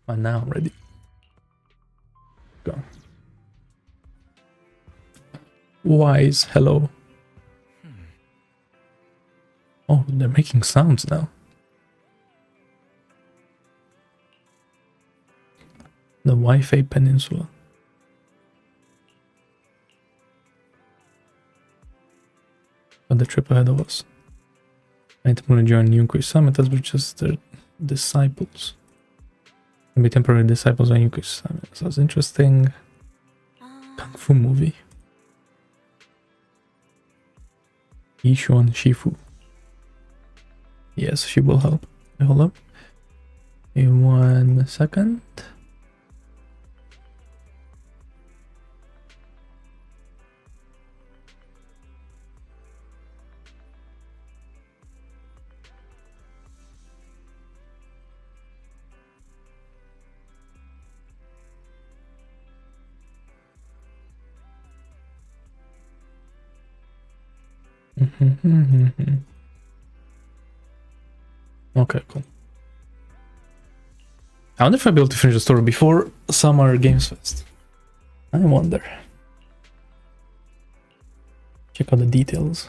And now I'm ready. Go. Wise, hello. Oh, they're making sounds now. The Waifei Peninsula. But the trip ahead of us. I'm going to join Yunkui Summit as we're just their disciples. And be temporary disciples on Yunkui Summit. Sounds interesting. Kung Fu movie. Yixuan Shifu. Yes, she will help. Hold up. In 1 second. Okay, cool. I wonder if I'll be able to finish the story before Summer Games Fest. I wonder. Check out the details.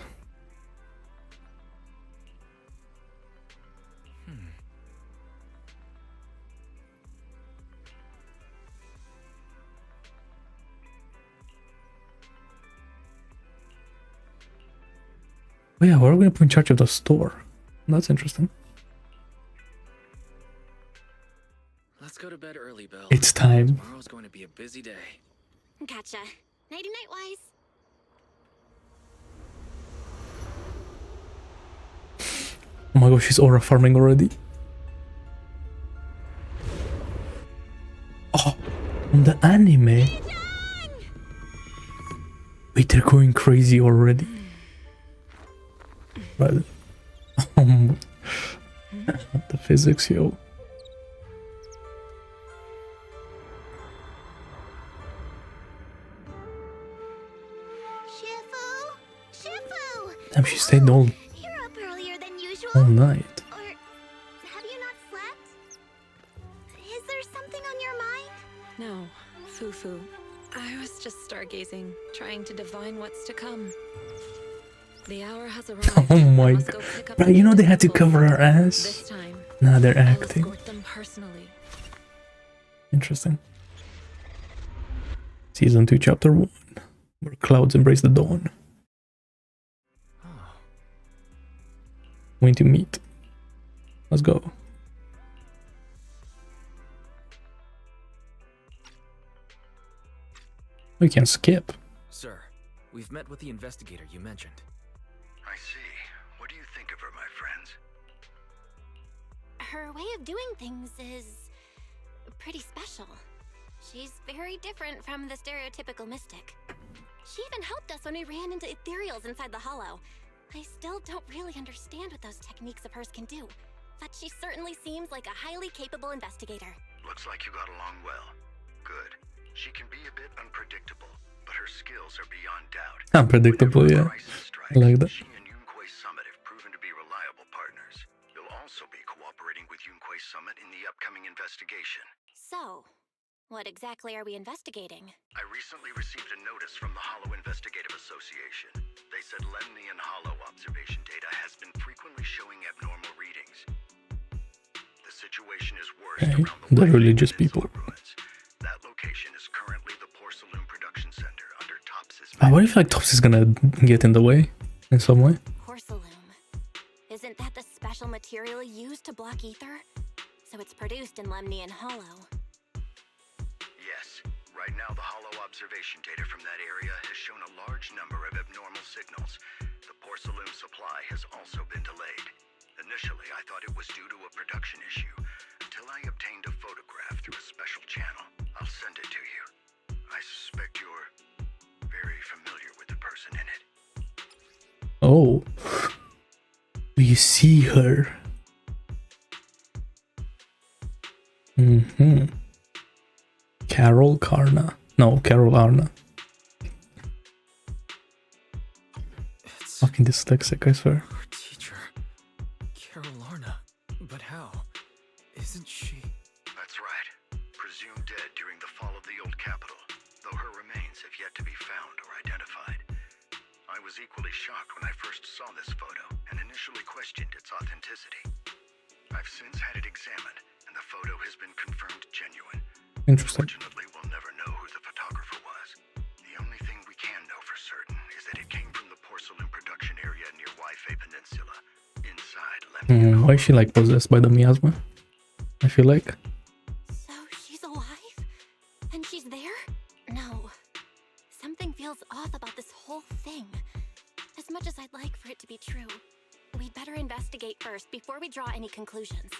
Oh yeah, we're going to put in charge of the store. That's interesting. Let's go to bed early, Bill. It's time. Tomorrow's going to be a busy day. Gotcha. Nighty-night, Wise. Oh my gosh, she's aura farming already. Oh, on the anime. Wait, they're going crazy already. Right. The physics, yo. Damn, she stayed all night. Or have you not slept? Is there something on your mind? No, Fufu. I was just stargazing, trying to divine what's to come. The hour has arrived. Oh my god. Right, you know they had to cover her ass? This time, Nah, they're I'll acting. escort them personally. Interesting. Season 2, Chapter 1. Where clouds embrace the dawn. Going to meet. Let's go. We can skip. Sir, we've met with the investigator you mentioned. I see. What do you think of her, my friends? Her way of doing things is pretty special. She's very different from the stereotypical mystic. She even helped us when we ran into ethereals inside the hollow. I still don't really understand what those techniques of hers can do, but she certainly seems like a highly capable investigator. Looks like you got along well. Good. She can be a bit unpredictable, but her skills are beyond doubt. Unpredictable, yeah. I like that. She and Yunkui Summit have proven to be reliable partners. You'll also be cooperating with Yunkui Summit in the upcoming investigation. So, what exactly are we investigating? I recently received a notice from the Hollow Investigative Association. They said Lemnian Hollow observation data has been frequently showing abnormal readings. The situation is worse Okay, around the the religious Penninsula people. ruins. That location is currently the Porcelain Production Center under Tops's What if like Tops is gonna get in the way in some way? Porcelain. Isn't that the special material used to block ether? So it's produced in Lemnian Hollow. Yes. Right now, the Hollow observation data from that area has shown a large number of abnormal signals. The porcelain supply has also been delayed. Initially, I thought it was due to a production issue, until I obtained a photograph through a special channel. I'll send it to you. I suspect you're very familiar with the person in it. Oh. We see her. Carol Karna. No, Carol Arna. It's Fucking dyslexic, I swear. our teacher, Carol Lorna. But how? Isn't she? That's right. presumed dead during the fall of the old capital, though her remains have yet to be found or identified. I was equally shocked when I first saw this photo and initially questioned its authenticity. I've since had it examined, and the photo has been confirmed genuine. Interesting. Fortunately, we'll never know who the photographer was. The only thing we can know for certain is that it came from the porcelain production area near Waifei Peninsula, inside Lemnian Why is she like possessed by the miasma? I feel like. So she's alive? And she's there? No. Something feels off about this whole thing. As much as I'd like for it to be true, we'd better investigate first before we draw any conclusions.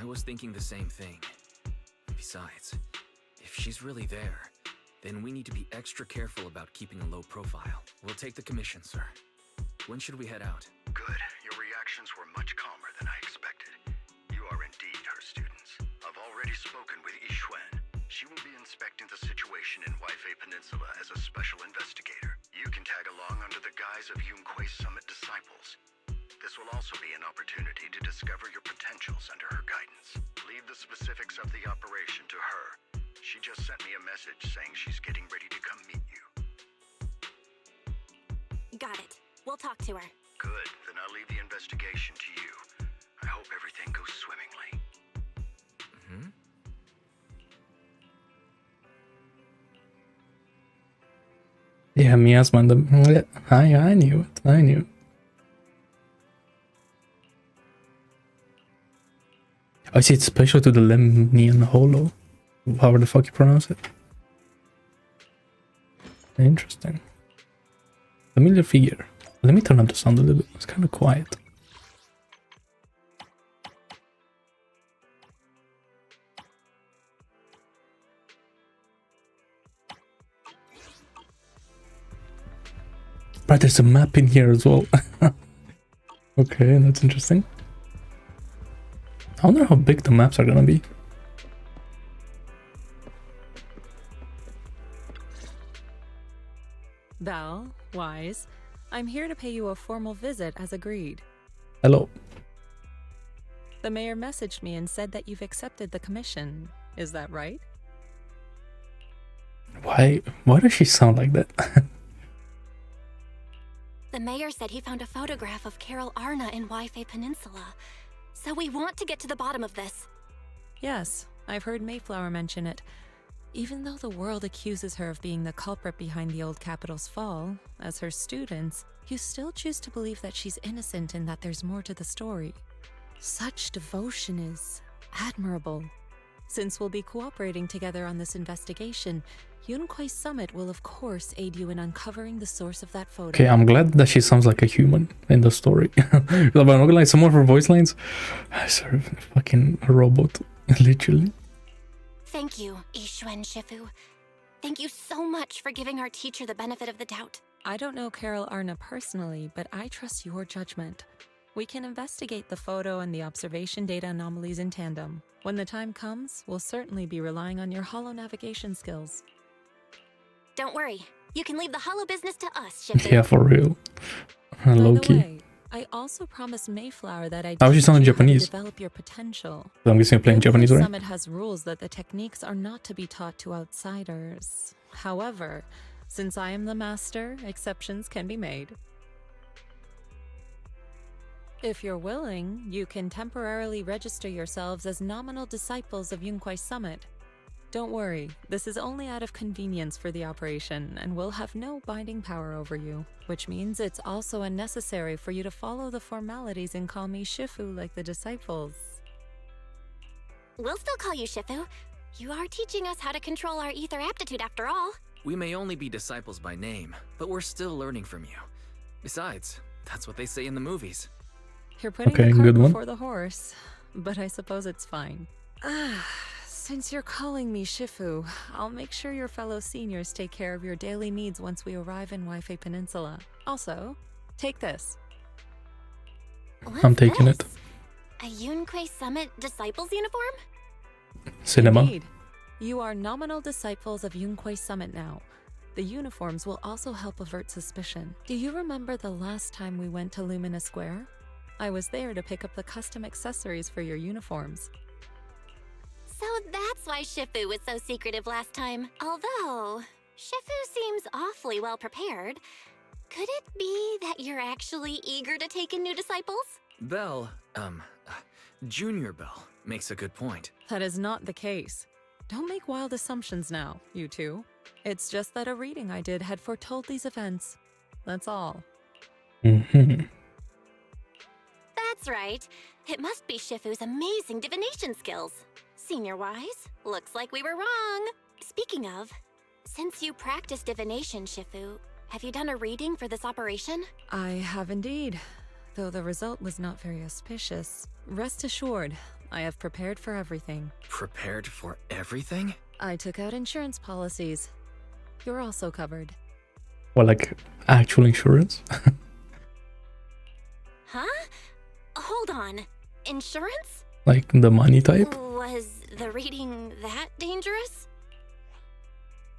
I was thinking the same thing. Besides, if she's really there, then we need to be extra careful about keeping a low profile. We'll take the commission, sir. When should we head out? Good. Your reactions were much calmer than I expected. You are indeed her students. I've already spoken with Yixuan. She will be inspecting the situation in Waifei Peninsula as a special investigator. You can tag along under the guise of Yunkui Summit disciples. This will also be an opportunity to discover your potentials under her guidance. Leave the specifics of the operation to her. She just sent me a message saying she's getting ready to come meet you. Got it. We'll talk to her. Good. Then I'll leave the investigation to you. I hope everything goes swimmingly. Hmm? Yeah, miasma and the... I knew it. I knew. I see it's special to the Lemnian Hollow. However the fuck you pronounce it. Interesting. Familiar figure. Let me turn up the sound a little bit. It's kind of quiet. Right, there's a map in here as well. Okay, that's interesting. I wonder how big the maps are gonna be. Val, Wise, I'm here to pay you a formal visit as agreed. Hello. The mayor messaged me and said that you've accepted the commission. Is that right? Why does she sound like that? The mayor said he found a photograph of Carol Arna in Waifei Peninsula. So we want to get to the bottom of this. Yes, I've heard Mayflower mention it. Even though the world accuses her of being the culprit behind the old capital's fall, as her students, you still choose to believe that she's innocent and that there's more to the story. Such devotion is admirable. Since we'll be cooperating together on this investigation, Yunkui Summit will of course aid you in uncovering the source of that photo. Okay, I'm glad that she sounds like a human in the story. I'm not gonna lie, some of her voice lines are sort of a fucking robot, literally. Thank you, Yixuan Shifu. Thank you so much for giving our teacher the benefit of the doubt. I don't know Carol Arna personally, but I trust your judgment. We can investigate the photo and the observation data anomalies in tandem. When the time comes, we'll certainly be relying on your holo navigation skills. Don't worry. You can leave the hollow business to us, Shifu. Yeah, for real. By the Low-key. way, I also promised Mayflower that I'd How is she teach sounding you how to Japanese? develop your potential. So I'm guessing you're playing Yunkui Japanese, right? Summit has rules that the techniques are not to be taught to outsiders. However, since I am the master, exceptions can be made. If you're willing, you can temporarily register yourselves as nominal disciples of Yunkui Summit. Don't worry, this is only out of convenience for the operation and will have no binding power over you, which means it's also unnecessary for you to follow the formalities and call me Shifu like the disciples. We'll still call you Shifu. You are teaching us how to control our ether aptitude after all. We may only be disciples by name, but we're still learning from you. Besides, that's what they say in the movies. You're putting Okay, the cart good one. before the horse, but I suppose it's fine. Since you're calling me Shifu, I'll make sure your fellow seniors take care of your daily needs once we arrive in Waifei Peninsula. Also, take this. What's I'm taking this? it. A Yunkui Summit disciples uniform? Cinema. Indeed. You are nominal disciples of Yunkui Summit now. The uniforms will also help avert suspicion. Do you remember the last time we went to Lumina Square? I was there to pick up the custom accessories for your uniforms. So that's That's why Shifu was so secretive last time. Although, Shifu seems awfully well prepared. Could it be that you're actually eager to take in new disciples? Bell, Junior Bell makes a good point. That is not the case. Don't make wild assumptions now, you two. It's just that a reading I did had foretold these events. That's all. Mm-hmm. That's right. It must be Shifu's amazing divination skills. Senior-wise, looks like we were wrong. Speaking of, since you practice divination, Shifu, have you done a reading for this operation? I have indeed, though the result was not very auspicious. Rest assured, I have prepared for everything. Prepared for everything? I took out insurance policies. You're also covered. Well, like actual insurance? Huh? Hold on. Insurance? Like the money type? Was the reading that dangerous?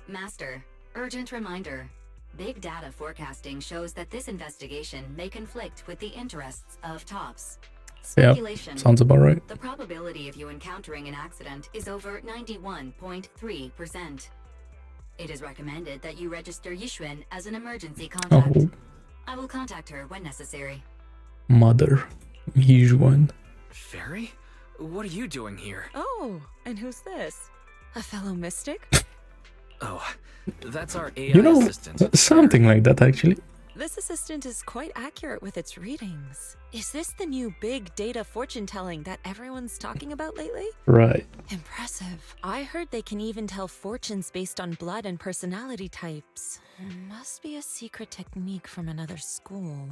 Master, urgent reminder. Big data forecasting shows that this investigation may conflict with the interests of TOPS. Speculation. Yeah, sounds about right. The probability of you encountering an accident is over 91.3%. It is recommended that you register Yixuan as an emergency contact. Oh, I will contact her when necessary. mother. Yixuan. Fairy? What are you doing here? Oh, and who's this? A fellow mystic? Oh, that's our AI You know, assistant. something like that actually. This assistant is quite accurate with its readings. Is this the new big data fortune telling that everyone's talking about lately? Right. Impressive. I heard they can even tell fortunes based on blood and personality types. Must be a secret technique from another school.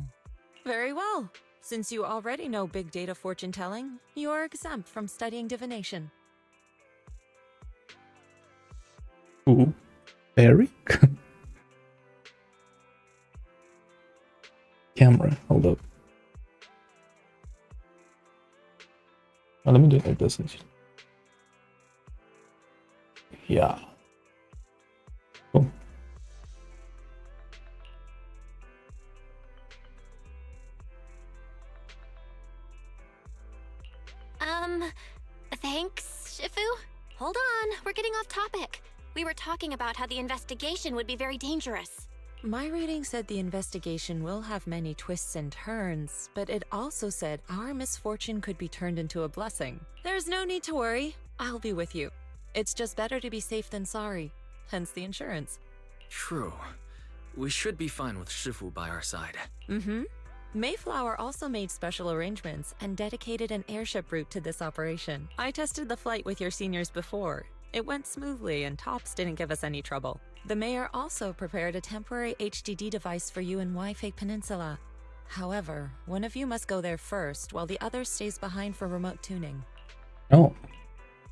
Very well. Since you already know big data fortune telling, you are exempt from studying divination. Ooh. Fairy? Camera, hold up. Oh, let me do it like this actually. Yeah. Cool. Thanks, Shifu? Hold on, we're getting off topic. We were talking about how the investigation would be very dangerous. My reading said the investigation will have many twists and turns, but it also said our misfortune could be turned into a blessing. There's no need to worry. I'll be with you. It's just better to be safe than sorry, hence the insurance. True. We should be fine with Shifu by our side. Mm-hmm. Mayflower also made special arrangements and dedicated an airship route to this operation. I tested the flight with your seniors before. It went smoothly and TOPS didn't give us any trouble. The mayor also prepared a temporary HDD device for you in Waifei Peninsula. However, one of you must go there first while the other stays behind for remote tuning. Oh,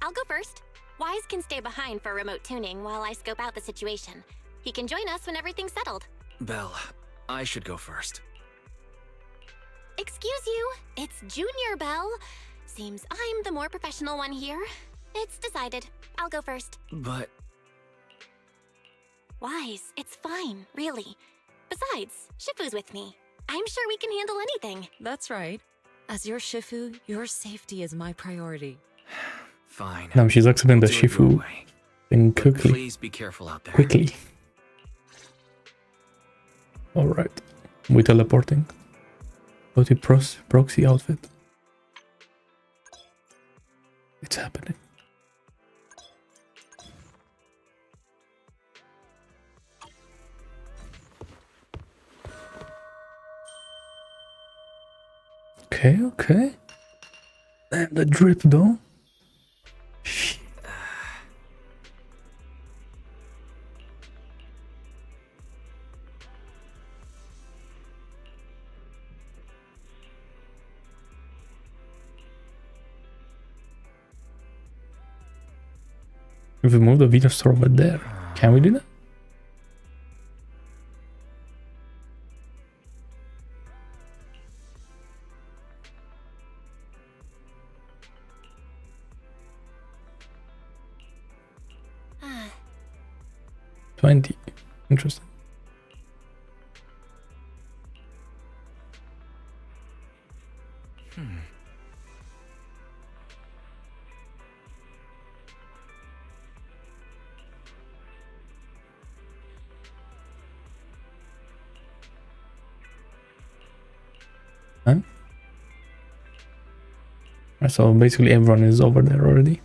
I'll go first. Wise can stay behind for remote tuning while I scope out the situation. He can join us when everything's settled. Belle, I should go first. Excuse you, it's Junior Bell. Seems I'm the more professional one here. It's decided. I'll go first. But Wise, it's fine, really. Besides, Shifu's with me. I'm sure we can handle anything. That's right. As your Shifu, your safety is my priority. fine. now she's accepting the Do it your Shifu way. thing But quickly. please be careful out there. Quickly. Alright. We teleporting. Go to proxy outfit. It's happening. Okay, okay. And the drip though. If we move the Venus store over there, can we do that? Ah, 20. Interesting. So basically everyone is over there already.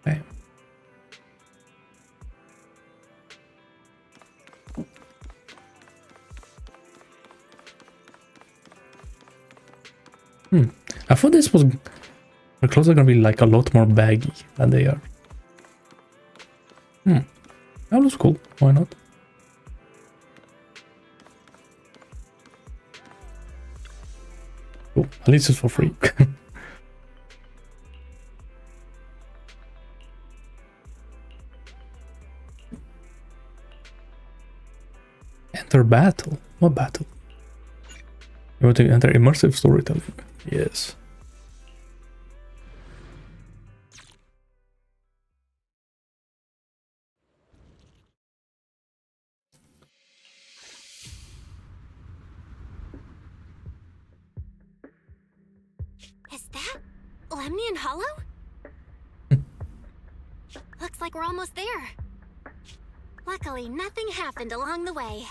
Okay. I thought this was... the clothes are gonna be like a lot more baggy than they are. That looks cool. Why not? Oh, at least it's for free. Enter battle. What battle? You want to enter immersive storytelling? Yes. Is that Lemnian Hollow? Looks like we're almost there. Luckily, nothing happened along the way.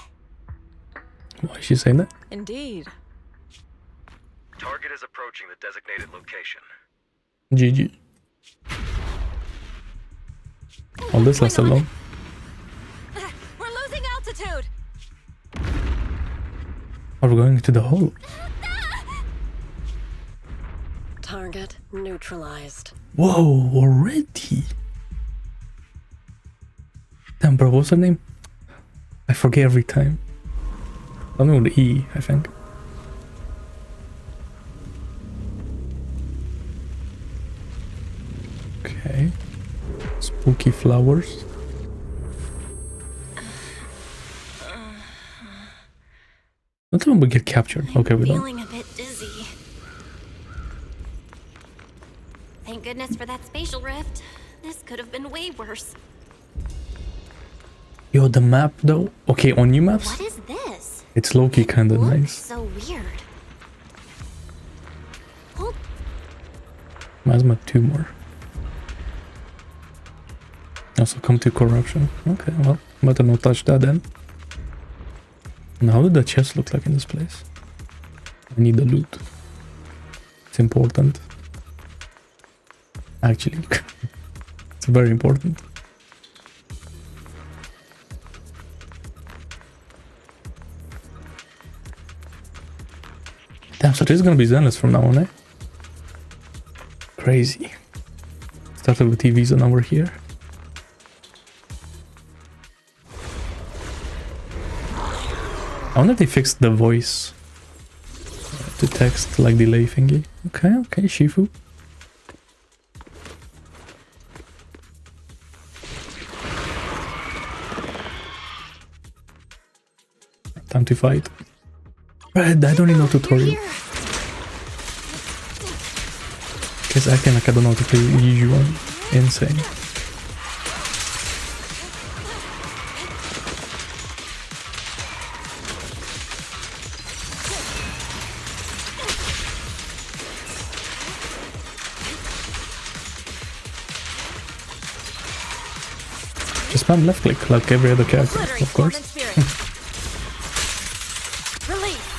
Why is she saying that? Indeed. Target is approaching the designated location. GG. All this lasted long. We're losing altitude. Are we going to the hole? Target neutralized. Whoa, already? Damn, bro, what's her name? I forget every time. Something with E, I think. Okay. Spooky flowers. Don't tell me we get captured. Okay, we don't. Feeling a bit dizzy. Thank goodness for that spatial rift. This could have been way worse. Yo, the map though. Okay, on new maps, What is this? it's low-key kind of Looks nice. so weird. Hold. Miasma 2 more. Also come to corruption. Okay, well, better not touch that then. And how did the chest look like in this place? I need the loot. It's important. Actually, it's very important. Damn, so this is gonna be Zenless from now on, eh? Crazy. Started with TVs and now we're here. I wonder if they fixed the voice to text like delay thingy. Okay, okay, Shifu. Time to fight. But I don't need no tutorial. You're here. Guess acting like I don't know how to play Yixuan. Insane. Just spam left click like every other character, of course. Release.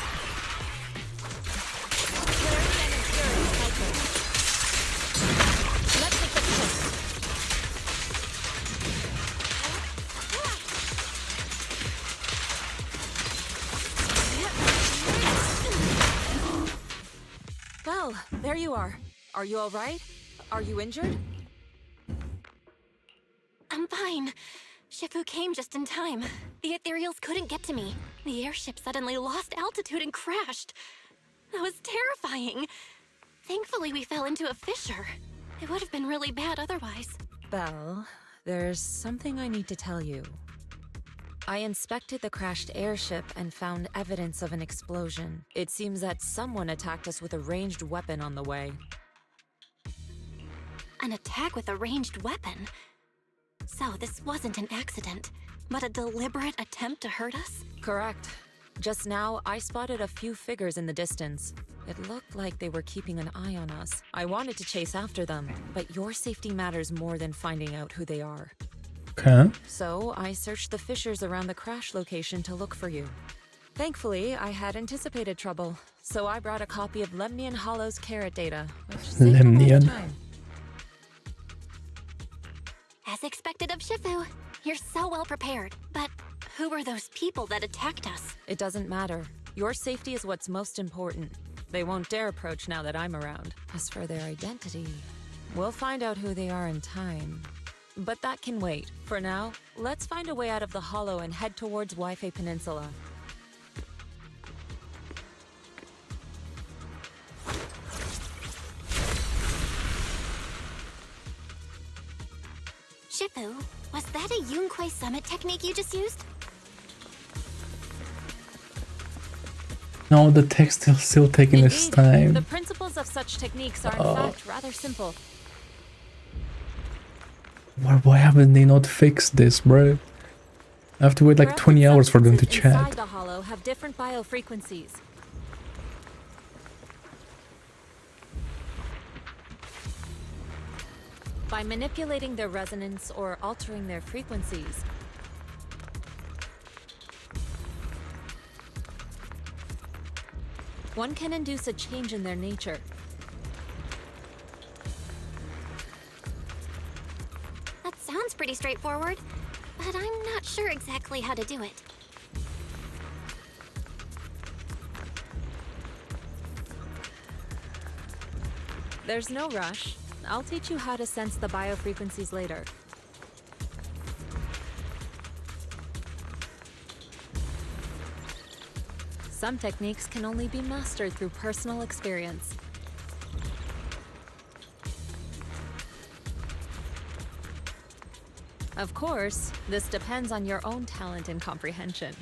Well, there you are. Are you all right? Are you injured? I'm fine. Shifu came just in time. The ethereals couldn't get to me. The airship suddenly lost altitude and crashed. That was terrifying. Thankfully, we fell into a fissure. It would have been really bad otherwise. Belle, there's something I need to tell you. I inspected the crashed airship and found evidence of an explosion. It seems that someone attacked us with a ranged weapon on the way. An attack with a ranged weapon? So this wasn't an accident, but a deliberate attempt to hurt us? Correct. Just now, I spotted a few figures in the distance. It looked like they were keeping an eye on us. I wanted to chase after them, but your safety matters more than finding out who they are. Okay. So I searched the fissures around the crash location to look for you. Thankfully, I had anticipated trouble, so I brought a copy of Lemnian Hollow's carrot data, which saved a lot Lemnian. of time. As expected of Shifu, you're so well prepared. But who were those people that attacked us? It doesn't matter. Your safety is what's most important. They won't dare approach now that I'm around. As for their identity, we'll find out who they are in time. But that can wait. For now, let's find a way out of the hollow and head towards Waifei Peninsula. Shifu, was that a Yunkui summit technique you just used? No, the text is still taking its Indeed, time. the principles of such techniques are in fact rather simple. Why haven't they not fixed this, bro? I have to wait like 20 hours for them to Substances inside chat. the hollow have different biofrequencies. By manipulating their resonance or altering their frequencies, one can induce a change in their nature. That sounds pretty straightforward, but I'm not sure exactly how to do it. There's no rush. I'll teach you how to sense the biofrequencies later. Some techniques can only be mastered through personal experience. Of course, this depends on your own talent and comprehension.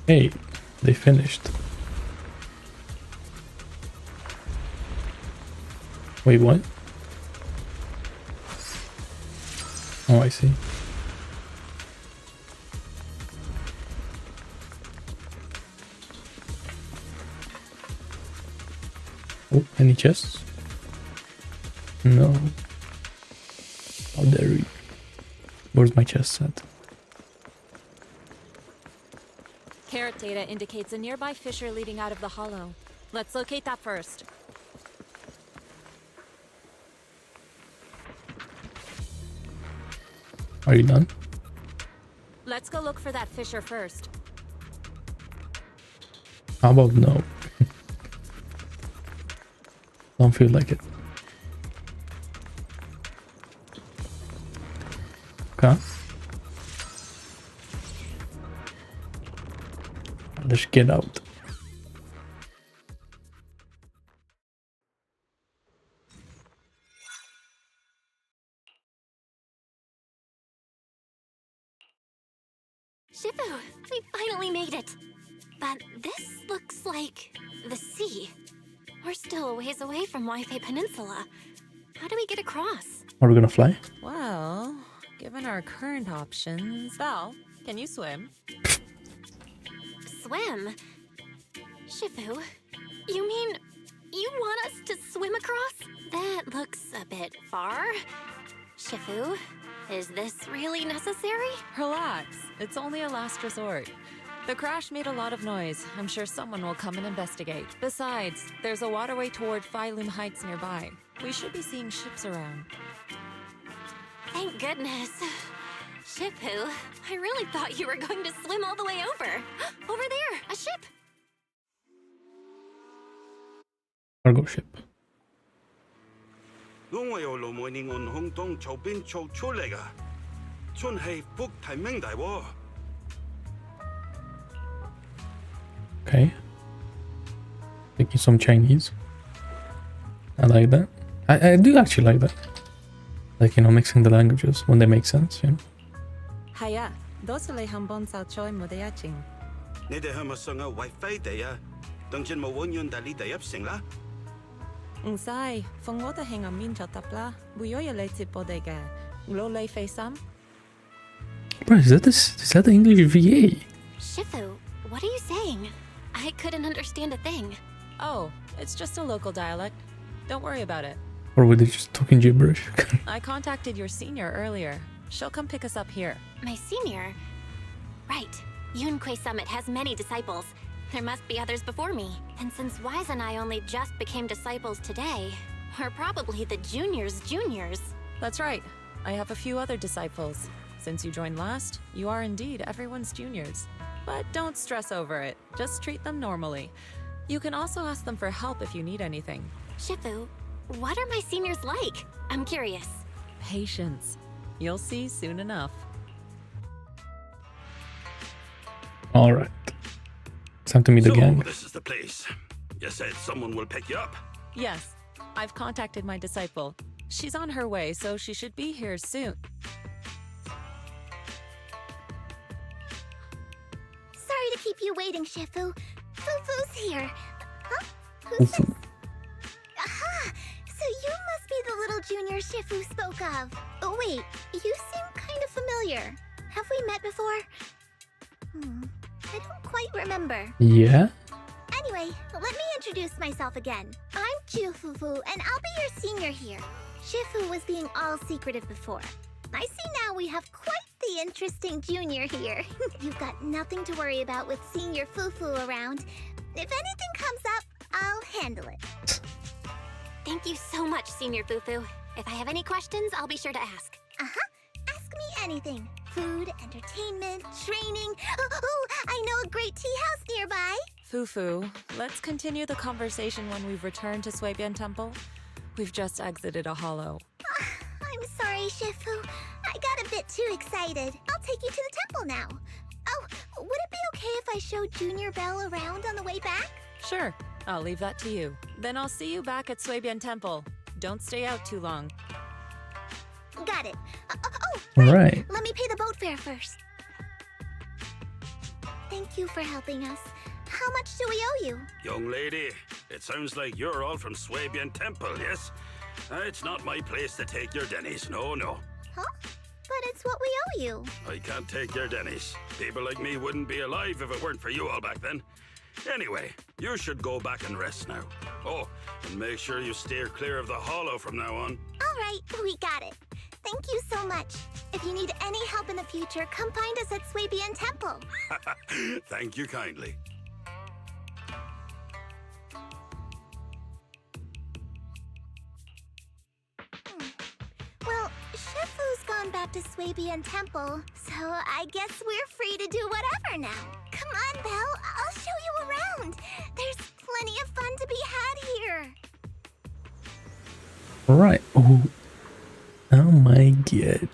Hey, they finished. Wait, what? Oh, I see. Oh, any chests? No. How dare you? Where's my chest set? Carrot data indicates a nearby fissure leading out of the hollow. Let's locate that first. Are you done? Let's go look for that fissure first. How about no? Don't feel like it. Okay. Let's get out. Shifu, we finally made it. But this looks like the sea. We're still a ways away from Waifei Peninsula. How do we get across? Are we gonna fly? Well, given our current options... Val, can you swim? Swim? Shifu, you mean you want us to swim across? That looks a bit far. Shifu, is this really necessary? Relax. It's only a last resort. The crash made a lot of noise. I'm sure someone will come and investigate. Besides, there's a waterway toward Phylum Heights nearby. We should be seeing ships around. Thank goodness. Shifu, I really thought you were going to swim all the way over. Over there, a ship. Cargo ship. 我由路每年按空中草边做出嚟噶，春氣福提名大喎。 Okay. Taking some Chinese. I like that. I do actually like that. Like, you know, mixing the languages when they make sense, you know. Hiya, 多謝你肯幫手在我哋一程。你哋係咪上嘅為飛地啊？當真冇揾遠大呢第一成啦？唔使，放我哋喺暗面就得啦。會有嘢你接我哋嘅，攞你費心。Bro, is that the English VA? Shifu, what are you saying? I couldn't understand a thing. Oh, it's just a local dialect. Don't worry about it. Or were they just talking gibberish? I contacted your senior earlier. She'll come pick us up here. My senior? Right. Yunkui Summit has many disciples. There must be others before me. And since Wise and I only just became disciples today, we're probably the juniors' juniors. That's right. I have a few other disciples. Since you joined last, you are indeed everyone's juniors. But don't stress over it. Just treat them normally. You can also ask them for help if you need anything. Shifu, what are my seniors like? I'm curious. Patience. You'll see soon enough. Alright. It's time to meet the gang. This is the place. You said someone will pick you up. Yes, I've contacted my disciple. She's on her way, so she should be here soon. Sorry to keep you waiting, Shifu. Fufu's here. Huh? Who's this? Aha! So you must be the little junior Shifu spoke of. Oh, wait, you seem kind of familiar. Have we met before? I don't quite remember. Yeah? Anyway, let me introduce myself again. I'm Ju Fufu, and I'll be your senior here. Shifu was being all secretive before. I see now we have quite the interesting junior here. You've got nothing to worry about with Senior Fufu around. If anything comes up, I'll handle it. Thank you so much, Senior Fufu. If I have any questions, I'll be sure to ask. Uh-huh. Ask me anything. Food, entertainment, training. Oh, I know a great tea house nearby. Fufu, let's continue the conversation when we've returned to Suibian Temple. We've just exited a hollow. I'm sorry, Shifu. I got a bit too excited. I'll take you to the temple now. Oh, would it be okay if I showed Junior Belle around on the way back? Sure, I'll leave that to you. Then I'll see you back at Suibian Temple. Don't stay out too long. Got it. Right. Alright. Let me pay the boat fare first. Thank you for helping us. How much do we owe you? Young lady, it sounds like you're all from Suibian Temple, yes? It's not my place to take your dennies, no. Huh? But it's what we owe you. I can't take your dennies. People like me wouldn't be alive if it weren't for you all back then. Anyway, you should go back and rest now. Oh, and make sure you steer clear of the hollow from now on. All right, we got it. Thank you so much. If you need any help in the future, come find us at Suibian Temple. Thank you kindly. Well, Shifu's gone back to Suibian Temple, so I guess we're free to do whatever now. Come on, Belle, I'll show you around. There's plenty of fun to be had here. Alright. Oh my god.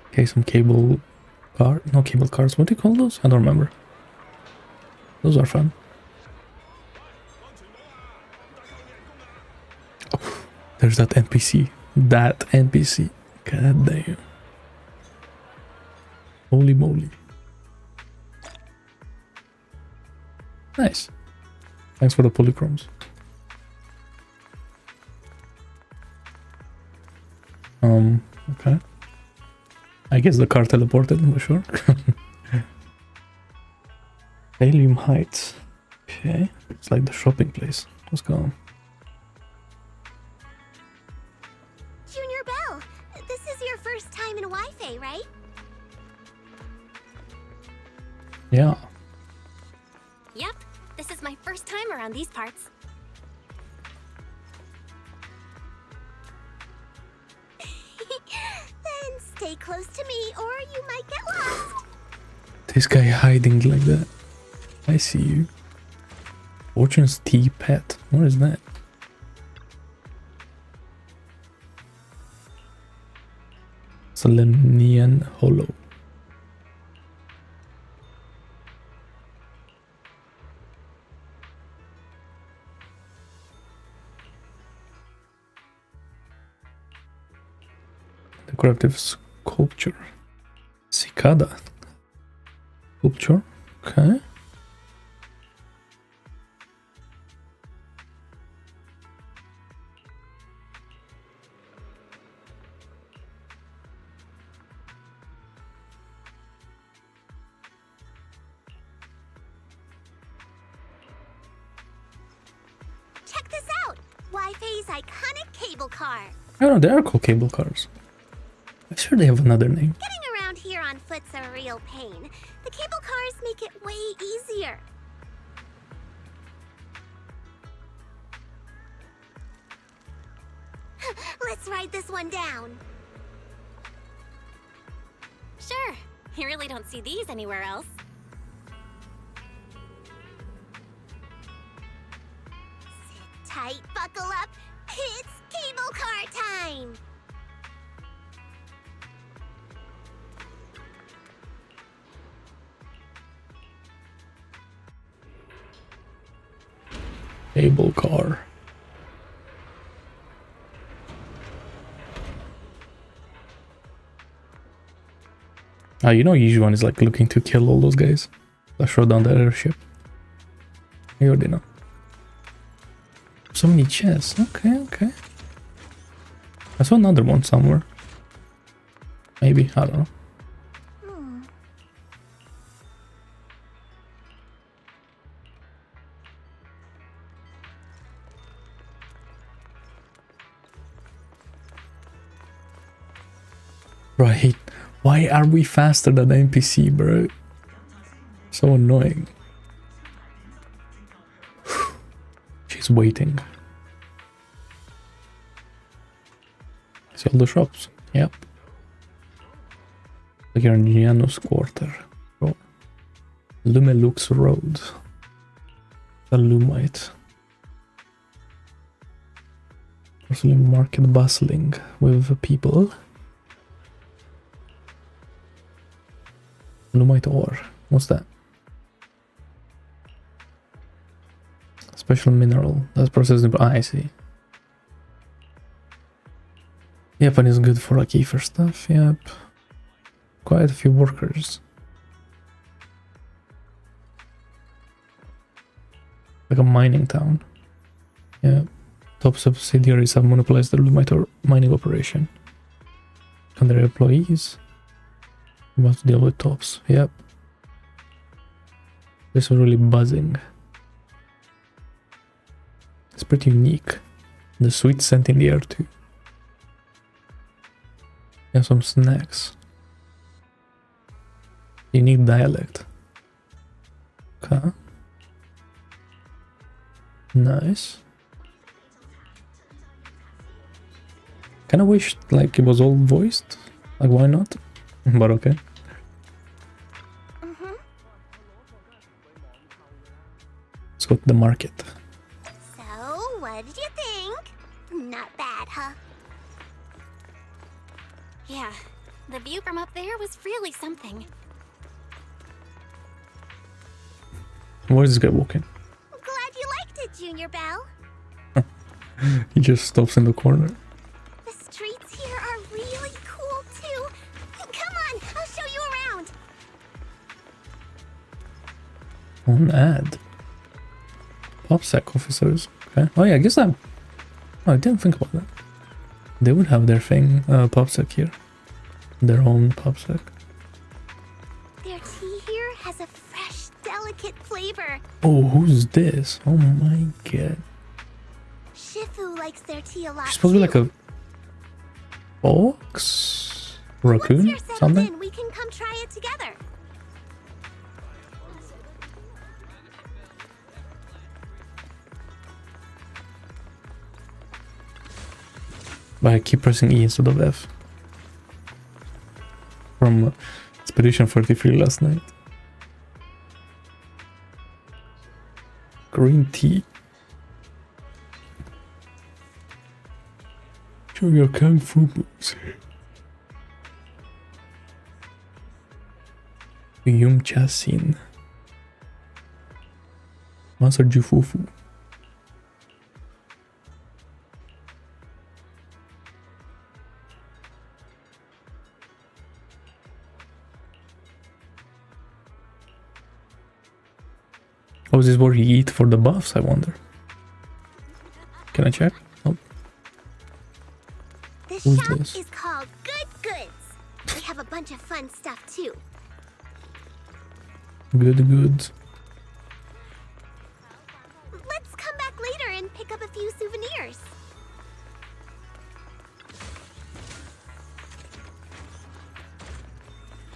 Okay, some cable car. No, cable cars. What do you call those? I don't remember. Those are fun. Oh, there's that NPC. That NPC. God damn. Holy moly. Nice. Thanks for the polychromes. Okay. I guess the car teleported, for sure. Helium Heights. Okay. It's like the shopping place. Let's go. Junior Belle, this is your first time in Waifei, right? Yeah. Yep, this is my first time around these parts. Then stay close to me or you might get lost. This guy hiding like that. I see you. Fortune's tea pet. What is that? Selenian Hollow. Decorative sculpture. Cicada. Sculpture. Okay. Waifei's iconic cable car. I don't know, they are called cable cars. I'm sure they have another name. Getting around here on foot's a real pain. The cable cars make it way easier. Let's ride this one down. Sure. You really don't see these anywhere else. Sit tight, buckle up. It's cable car time. Cable car. You know Yixuan is like looking to kill all those guys. Let's throw down the airship. You already know. So many chests. Okay, okay. I saw another one somewhere. Maybe, I don't know. Right. Why are we faster than the NPC, bro? So annoying. She's waiting. See all the shops? Yep. Look here in Janus Quarter. Oh. Lumelux Road. The Lumite. Also market bustling with people. Lumite ore. What's that? Special mineral. That's processed in... I see. Yep, and it's good for like Kiefer stuff. Yep. Quite a few workers. Like a mining town. Yep. Top subsidiaries have monopolized the Lumite ore mining operation. And their employees must deal with tops. Yep. This was really buzzing. It's pretty unique. The sweet scent in the air too. And some snacks. Unique dialect. Okay. Nice. Kinda wish like it was all voiced. Like why not? But okay. Let's go to the market. So, what did you think? Not bad, huh? Yeah, the view from up there was really something. Where is this guy walking? Glad you liked it, Junior Belle. He just stops in the corner. The streets here are really cool too. Come on, I'll show you around. On ad. PopSec officers. Okay. Oh yeah, I guess I'm... Oh, I didn't think about that. They would have their thing, PopSec here. Their own PopSec. Their tea here has a fresh, delicate flavor. Oh, who's this? Oh my god. Shifu likes their tea a lot. She's supposed to be like a... fox? Raccoon? Once you're settled Something? in, we can come try it together. But I keep pressing E instead of F. From Expedition 43 last night. Green tea. Show your kung fu moves. Yumchasin. Master Ju Fufu. Oh, is this what you eat for the buffs, I wonder? Can I check? Oh. This Who's shop this? is called Good Goods. They have a bunch of fun stuff too. Good. Let's come back later and pick up a few souvenirs.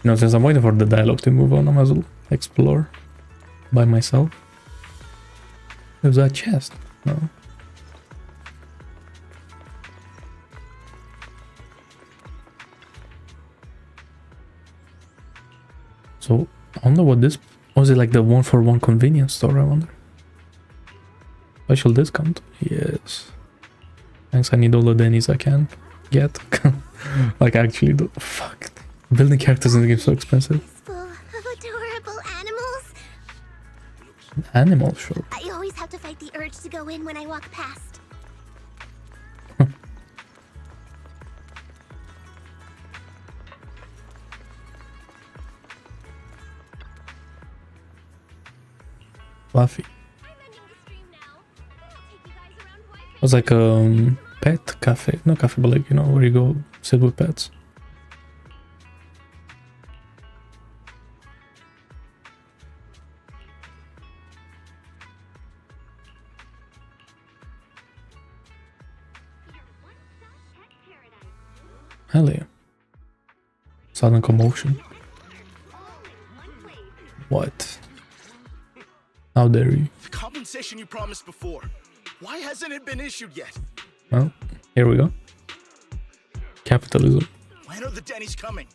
You know, since I'm waiting for the dialogue to move on, I might as well explore by myself. There's that chest. No. So, I wonder what this... Was it like the 1-for-1 convenience store, I wonder? Special discount? Yes. Thanks, I need all the Denny's I can get. Like, actually, fuck. Building characters in the game is so expensive. Full of adorable animals. An animal shop. I always have to fight the urge to go in when I walk past. Fluffy. It was like a pet cafe. No cafe, but like, you know, where you go sit with pets. Hell yeah. Sudden commotion. What? How dare you? The compensation you promised before. Why hasn't it been issued yet? Well, here we go. Capitalism. When are the Denny's coming?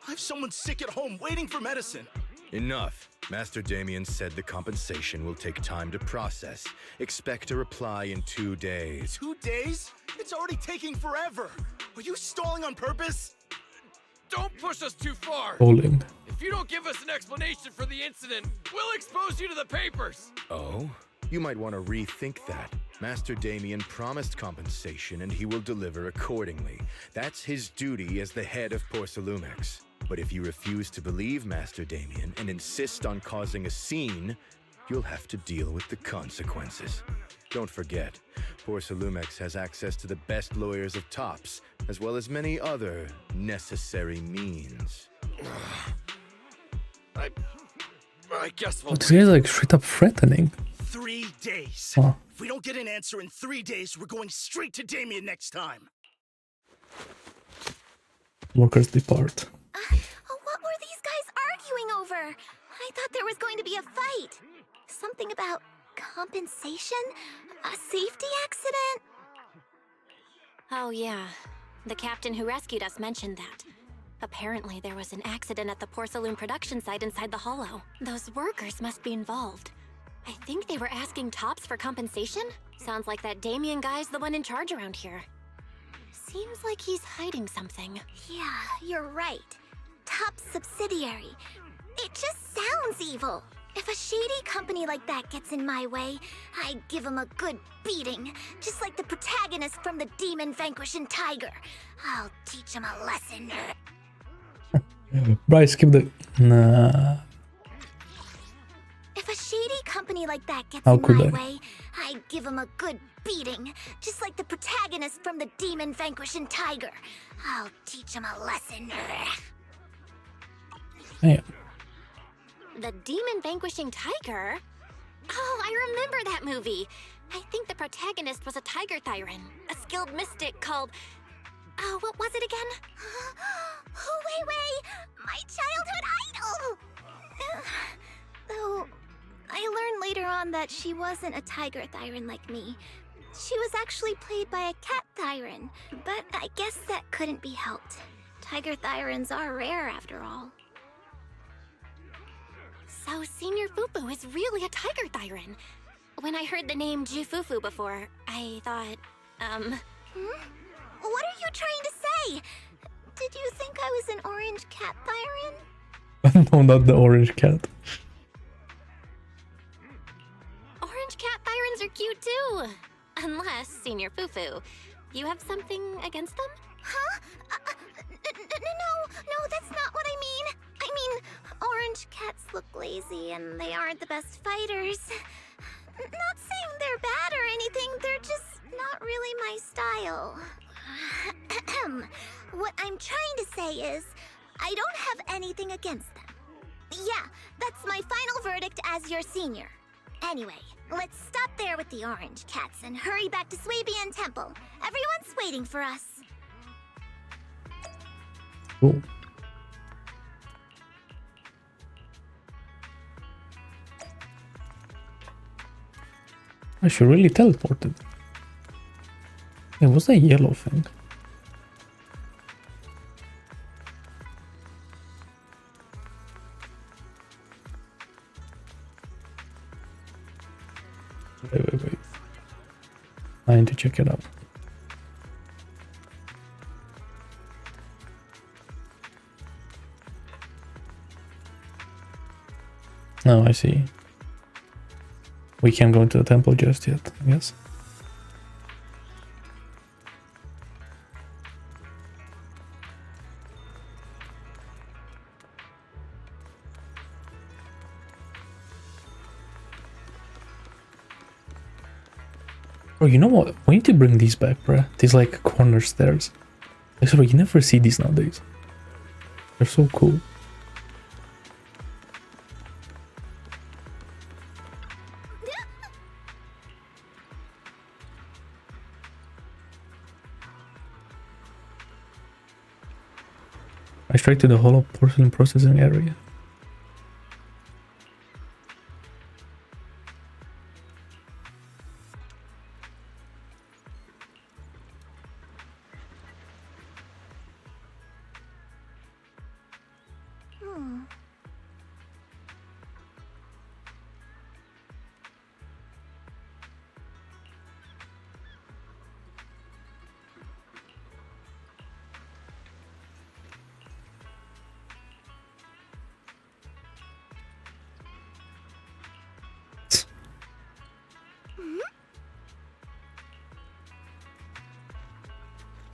I have someone sick at home waiting for medicine. Enough. Master Damian said the compensation will take time to process. Expect a reply in 2 days. 2 days? It's already taking forever. Are you stalling on purpose? Don't push us too far. Poland. If you don't give us an explanation for the incident, we'll expose you to the papers. Oh? You might want to rethink that. Master Damian promised compensation and he will deliver accordingly. That's his duty as the head of Porcelumex. But if you refuse to believe Master Damian and insist on causing a scene, you'll have to deal with the consequences. Don't forget, Porcelumex has access to the best lawyers of Tops, as well as many other necessary means. I guess we'll... Oh, this guy's like straight up threatening. 3 days. Huh. If we don't get an answer in 3 days, we're going straight to Damian next time. Workers depart. What were these guys arguing over? I thought there was going to be a fight. Something about compensation? A safety accident? Oh yeah, the captain who rescued us mentioned that. Apparently there was an accident at the porcelain production site inside the hollow. Those workers must be involved. I think they were asking Tops for compensation? Sounds like that Damian guy's the one in charge around here. Seems like he's hiding something. Yeah, you're right. Top subsidiary. It just sounds evil. If a shady company like that gets in my way, I give them a good beating. Just like the protagonist from the Demon Vanquishing Tiger. I'll teach him a lesson. Bryce, skip the... Nah. If a shady company like that gets How in could my I? way, I give him a good beating. Just like the protagonist from the Demon Vanquishing Tiger. I'll teach him a lesson. Damn. The Demon Vanquishing Tiger? Oh, I remember that movie. I think the protagonist was a tiger thyran, a skilled mystic called... Oh, what was it again? Wait, my childhood idol! Though, I learned later on that she wasn't a tiger thyran like me. She was actually played by a cat thyran, but I guess that couldn't be helped. Tiger thyrans are rare after all. So Senior Fufu is really a tiger thyran. When I heard the name Ju Fufu before, I thought, What are you trying to say? Did you think I was an orange cat thyran? No, not the orange cat. orange cat thyrans are cute too. Unless, Senior Fufu, you have something against them? Huh? No, that's not what I mean. I mean, orange cats look lazy and they aren't the best fighters. Not saying they're bad or anything, they're just not really my style. What I'm trying to say is, I don't have anything against them. Yeah, that's my final verdict as your senior. Anyway, Let's stop there with the orange cats and hurry back to Suibian Temple. Everyone's waiting for us. Cool. I should really teleport it. Yeah, what's that yellow thing? Wait. I need to check it out. No, I see. We can't go into the temple just yet, I guess. Oh, you know what? We need to bring these back, bruh. These like corner stairs. Actually, you never see these nowadays. They're so cool. Straight to the hollow porcelain processing area.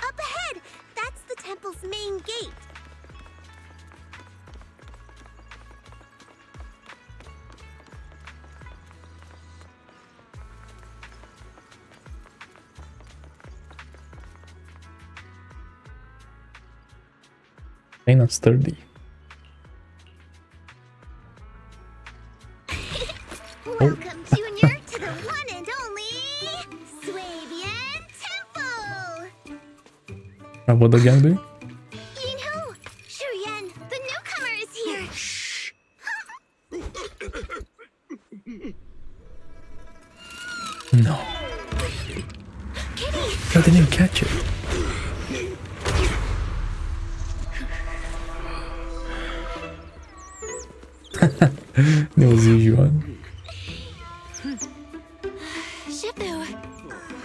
Up ahead! That's the temple's main gate. Ain't not sturdy. Welcome, Junior, to the one and only Suibian Temple! What the gang do? You know, Shuyan, the newcomer is here! No. I didn't catch it. It was Yixuan. Shifu!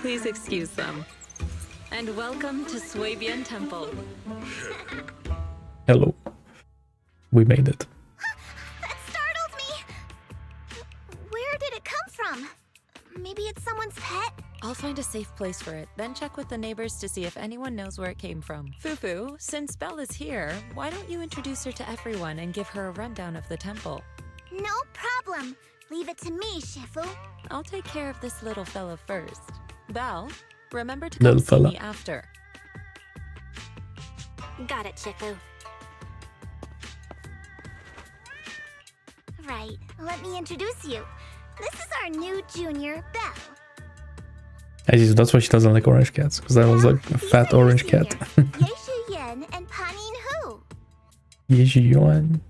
Please excuse them. And welcome to Suibian Temple. Hello. We made it. That startled me! Where did it come from? Maybe it's someone's pet? I'll find a safe place for it, then check with the neighbors to see if anyone knows where it came from. Fufu, since Belle is here, why don't you introduce her to everyone and give her a rundown of the temple? No problem. Leave it to me, Shifu. I'll take care of this little fella first. Belle, remember to come see me after. Got it, Shifu. Right, let me introduce you. This is our new junior, Belle. That's why she doesn't like orange cats, because that was like a fat orange cat. Yixuan and Panin Hu. Yixuan.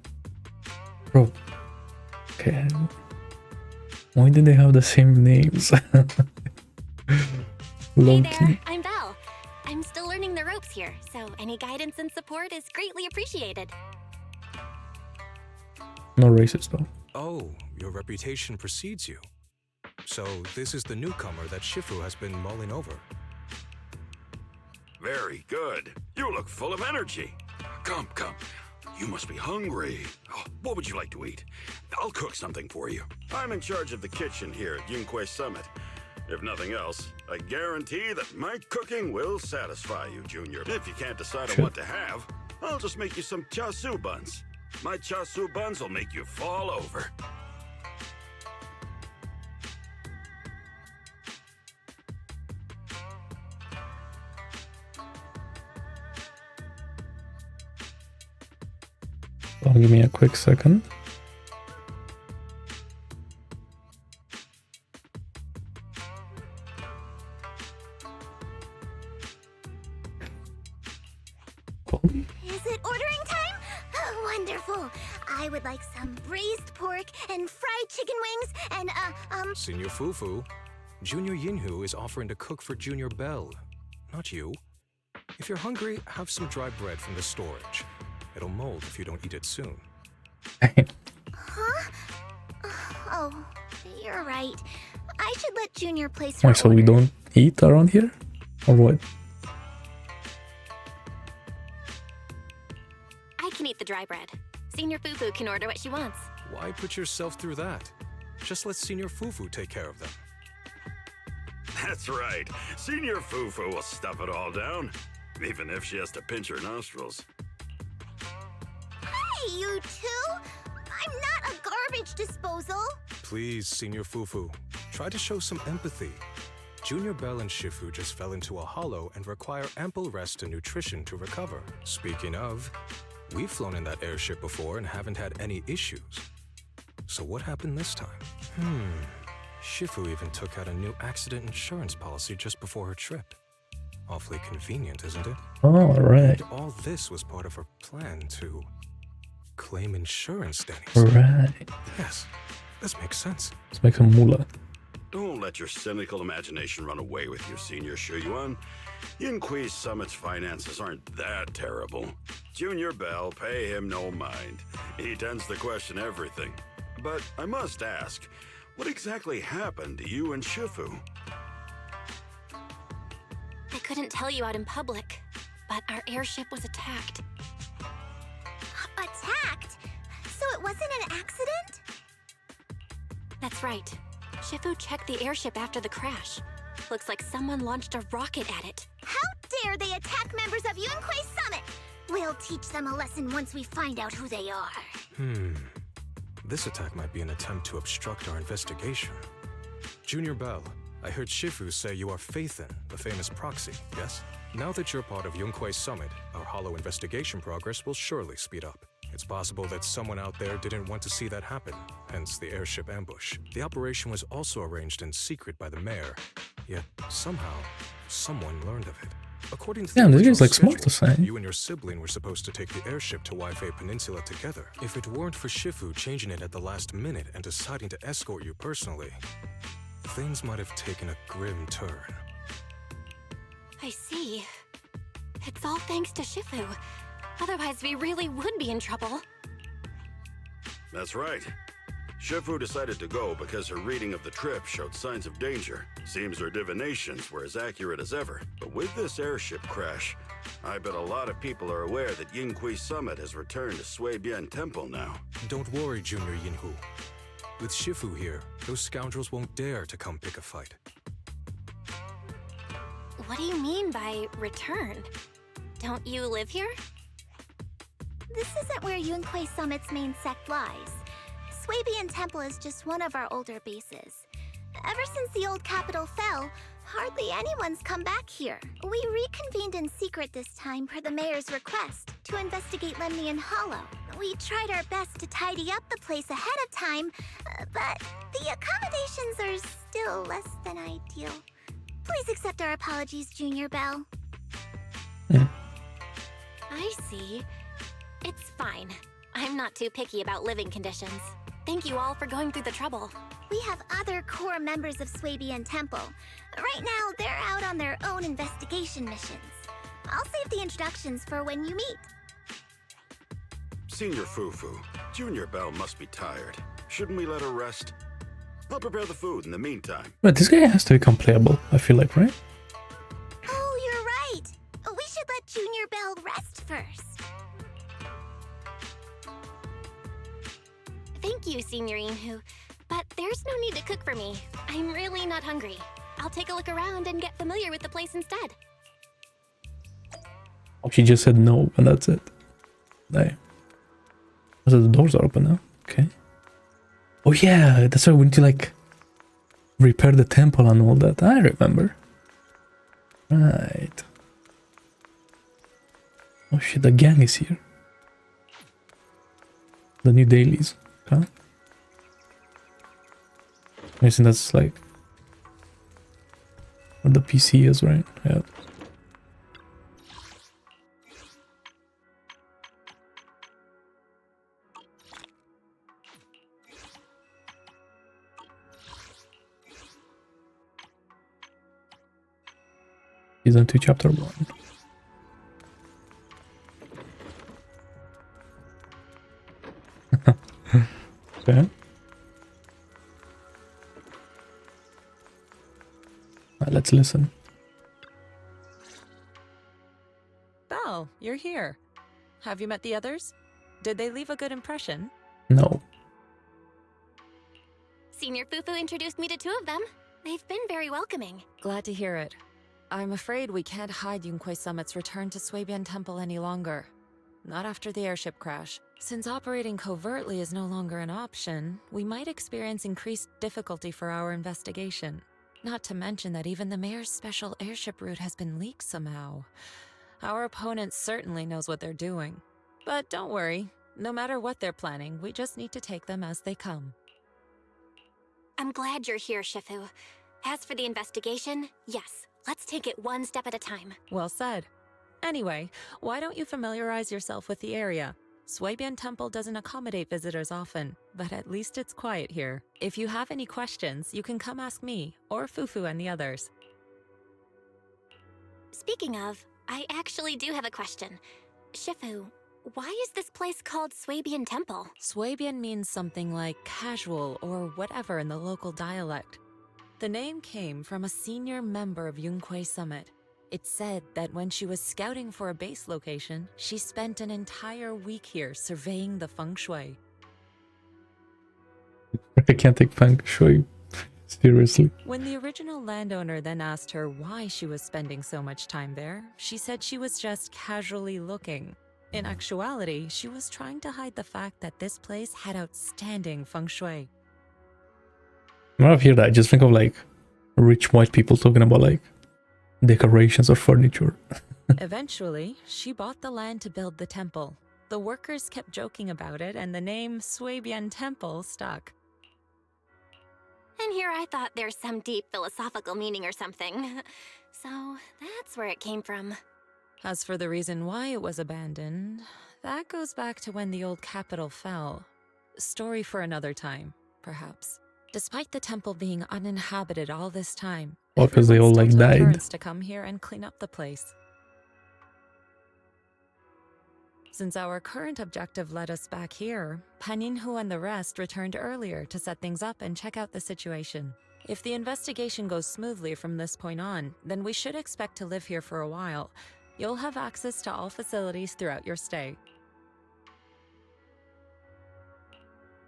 Bro. Okay. Why did they have the same names? Hey Low there, key. I'm Belle. I'm still learning the ropes here, so any guidance and support is greatly appreciated. No racist though. Oh, your reputation precedes you. So this is the newcomer that Shifu has been mulling over. Very good. You look full of energy. Come. You must be hungry. Oh, what would you like to eat? I'll cook something for you. I'm in charge of the kitchen here at Yunkui Summit. If nothing else, I guarantee that my cooking will satisfy you, Junior. If you can't decide on what to have, I'll just make you some chasu buns. My chasu buns will make you fall over. Give me a quick second. Is it ordering time? Oh, wonderful. I would like some braised pork and fried chicken wings and, Senior Fufu, Junior Yinhu is offering to cook for Junior Bell, not you. If you're hungry, have some dry bread from the storage. It'll mold if you don't eat it soon. Huh? Oh, you're right. I should let Junior place Why, her so we order. don't eat around here? Or what? I can eat the dry bread. Senior Fufu can order what she wants. Why put yourself through that? Just let Senior Fufu take care of them. That's right. Senior Fufu will stuff it all down, even if she has to pinch her nostrils. Hey, you two! I'm not a garbage disposal! Please, Senior Fufu, try to show some empathy. Junior Bell and Shifu just fell into a hollow and require ample rest and nutrition to recover. Speaking of, we've flown in that airship before and haven't had any issues. So what happened this time? Shifu even took out a new accident insurance policy just before her trip. Awfully convenient, isn't it? Oh, right. And all this was part of her plan to claim insurance, Denny's. Right. Yes, this makes sense. Let's make some moolah. Don't let your cynical imagination run away with you, Senior Shuyuan. Yunkui Summit's finances aren't that terrible. Junior Bell, pay him no mind. He tends to question everything. But I must ask, what exactly happened to you and Shifu? I couldn't tell you out in public, but our airship was attacked. Attacked? So it wasn't an accident? That's right. Shifu checked the airship after the crash. Looks like someone launched a rocket at it. How dare they attack members of Yunkui Summit? We'll teach them a lesson once we find out who they are. This attack might be an attempt to obstruct our investigation. Junior Bell, I heard Shifu say you are Faithin, the famous proxy, yes? Now that you're part of Yunkui Summit, our hollow investigation progress will surely speed up. It's possible that someone out there didn't want to see that happen, hence the airship ambush. The operation was also arranged in secret by the mayor, yet somehow, someone learned of it. According to the Damn, this original guy's like smart to schedule, say. you and your sibling were supposed to take the airship to Waifei Peninsula together. If it weren't for Shifu changing it at the last minute and deciding to escort you personally, things might have taken a grim turn. I see. It's all thanks to Shifu. Otherwise, we really would be in trouble. That's right. Shifu decided to go because her reading of the trip showed signs of danger. Seems her divinations were as accurate as ever. But with this airship crash, I bet a lot of people are aware that Yunkui Summit has returned to Suibian Temple now. Don't worry, Junior Yinhu. With Shifu here, those scoundrels won't dare to come pick a fight. What do you mean by return? Don't you live here? This isn't where Yunkui Summit's main sect lies. Suibian Temple is just one of our older bases. Ever since the old capital fell, hardly anyone's come back here. We reconvened in secret this time per the mayor's request to investigate Lemnian Hollow. We tried our best to tidy up the place ahead of time, but the accommodations are still less than ideal. Please accept our apologies, Junior Bell. I see. It's fine. I'm not too picky about living conditions. Thank you all for going through the trouble. We have other core members of Suibian Temple. Right now, they're out on their own investigation missions. I'll save the introductions for when you meet. Senior Fufu, Junior Bell must be tired. Shouldn't we let her rest? I'll prepare the food in the meantime. But this guy has to become playable, I feel like, right? Oh, you're right. We should let Junior Bell rest first. Thank you, Senior Yinhu. But there's no need to cook for me. I'm really not hungry. I'll take a look around and get familiar with the place instead. Oh, she just said no, and that's it. Damn. So the doors are open now. Okay. Oh yeah, that's why we need to like repair the temple and all that. I remember. Right. Oh shit, the gang is here. The new dailies. Okay. I think that's like what the PC is, right? Yeah. Season 2, Chapter 1. Okay. Let's listen. Belle, you're here. Have you met the others? Did they leave a good impression? No. Senior Fufu introduced me to 2 of them. They've been very welcoming. Glad to hear it. I'm afraid we can't hide Yunkui Summit's return to Suibian Temple any longer. Not after the airship crash. Since operating covertly is no longer an option, we might experience increased difficulty for our investigation. Not to mention that even the mayor's special airship route has been leaked somehow. Our opponent certainly knows what they're doing. But don't worry, no matter what they're planning, we just need to take them as they come. I'm glad you're here, Shifu. As for the investigation, yes, let's take it one step at a time. Well said. Anyway, why don't you familiarize yourself with the area? Suibian Temple doesn't accommodate visitors often, but at least it's quiet here. If you have any questions, you can come ask me, or Fufu and the others. Speaking of, I actually do have a question. Shifu, why is this place called Suibian Temple? Suibian means something like casual or whatever in the local dialect. The name came from a senior member of Yunkui Summit. It's said that when she was scouting for a base location, she spent an entire week here surveying the feng shui. I can't take feng shui seriously. When the original landowner then asked her why she was spending so much time there, she said she was just casually looking. In actuality, she was trying to hide the fact that this place had outstanding feng shui. When I hear that, I just think of like rich white people talking about like decorations or furniture. Eventually, she bought the land to build the temple. The workers kept joking about it, and the name Suibian Temple stuck. And here I thought there's some deep philosophical meaning or something. So that's where it came from. As for the reason why it was abandoned, that goes back to when the old capital fell. Story for another time, perhaps. Despite the temple being uninhabited all this time, Well, because they all like died. turns to come here and clean up the place. Since our current objective led us back here, Penninsula and the rest returned earlier to set things up and check out the situation. If the investigation goes smoothly from this point on, then we should expect to live here for a while. You'll have access to all facilities throughout your stay.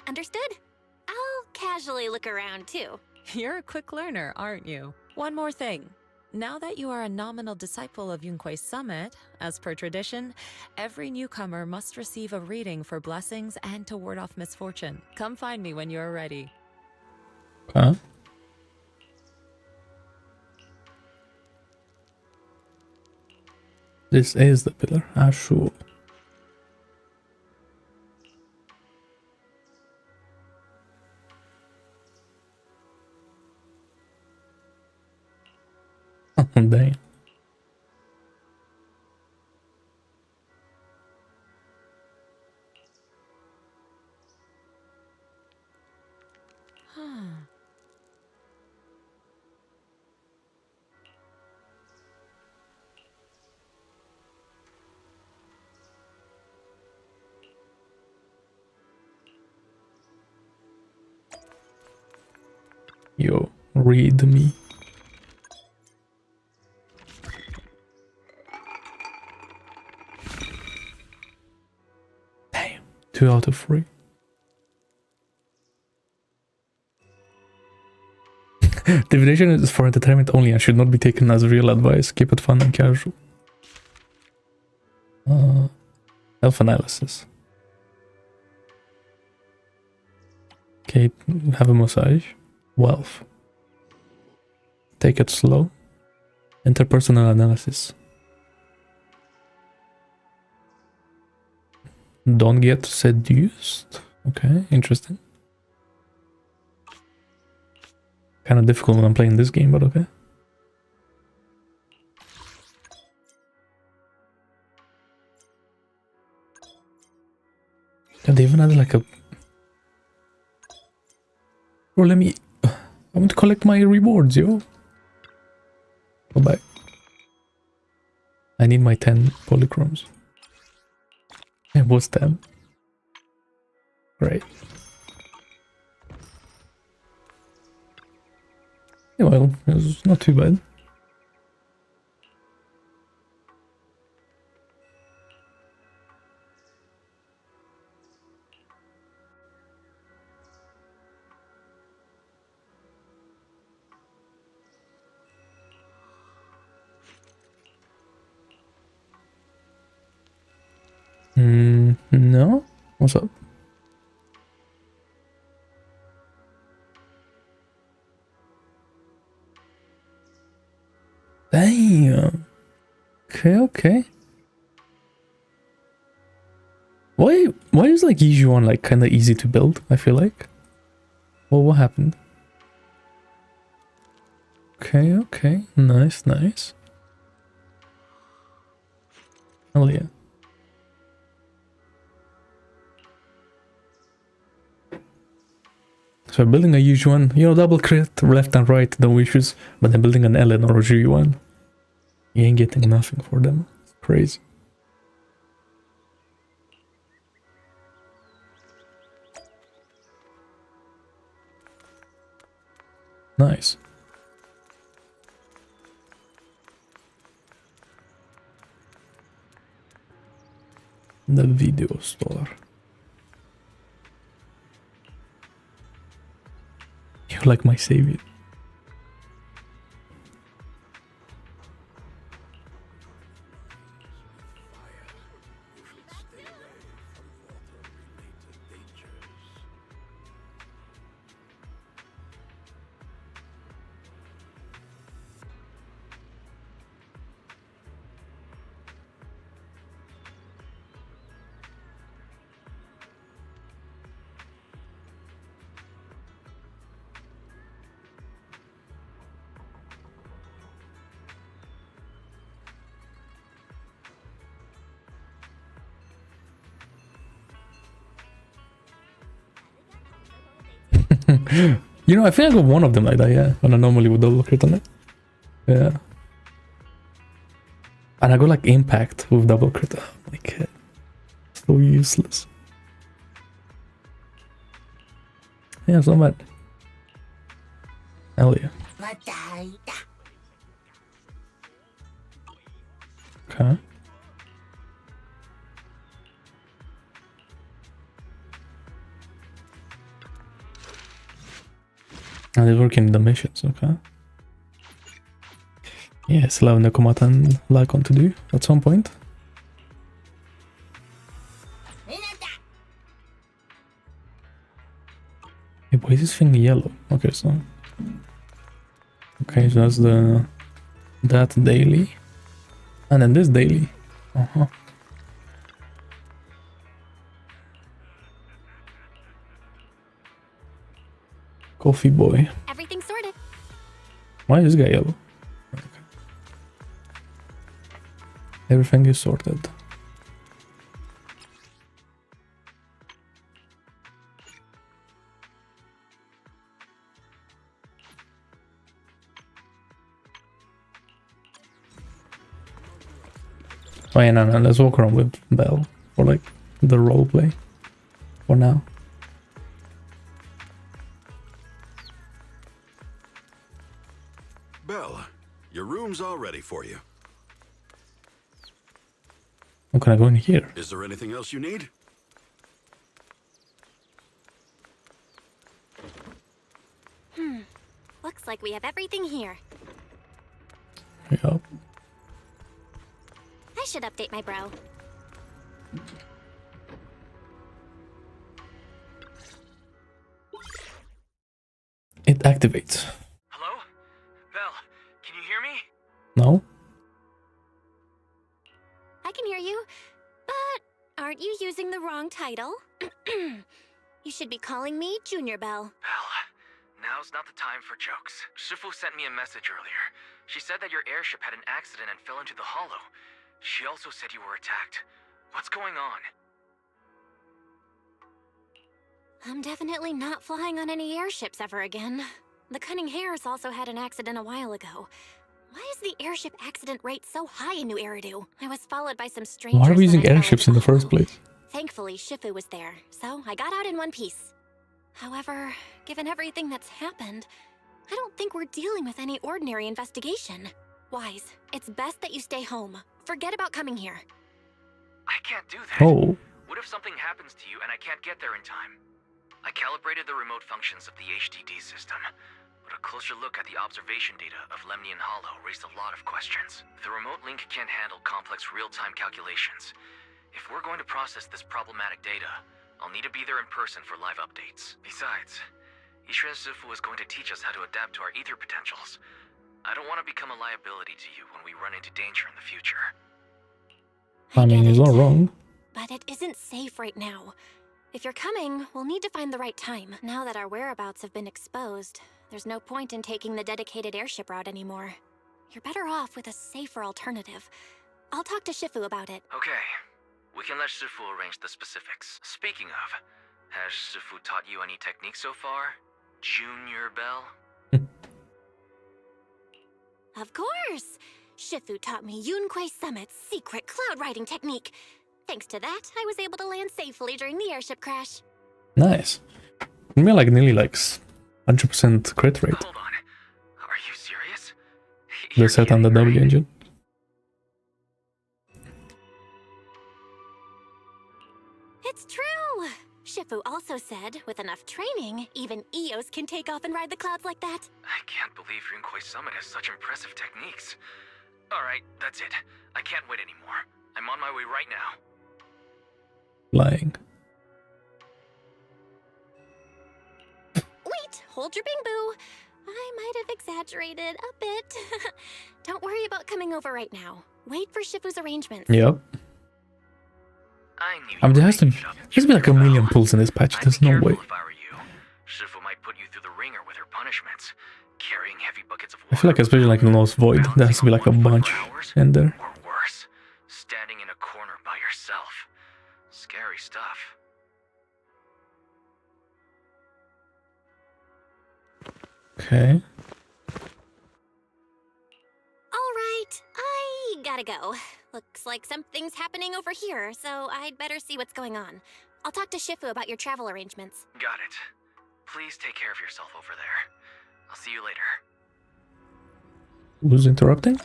Understood? I'll casually look around too. You're a quick learner, aren't you? One more thing. Now that you are a nominal disciple of Yunkui Summit, as per tradition, every newcomer must receive a reading for blessings and to ward off misfortune. Come find me when you're ready. Huh? This is the pillar. Ah, sure. Dang. Yo, read me. Damn, 2 out of 3. Divination is for entertainment only and should not be taken as real advice. Keep it fun and casual. Health analysis. Okay, have a massage. Wealth. Take it slow. Interpersonal analysis. Don't get seduced. Okay, interesting. Kind of difficult when I'm playing this game, but okay. And they even added like a... Bro, let me... I want to collect my rewards, yo. Go back. I need my 10 polychromes. It was 10. Great. Yeah, well, it was not too bad. No? What's up? Damn. Okay. Why is like Yixuan like kinda easy to build, I feel like? Well, what happened? Okay. Nice. Hell yeah. So building a Yixuan, double crit, left and right, no issues. But then building an Ellen or a G1, you ain't getting nothing for them. It's crazy. Nice. The video store. You're like my savior. I feel I got one of them like that, yeah. When I normally would double crit on it. Yeah. And I got like impact with double crit. Oh my god. So useless. Yeah, it's not bad. Hell yeah. Okay. And they're working the missions, okay. Yeah, still have Nekomata and Lacon to do at some point. Hey, why is this thing yellow? Okay, so that's that daily. And then this daily. Coffee boy. Everything's sorted. Why is this guy yellow? Okay. Everything is sorted. Oh yeah, no, let's walk around with Belle for like the roleplay for now. Belle, your room's all ready for you. How can I go in here? Is there anything else you need? Looks like we have everything here. Yeah. I should update my bro. It activates. Hello? Belle, can you hear me? No? I can hear you, but aren't you using the wrong title? You should be calling me Junior Belle. Belle, now's not the time for jokes. Shifu sent me a message earlier. She said that your airship had an accident and fell into the hollow. She also said you were attacked. What's going on? I'm definitely not flying on any airships ever again. The Cunning Hares also had an accident a while ago. Why is the airship accident rate so high in New Eridu? I was followed by some strangers. Why are we using when I fell airships into in the the hole. first place? Thankfully, Shifu was there, so I got out in one piece. However, given everything that's happened, I don't think we're dealing with any ordinary investigation. Wise, it's best that you stay home. Forget about coming here. I can't do that. Oh. What if something happens to you and I can't get there in time? I calibrated the remote functions of the HDD system, but a closer look at the observation data of Lemnian Hollow raised a lot of questions. The remote link can't handle complex real-time calculations. If we're going to process this problematic data, I'll need to be there in person for live updates. Besides, Yixuan Stargazing is going to teach us how to adapt to our ether potentials. I don't want to become a liability to you when we run into danger in the future. I mean, he's not wrong. But it isn't safe right now. If you're coming, we'll need to find the right time. Now that our whereabouts have been exposed, there's no point in taking the dedicated airship route anymore. You're better off with a safer alternative. I'll talk to Shifu about it. Okay. We can let Shifu arrange the specifics. Speaking of, has Shifu taught you any techniques so far? Junior Bell? Of course! Shifu taught me Yunkui Summit's secret cloud riding technique. Thanks to that, I was able to land safely during the airship crash. Nice. We made like nearly like 100% crit rate. Hold on. Are you serious? They set on the W engine. It's true! Shifu also said, with enough training, even Eos can take off and ride the clouds like that. I can't believe Yunkui Summit has such impressive techniques. Alright, that's it. I can't wait anymore. I'm on my way right now. Lying. Wait, hold your bing boo. I might have exaggerated a bit. Don't worry about coming over right now. Wait for Shifu's arrangements. Yep. I mean, there has to be like a million pulls in this patch. There's no way. If I were you, Shifu might put you through the ringer with her punishments, carrying heavy buckets of I water. feel like especially like in Lost Void, there has to be like a bunch in there. Or worse, standing in a corner by yourself. Scary stuff. Okay. Alright, I gotta go. Looks like something's happening over here, so I'd better see what's going on. I'll talk to Shifu about your travel arrangements. Got it. Please take care of yourself over there. I'll see you later. Who's interrupting?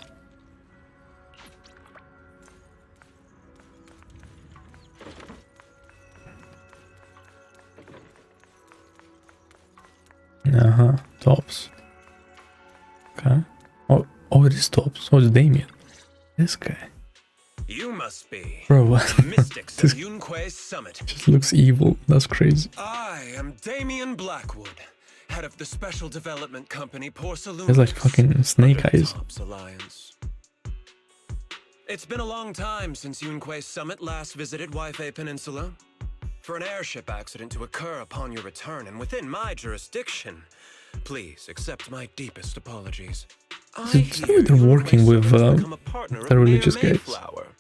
Tops. Okay. Oh, it is Tops. Oh, it's Damian. This guy. You must be Bro, what? mystics This of Yunkui Summit. just looks evil. That's crazy. I am Damian Blackwood, head of the special development company Porcelain. There's like fucking snake eyes. Alliance. It's been a long time since Yunkui Summit last visited Waifei Peninsula. For an airship accident to occur upon your return and within my jurisdiction, please accept my deepest apologies. They're working with the religious guys,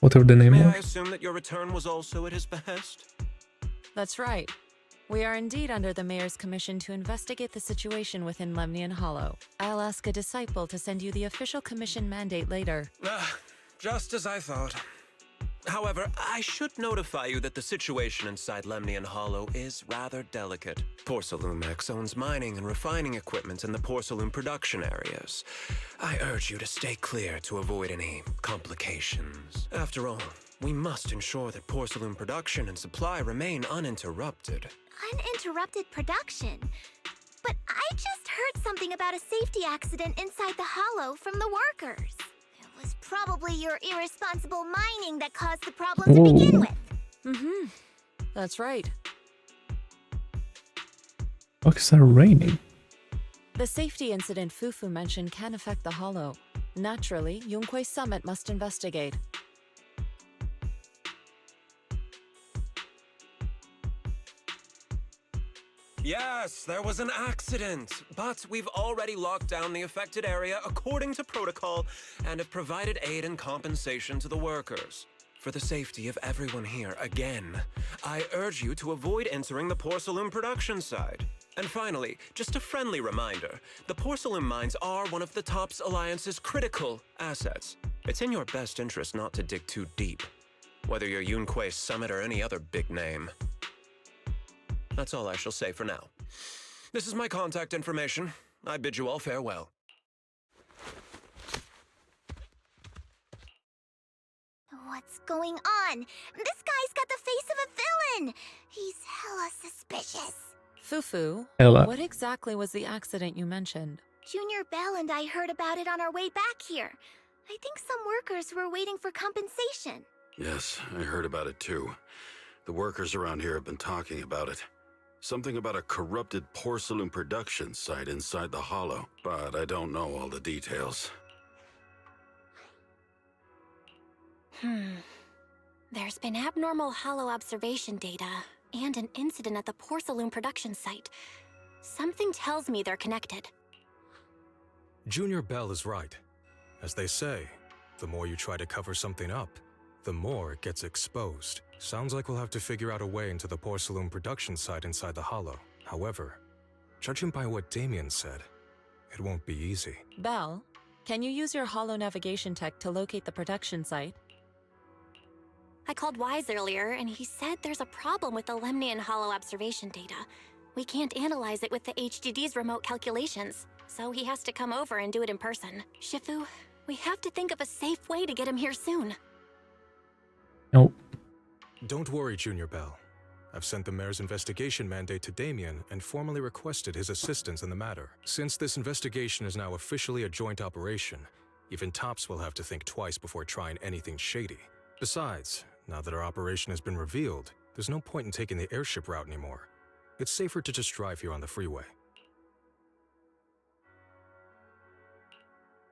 whatever the name May I was. assume that your return was also at his behest? That's right. We are indeed under the Mayor's commission to investigate the situation within Lemnian Hollow. I'll ask a disciple to send you the official commission mandate later. Just as I thought. However, I should notify you that the situation inside Lemnian Hollow is rather delicate. Porcelumex owns mining and refining equipment in the porcelain production areas. I urge you to stay clear to avoid any complications. After all, we must ensure that porcelain production and supply remain uninterrupted. Uninterrupted production? But I just heard something about a safety accident inside the hollow from the workers. It was probably your irresponsible mining that caused the problem to begin with. Mm-hmm. That's right. Why is that raining? The safety incident Fufu mentioned can affect the Hollow. Naturally, Yunkui Summit must investigate. Yes, there was an accident, but we've already locked down the affected area according to protocol and have provided aid and compensation to the workers. For the safety of everyone here, again, I urge you to avoid entering the porcelain production side. And finally, just a friendly reminder, the porcelain mines are one of the TOPS Alliance's critical assets. It's in your best interest not to dig too deep, whether you're Yunkui Summit or any other big name. That's all I shall say for now. This is my contact information. I bid you all farewell. What's going on? This guy's got the face of a villain! He's hella suspicious. Fufu, Ella. what exactly was the accident you mentioned? Junior Bell and I heard about it on our way back here. I think some workers were waiting for compensation. Yes, I heard about it too. The workers around here have been talking about it. Something about a corrupted porcelain production site inside the hollow, but I don't know all the details. There's been abnormal hollow observation data and an incident at the porcelain production site. Something tells me they're connected. Junior Bell is right. As they say, the more you try to cover something up, the more it gets exposed. Sounds like we'll have to figure out a way into the porcelain production site inside the hollow. However, judging by what Damian said, it won't be easy. Bell, can you use your hollow navigation tech to locate the production site? I called Wise earlier, and he said there's a problem with the Lemnian hollow observation data. We can't analyze it with the HDD's remote calculations, so he has to come over and do it in person. Shifu, we have to think of a safe way to get him here soon. Nope. Don't worry, Junior Bell. I've sent the mayor's investigation mandate to Damian and formally requested his assistance in the matter. Since this investigation is now officially a joint operation, even TOPS will have to think twice before trying anything shady. Besides, now that our operation has been revealed, there's no point in taking the airship route anymore. It's safer to just drive here on the freeway.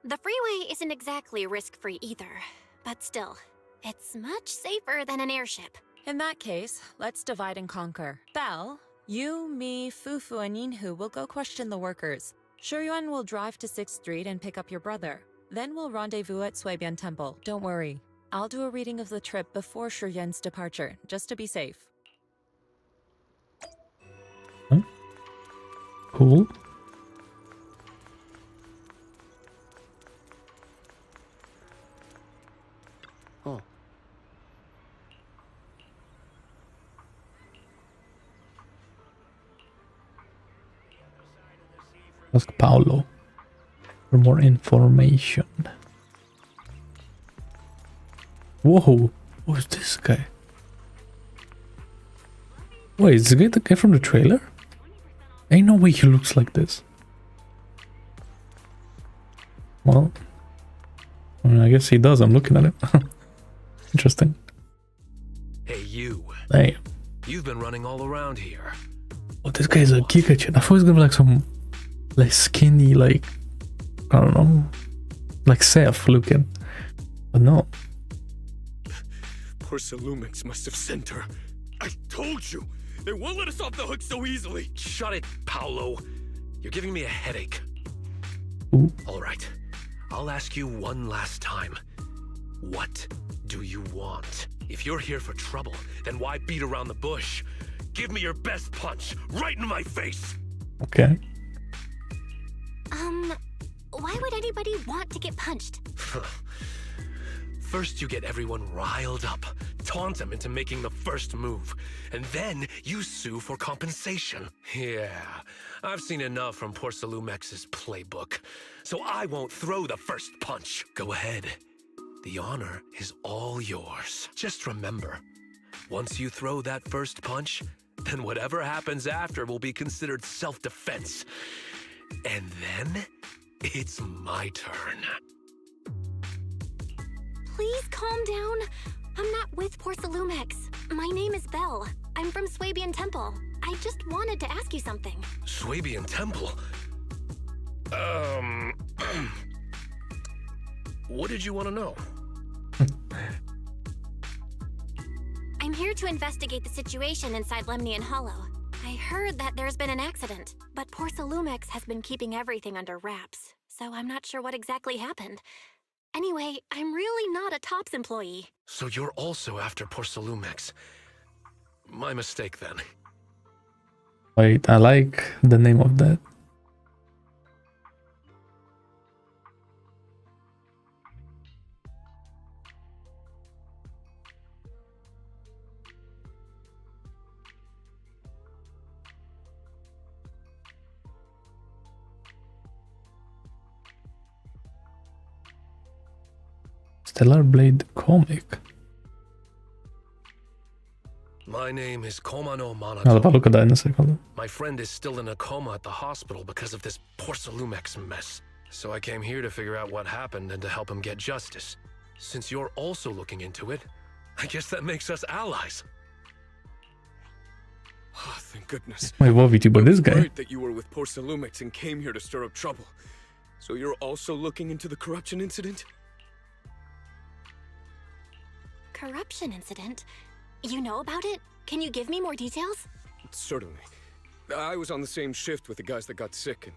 The freeway isn't exactly risk-free either, but still, it's much safer than an airship. In that case, let's divide and conquer. Bell, you, me, Fufu, and Yinhu will go question the workers. Shuyuan will drive to 6th Street and pick up your brother. Then we'll rendezvous at Suibian Temple. Don't worry. I'll do a reading of the trip before Shuyuan's departure, just to be safe. Huh? Cool. Oh. Ask Paolo for more information. Whoa, who's this guy? Wait, is the guy from the trailer? Ain't no way he looks like this. Well, I mean, I guess he does. I'm looking at it. Interesting. Hey, you. Hey. You've been running all around here. Oh, this guy's a Giga-chan. I thought he was gonna be like some, like, skinny, like, I don't know, like Seth looking. But no. Porcelumix must have sent her. I told you! They won't let us off the hook so easily! Shut it, Paolo. You're giving me a headache. Ooh. Alright, I'll ask you one last time. What do you want? If you're here for trouble, then why beat around the bush? Give me your best punch, right in my face! Okay. Why would anybody want to get punched? First you get everyone riled up, taunt them into making the first move, and then you sue for compensation. Yeah, I've seen enough from Porcelumex's playbook, so I won't throw the first punch. Go ahead. The honor is all yours. Just remember, once you throw that first punch, then whatever happens after will be considered self-defense. And then, it's my turn. Please calm down. I'm not with Porcelumex. My name is Belle. I'm from Suibian Temple. I just wanted to ask you something. Suibian Temple? What did you want to know? I'm here to investigate the situation inside Lemnian Hollow. I heard that there's been an accident, but Porcelumex has been keeping everything under wraps, so I'm not sure what exactly happened. Anyway, I'm really not a TOPS employee. So you're also after Porcelumex. My mistake, then. Wait, I like the name of that. Stellar Blade comic. My name is Komano I'll have a Manato. look at that in a second. My friend is still in a coma at the hospital because of this Porcelumex mess. So I came here to figure out what happened and to help him get justice. Since you're also looking into it, I guess that makes us allies. Oh, thank goodness. Wait, what VTuber this guy? Right that you were with Porcelumex and came here to stir up trouble. So you're also looking into the corruption incident? Corruption incident? You know about it? Can you give me more details? Certainly. I was on the same shift with the guys that got sick, and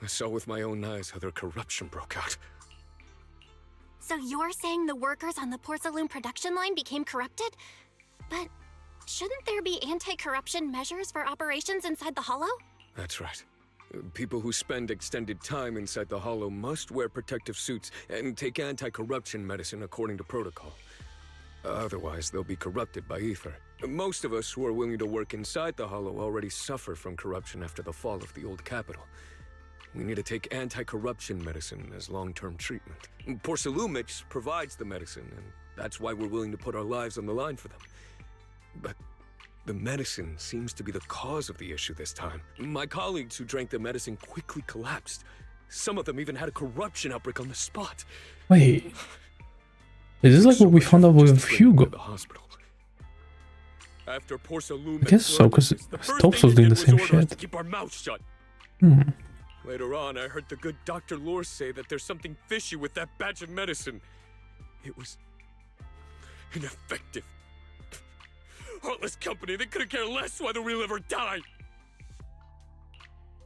I saw with my own eyes how their corruption broke out. So you're saying the workers on the porcelain production line became corrupted? But shouldn't there be anti-corruption measures for operations inside the Hollow? That's right. People who spend extended time inside the Hollow must wear protective suits and take anti-corruption medicine according to protocol. Otherwise, they'll be corrupted by ether. Most of us who are willing to work inside the Hollow already suffer from corruption after the fall of the old capital. We need to take anti-corruption medicine as long-term treatment. Porcelumix provides the medicine, and that's why we're willing to put our lives on the line for them. But the medicine seems to be the cause of the issue this time. My colleagues who drank the medicine quickly collapsed. Some of them even had a corruption outbreak on the spot. Wait. Is this like what we found out with Hugo? After I guess so, because Topso's doing the same shit. Keep our mouths shut. Hmm. Later on, I heard the good Dr. Lohr say that there's something fishy with that batch of medicine. It was ineffective. Heartless company, they couldn't care less whether we live or die.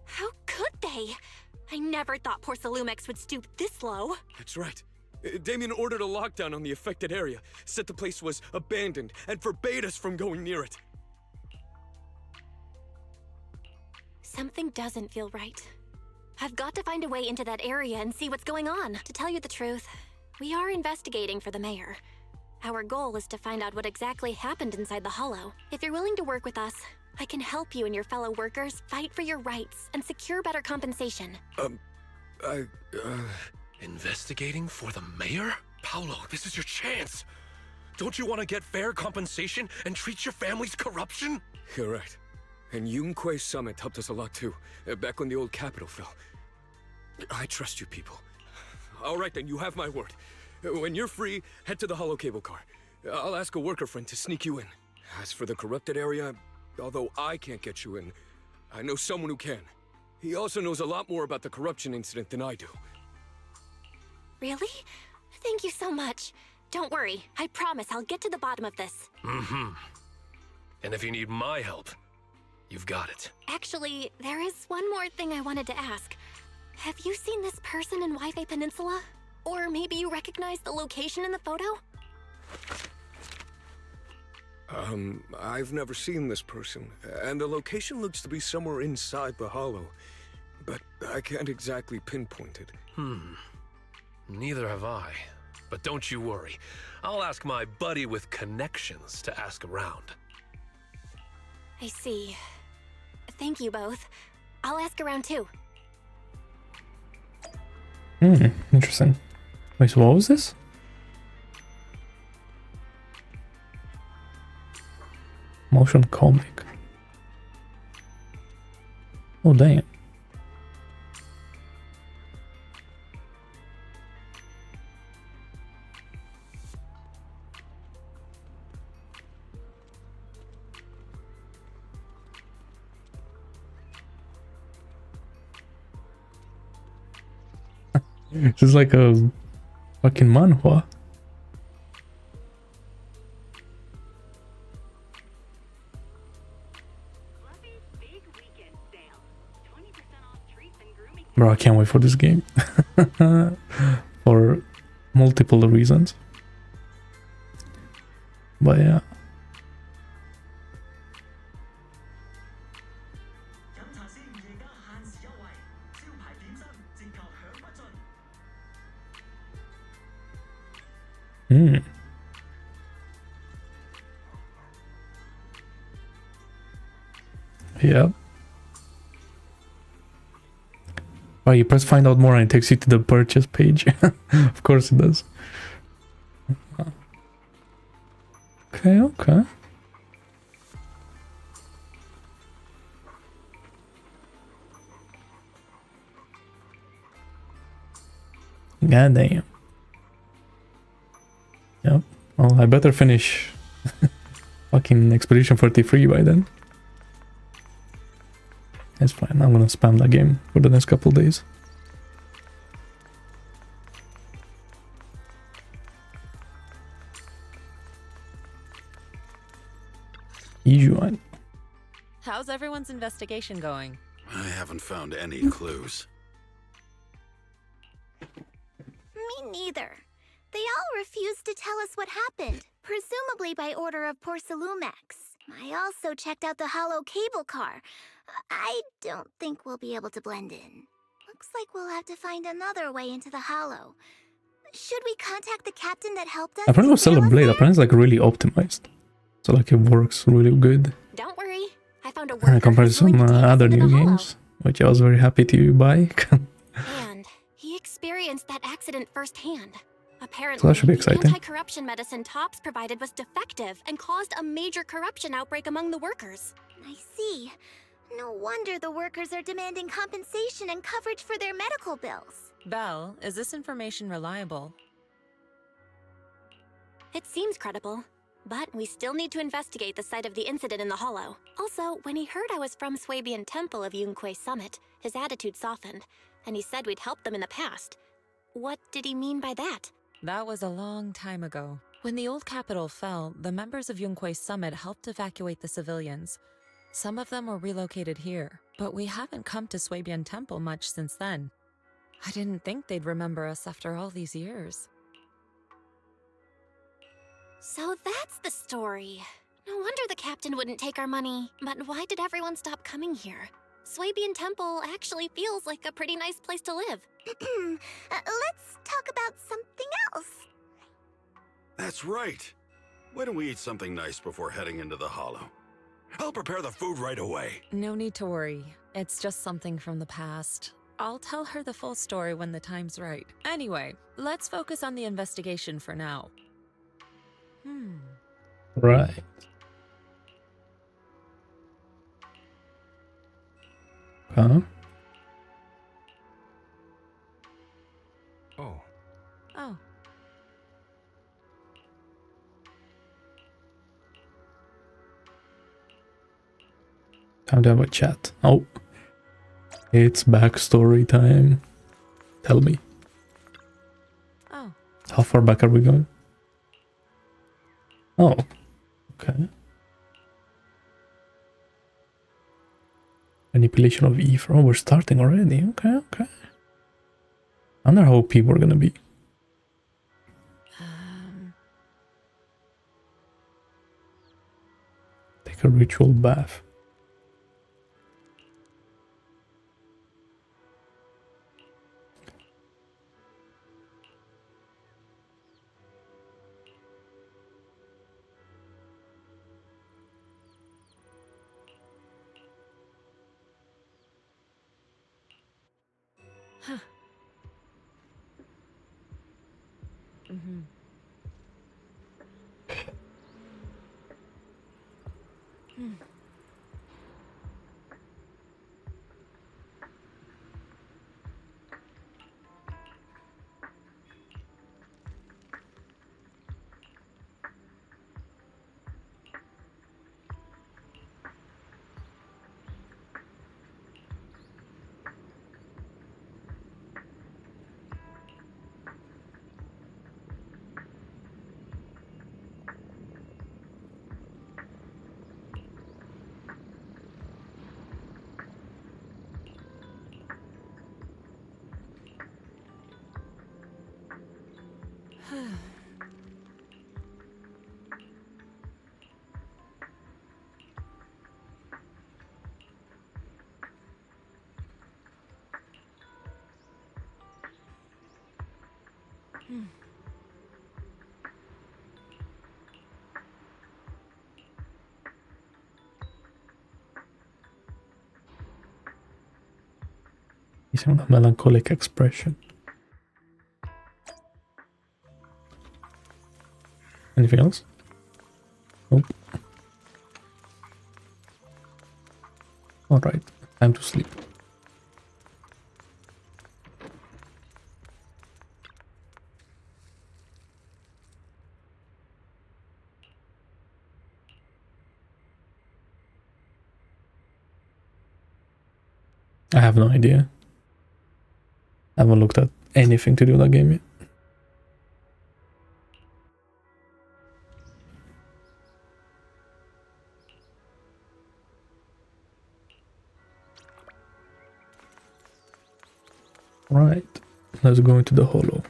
How could they? I never thought Porcelumex would stoop this low. That's right. Damian ordered a lockdown on the affected area, said the place was abandoned, and forbade us from going near it. Something doesn't feel right. I've got to find a way into that area and see what's going on. To tell you the truth, we are investigating for the mayor. Our goal is to find out what exactly happened inside the Hollow. If you're willing to work with us, I can help you and your fellow workers fight for your rights and secure better compensation. Investigating for the mayor? Paolo, this is your chance. Don't you want to get fair compensation and treat your family's corruption? You're right. And Yunkui Summit helped us a lot too, back when the old capital fell. I trust you people. All right then, you have my word. When you're free, head to the Hollow cable car. I'll ask a worker friend to sneak you in. As for the corrupted area, although I can't get you in, I know someone who can. He also knows a lot more about the corruption incident than I do. Really? Thank you so much. Don't worry, I promise I'll get to the bottom of this. Mm-hmm. And if you need my help, you've got it. Actually, there is one more thing I wanted to ask. Have you seen this person in Waifei Peninsula? Or maybe you recognize the location in the photo? I've never seen this person, and the location looks to be somewhere inside the Hollow, but I can't exactly pinpoint it. Neither have I. But don't you worry. I'll ask my buddy with connections to ask around. I see. Thank you both. I'll ask around too. Interesting. Wait, so what was this? Motion comic. Oh, damn. This is like a fucking manhwa. Bro, I can't wait for this game. For multiple reasons. But yeah. Yeah. Oh, you press find out more and it takes you to the purchase page. Of course it does. Okay, okay. God damn. Yep. Well, I better finish fucking Expedition 43 by then. That's fine. I'm gonna spam that game for the next couple days. Yixuan. How's everyone's investigation going? I haven't found any clues. Me neither. They all refused to tell us what happened, presumably by order of Porcelumex. I also checked out the hollow cable car. I don't think we'll be able to blend in. Looks like we'll have to find another way into the hollow. Should we contact the captain that helped us? Apparently, Stellar Blade apparently it's like really optimized, so like it works really good. Don't worry, I found a And compared to some other new games, which I was very happy to buy. And he experienced that accident firsthand. Apparently, So that should be the exciting. anti-corruption medicine Tops provided was defective and caused a major corruption outbreak among the workers. I see. No wonder the workers are demanding compensation and coverage for their medical bills. Belle, is this information reliable? It seems credible, but we still need to investigate the site of the incident in the hollow. Also, when he heard I was from Suibian Temple of Yunkui Summit, his attitude softened, and he said we'd helped them in the past. What did he mean by that? That was a long time ago. When the old capital fell, the members of Yunkui Summit helped evacuate the civilians. Some of them were relocated here, but we haven't come to Suibian Temple much since then. I didn't think they'd remember us after all these years. So that's the story. No wonder the captain wouldn't take our money. But why did everyone stop coming here? Suibian Temple actually feels like a pretty nice place to live. Let's talk about something else. That's right. Why don't we eat something nice before heading into the hollow? I'll prepare the food right away. No need to worry. It's just something from the past. I'll tell her the full story when the time's right. Anyway, let's focus on the investigation for now. Right. Huh? Oh. Oh. Time to have a chat. Oh. It's backstory time. Tell me. Oh. How far back are we going? Oh. Okay. Manipulation of ether. Oh, we're starting already. Okay, okay. I wonder how OP we're gonna be. Take a ritual bath. Huh. focusing on a melancholic expression. Anything else? Nope. Alright, time to sleep. I have no idea. I haven't looked at anything to do with that game yet. Right, let's go into the hollow.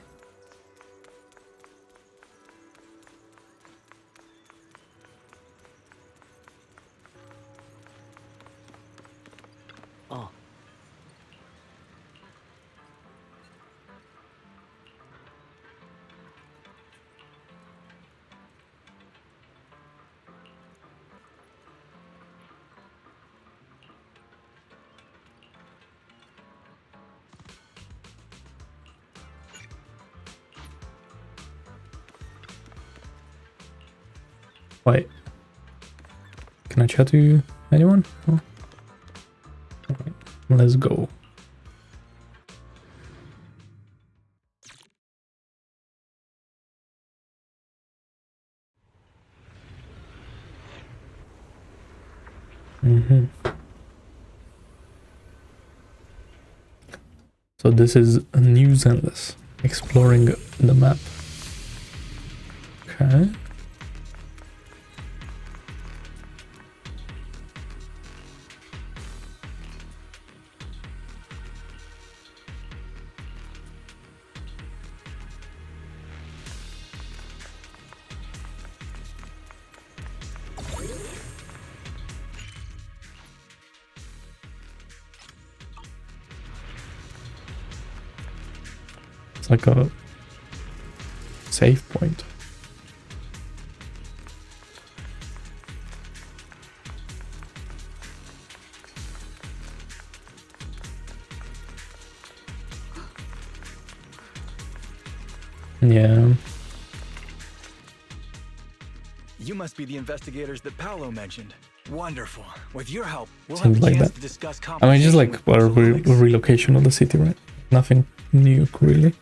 Oh. Wait. Can I chat to anyone? Oh. Right. Let's go. So this is a new Zenless, exploring the map. Okay. It's like a save point. Yeah. You must be the investigators that Paolo mentioned. Wonderful. With your help, we'll Seems have a like chance that. to discuss I mean, just like a compensation with relocation of the city, right? Nothing new, really.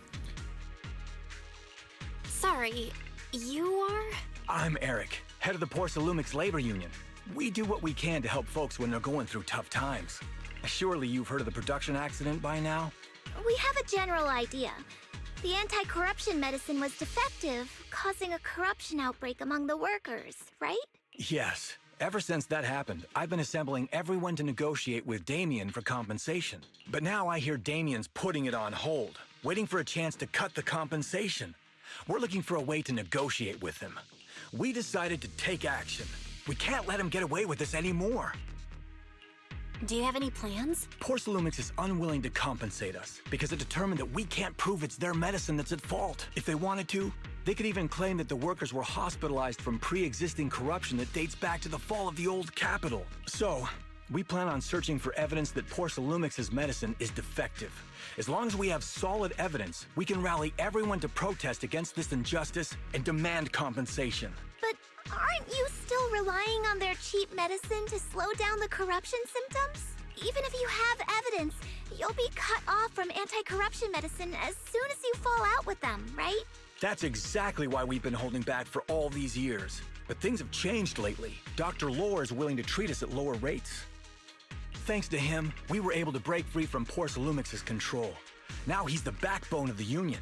Sorry, you are? I'm Eric, head of the Porcelumix Labor Union. We do what we can to help folks when they're going through tough times. Surely you've heard of the production accident by now? We have a general idea. The anti-corruption medicine was defective, causing a corruption outbreak among the workers, right? Yes. Ever since that happened, I've been assembling everyone to negotiate with Damian for compensation. But now I hear Damian's putting it on hold, waiting for a chance to cut the compensation. We're looking for a way to negotiate with him. We decided to take action. We can't let him get away with this anymore. Do you have any plans? Porcelumix is unwilling to compensate us because it determined that we can't prove it's their medicine that's at fault. If they wanted to, they could even claim that the workers were hospitalized from pre-existing corruption that dates back to the fall of the old capital. So, we plan on searching for evidence that Porcelumix's medicine is defective. As long as we have solid evidence, we can rally everyone to protest against this injustice and demand compensation. But aren't you still relying on their cheap medicine to slow down the corruption symptoms? Even if you have evidence, you'll be cut off from anti-corruption medicine as soon as you fall out with them, right? That's exactly why we've been holding back for all these years. But things have changed lately. Dr. Lohr is willing to treat us at lower rates. Thanks to him, we were able to break free from Porcelumix's control. Now he's the backbone of the Union.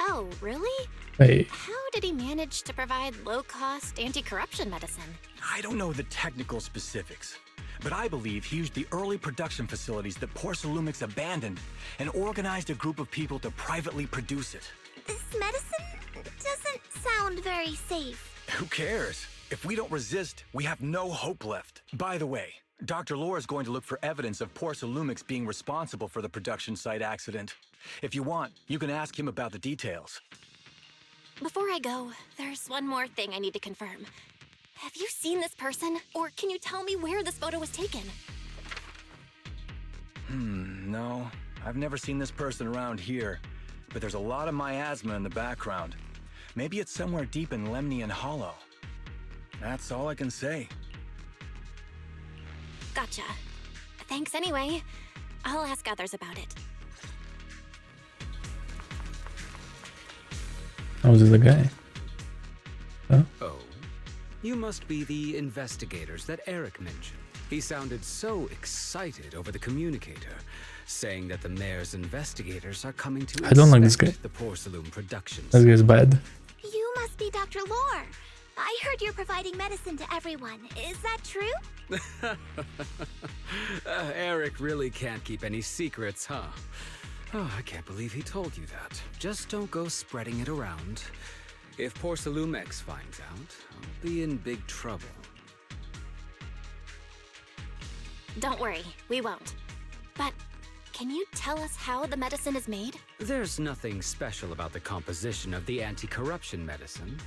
Oh, really? Hey. How did he manage to provide low-cost anti-corruption medicine? I don't know the technical specifics, but I believe he used the early production facilities that Porcelumix abandoned and organized a group of people to privately produce it. This medicine doesn't sound very safe. Who cares? If we don't resist, we have no hope left. By the way, Dr. Lohr is going to look for evidence of Porcelumix being responsible for the production site accident. If you want, you can ask him about the details. Before I go, there's one more thing I need to confirm. Have you seen this person? Or can you tell me where this photo was taken? No, I've never seen this person around here, but there's a lot of miasma in the background. Maybe it's somewhere deep in Lemnian Hollow. That's all I can say. Gotcha. Thanks anyway. I'll ask others about it. Oh, is this the guy? Huh? Oh, you must be the investigators that Eric mentioned. He sounded so excited over the communicator, saying that the mayor's investigators are coming to I don't like this guy. the Porcelain Productions. This guy's bad. You must be Dr. Lohr. I heard you're providing medicine to everyone. Is that true? Eric really can't keep any secrets, huh? Oh, I can't believe he told you that. Just don't go spreading it around. If Porcelumex finds out, I'll be in big trouble. Don't worry, we won't. But can you tell us how the medicine is made? There's nothing special about the composition of the anti-corruption medicine.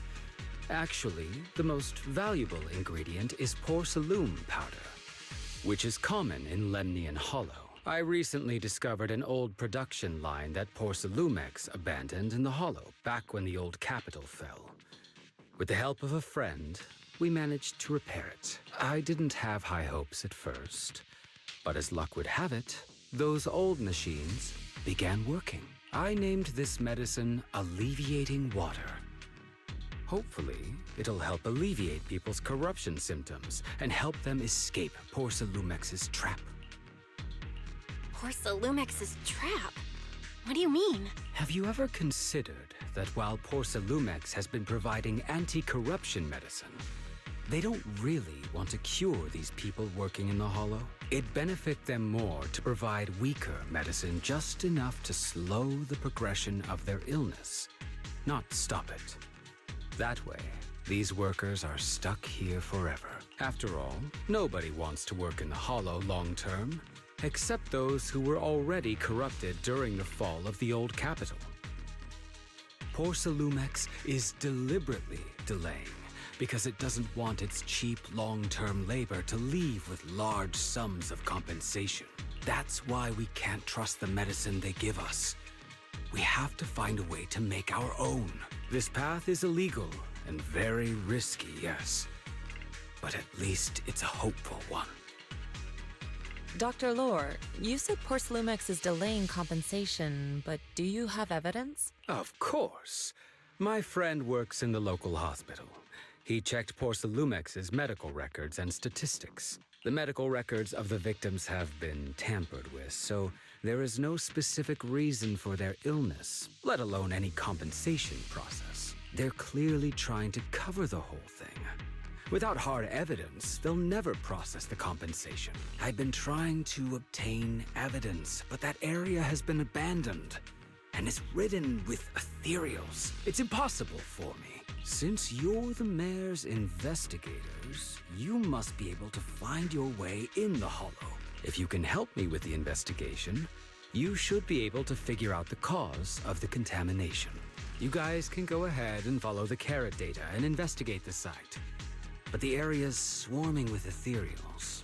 Actually, the most valuable ingredient is porcelain powder, which is common in Lemnian Hollow. I recently discovered an old production line that Porcelumex abandoned in the Hollow back when the old capital fell. With the help of a friend, we managed to repair it. I didn't have high hopes at first, but as luck would have it, those old machines began working. I named this medicine Alleviating Water. Hopefully, it'll help alleviate people's corruption symptoms and help them escape Porcelumex's trap. Porcelumex's trap? What do you mean? Have you ever considered that while Porcelumex has been providing anti-corruption medicine, they don't really want to cure these people working in the Hollow? It'd benefit them more to provide weaker medicine just enough to slow the progression of their illness, not stop it. That way, these workers are stuck here forever. After all, nobody wants to work in the Hollow long-term, except those who were already corrupted during the fall of the old capital. Porcelumex is deliberately delaying because it doesn't want its cheap long-term labor to leave with large sums of compensation. That's why we can't trust the medicine they give us. We have to find a way to make our own. This path is illegal and very risky, yes, but at least it's a hopeful one. Dr. Lohr, you said Porcelumex is delaying compensation, but do you have evidence? Of course. My friend works in the local hospital. He checked Porcelumex's medical records and statistics. The medical records of the victims have been tampered with, so there is no specific reason for their illness, let alone any compensation process. They're clearly trying to cover the whole thing. Without hard evidence, they'll never process the compensation. I've been trying to obtain evidence, but that area has been abandoned and is ridden with ethereals. It's impossible for me. Since you're the mayor's investigators, you must be able to find your way in the Hollow. If you can help me with the investigation, you should be able to figure out the cause of the contamination. You guys can go ahead and follow the carrot data and investigate the site. But the area's swarming with ethereals.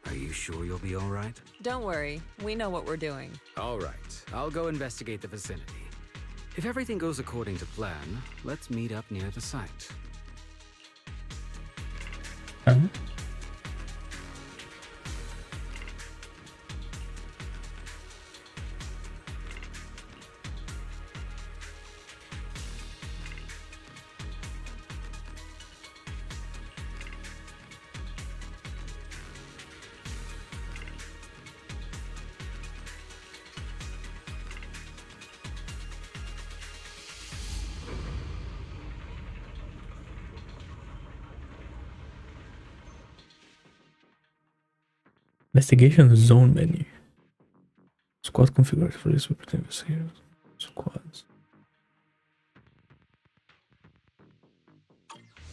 Are you sure you'll be all right? Don't worry, we know what we're doing. All right, I'll go investigate the vicinity. If everything goes according to plan, let's meet up near the site. Investigation zone menu. Squad configured for this investigators. Squads.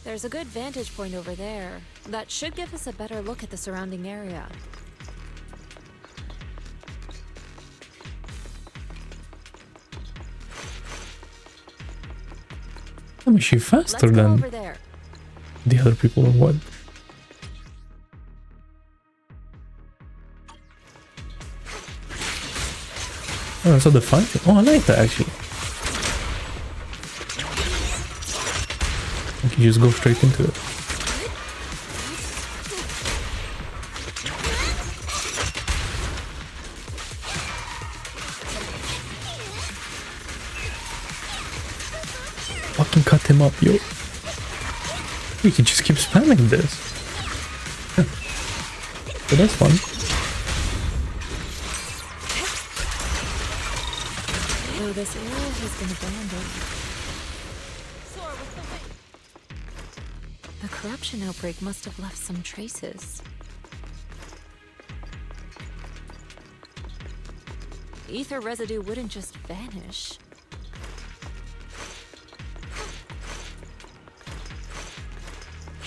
There's a good vantage point over there. That should give us a better look at the surrounding area. I mean, is she faster Let's go than over there. the other people or what? Oh, I saw the fight. Oh, I like that actually. You can just go straight into it. Fucking cut him up, yo. We can just keep spamming this. So that's fun. Oh, this area has been abandoned. The corruption outbreak must have left some traces. Ether residue wouldn't just vanish.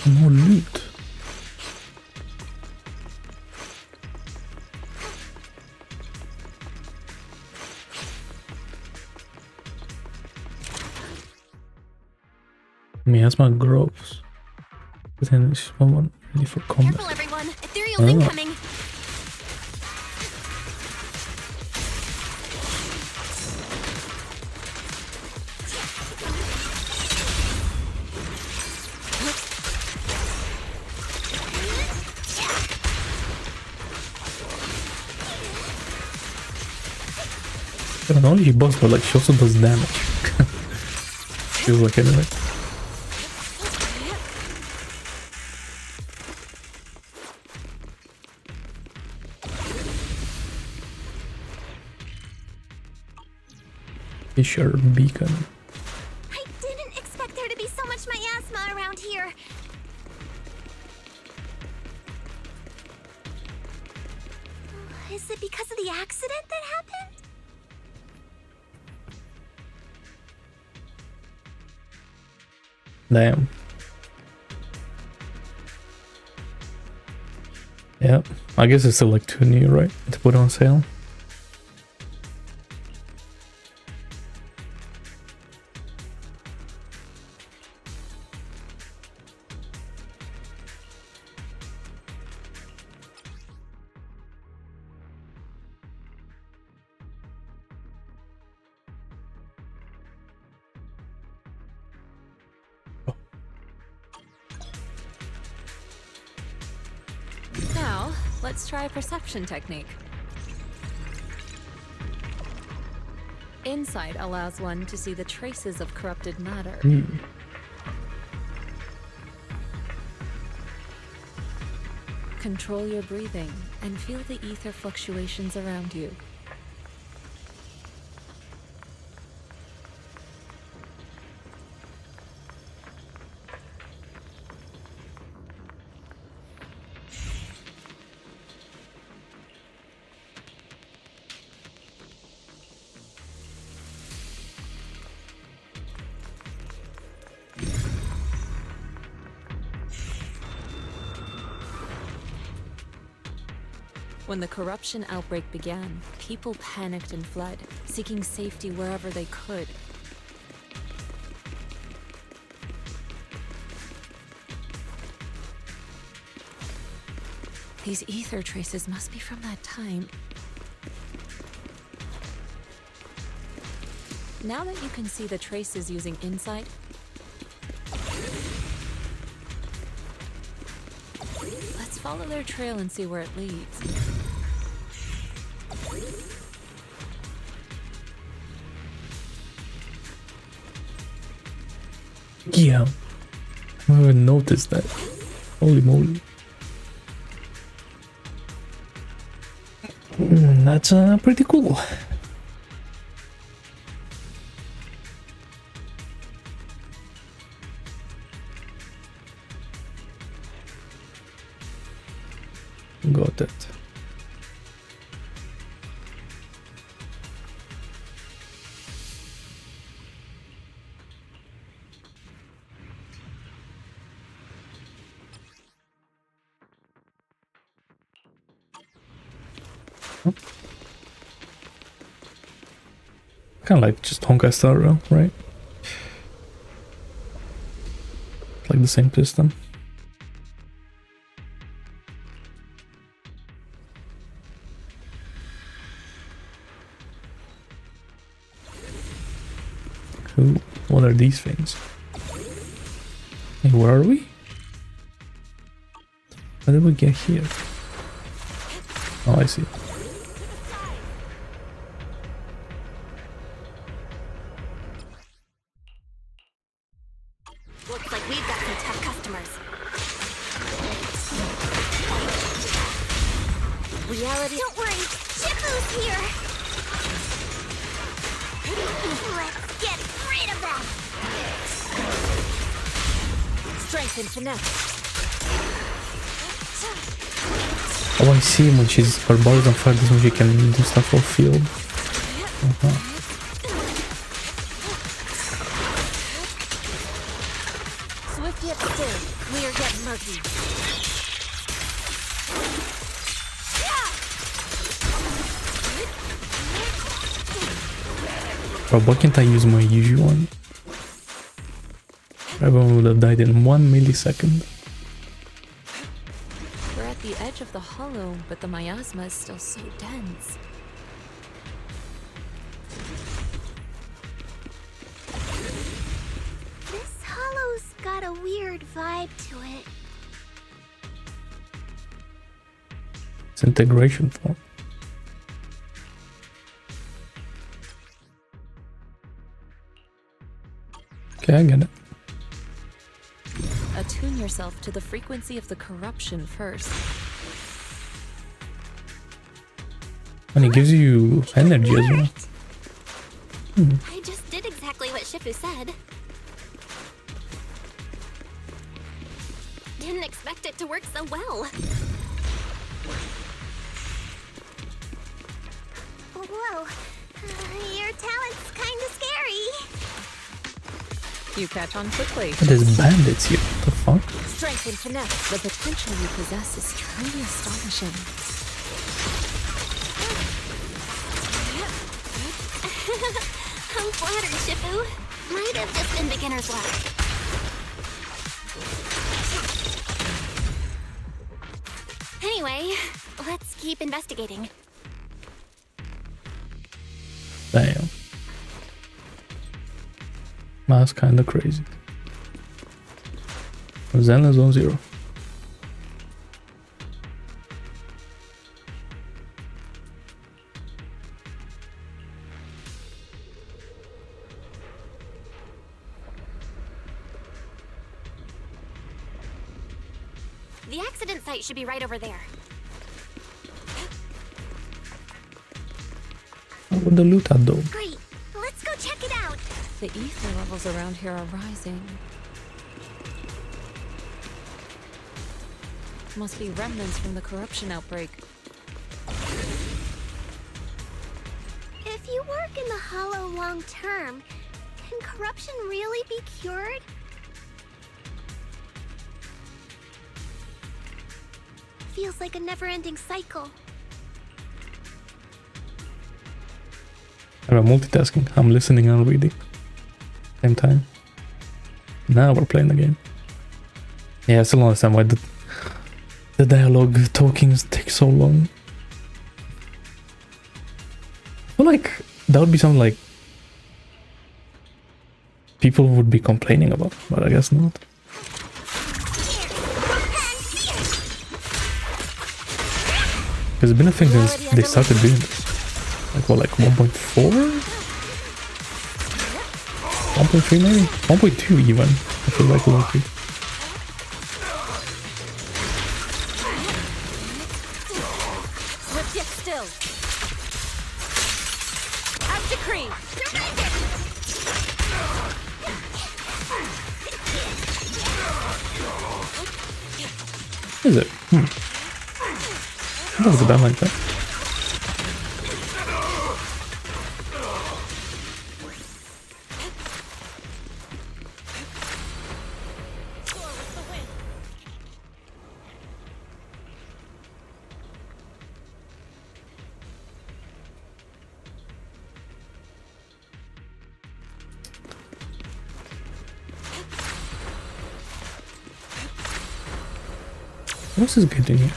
More loot. Miasma grows. Within small one ready for combat. Careful, everyone! Ethereal's incoming! I don't know, she boss, but like she also does damage. Feels like anyway. Fisher beacon. I didn't expect there to be so much miasma around here. Is it because of the accident that happened? Damn. Yep. I guess it's still like too new, right? To put on sale. Now, let's try a perception technique. Insight allows one to see the traces of corrupted matter. Control your breathing and feel the ether fluctuations around you. When the corruption outbreak began, people panicked and fled, seeking safety wherever they could. These ether traces must be from that time. Now that you can see the traces using insight, let's follow their trail and see where it leads. Yeah. I haven't even noticed that. Holy moly. That's pretty cool. Got it. Kind of like just Honkai Star Rail, right? Like the same system. Ooh, what are these things? Hey, where are we? How did we get here? Oh, I see. Looks like we've got some tough customers. Reality. Don't worry, Shifu's here. Let's get rid of them. Strength and finesse. Oh, I see. When she's her body's on fire, this means she can do stuff for field. Swift yet still, clear yet murky. Bro, why can't I use my usual one? Everyone would have died in 1 millisecond. We're at the edge of the hollow, but the miasma is still so dense. This hollow's got a weird vibe to it. It's integration form. Okay, I get it. Attune yourself to the frequency of the corruption first. And it gives you energy as well. I just did exactly what Shifu said. Didn't expect it to work so well. Whoa, your talent's kinda scary. You catch on quickly. There's bandits here. What the fuck? Strength and finesse. The potential you possess is truly astonishing. I'm flattered, Shifu. Might have just been beginner's luck. Anyway, let's keep investigating. Damn. That's kinda crazy. Zenless on 0. The accident site should be right over there. How would the loot at though? Great, let's go check it out. The ether levels around here are rising. Must be remnants from the corruption outbreak. If you work in the Hollow long term, can corruption really be cured? Feels like a never-ending cycle. I'm multitasking. I'm listening and reading. Same time. Now we're playing the game. Yeah, I still don't understand why the dialogue talking takes so long. I feel like that would be something like people would be complaining about, but I guess not. Because it's been a thing since they started doing this. Like what, like 1.4? 1.3 maybe? 1.2 even. I feel like lucky. Swift yet still. As decreed. Is it? That was a bad like that. What's this good in here?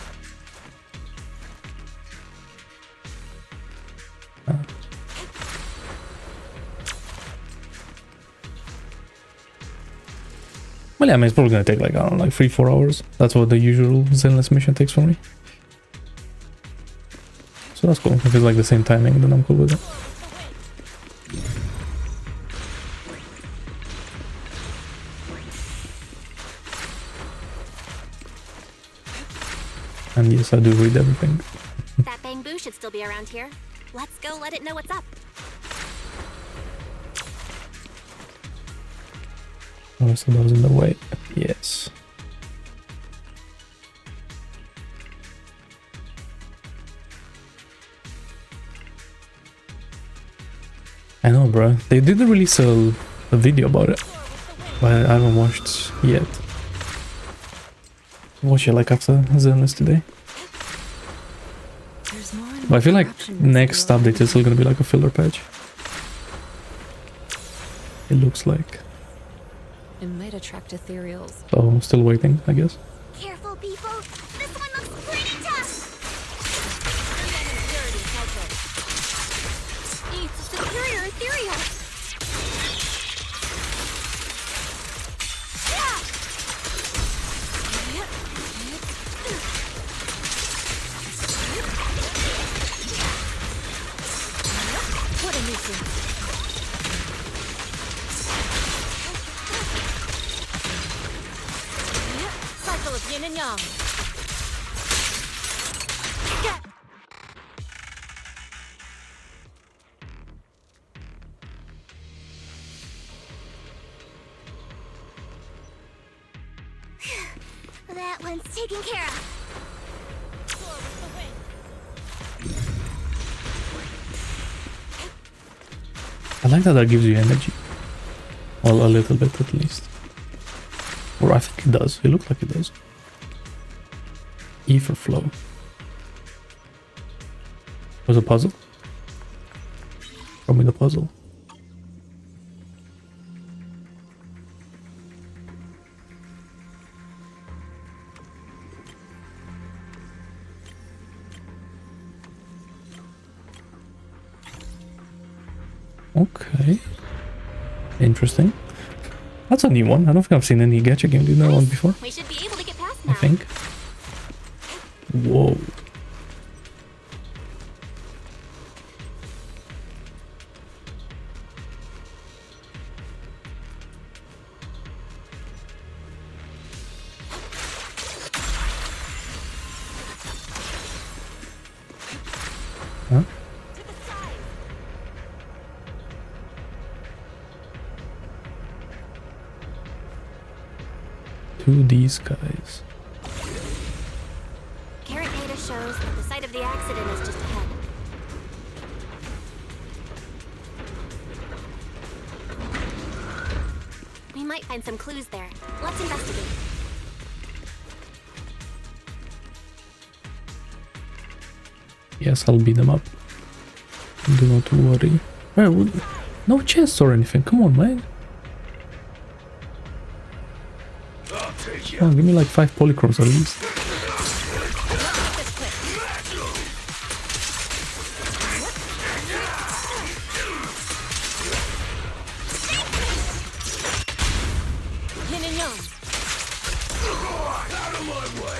Well, yeah, I mean, it's probably gonna take like, I don't know, like 3-4 hours. That's what the usual Zenless mission takes for me. So that's cool. If it's like the same timing, then I'm cool with it. And yes, I do read everything. That bamboo should still be around here. Let's go let it know what's up. Oh, so that was in the way. Yes. I know, bro. They did release a video about it, but I haven't watched yet. Watch it like after Zenless today. But I feel like next update is still gonna be like a filler patch. It looks like. It might attract ethereals. So I'm still waiting, I guess. Careful, people. This one looks pretty tough. It's a superior ethereal. What a nuisance. Cycle of yin and yang. That one's taken care of. I like that gives you energy. Well, a little bit at least. Or I think it does. It looks like it does. Ether flow. Was a puzzle? Show me the puzzle. Okay. Interesting. That's a new one. I don't think I've seen any gacha game do that one before. We should be able to get past I think. Whoa. Huh? 2D skies. Current data shows that the site of the accident is just ahead. We might find some clues there. Let's investigate. Yes, I'll beat them up. Do not worry. No chests or anything. Come on, man. Oh, give me like 5 polychromes at least. Yin and yang. Out of my way!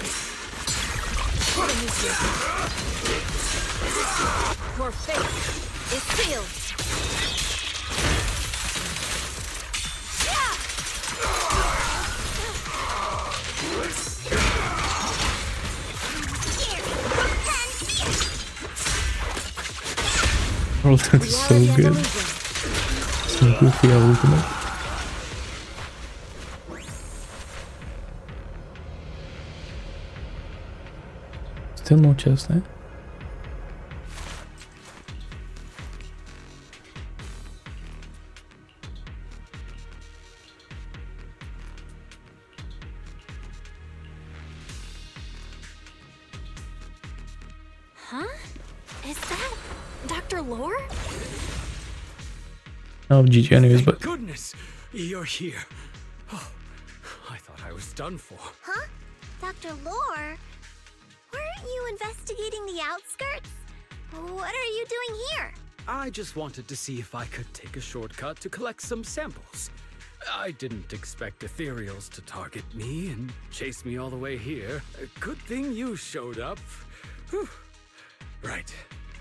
What a nuisance. Your fate is sealed. Oh, that's so good. So goofy ultimate. Still no chest, eh? Huh? Is that Dr. Lohr? Oh, GG anyways, but... Goodness, you're here. Oh, I thought I was done for. Huh? Dr. Lohr? Weren't you investigating the outskirts? What are you doing here? I just wanted to see if I could take a shortcut to collect some samples. I didn't expect ethereals to target me and chase me all the way here. Good thing you showed up. Whew. Right.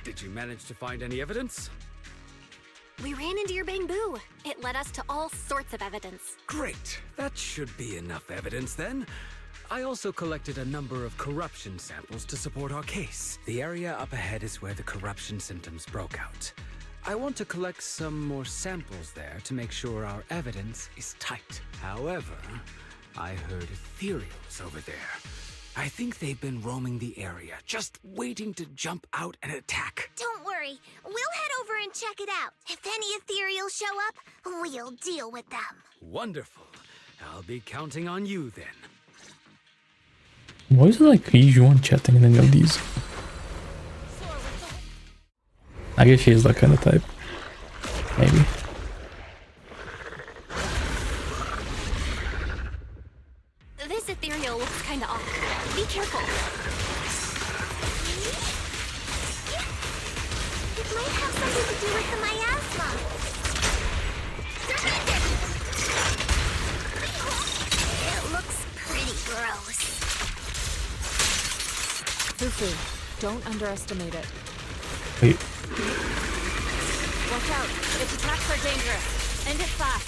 Did you manage to find any evidence? We ran into your bamboo. It led us to all sorts of evidence. Great. That should be enough evidence then. I also collected a number of corruption samples to support our case. The area up ahead is where the corruption symptoms broke out. I want to collect some more samples there to make sure our evidence is tight. However, I heard ethereals over there. I think they've been roaming the area, just waiting to jump out and attack. Don't worry, we'll head over and check it out. If any ethereals show up, we'll deal with them. Wonderful. I'll be counting on you then. Why is it like Yixuan chatting in any of these? I guess she is that kind of type. Maybe. This ethereal looks kinda off. Be careful. It might have something to do with the miasma. It looks pretty gross. Fufu, don't underestimate it. Wait. Watch out. Its attacks are dangerous. End it fast.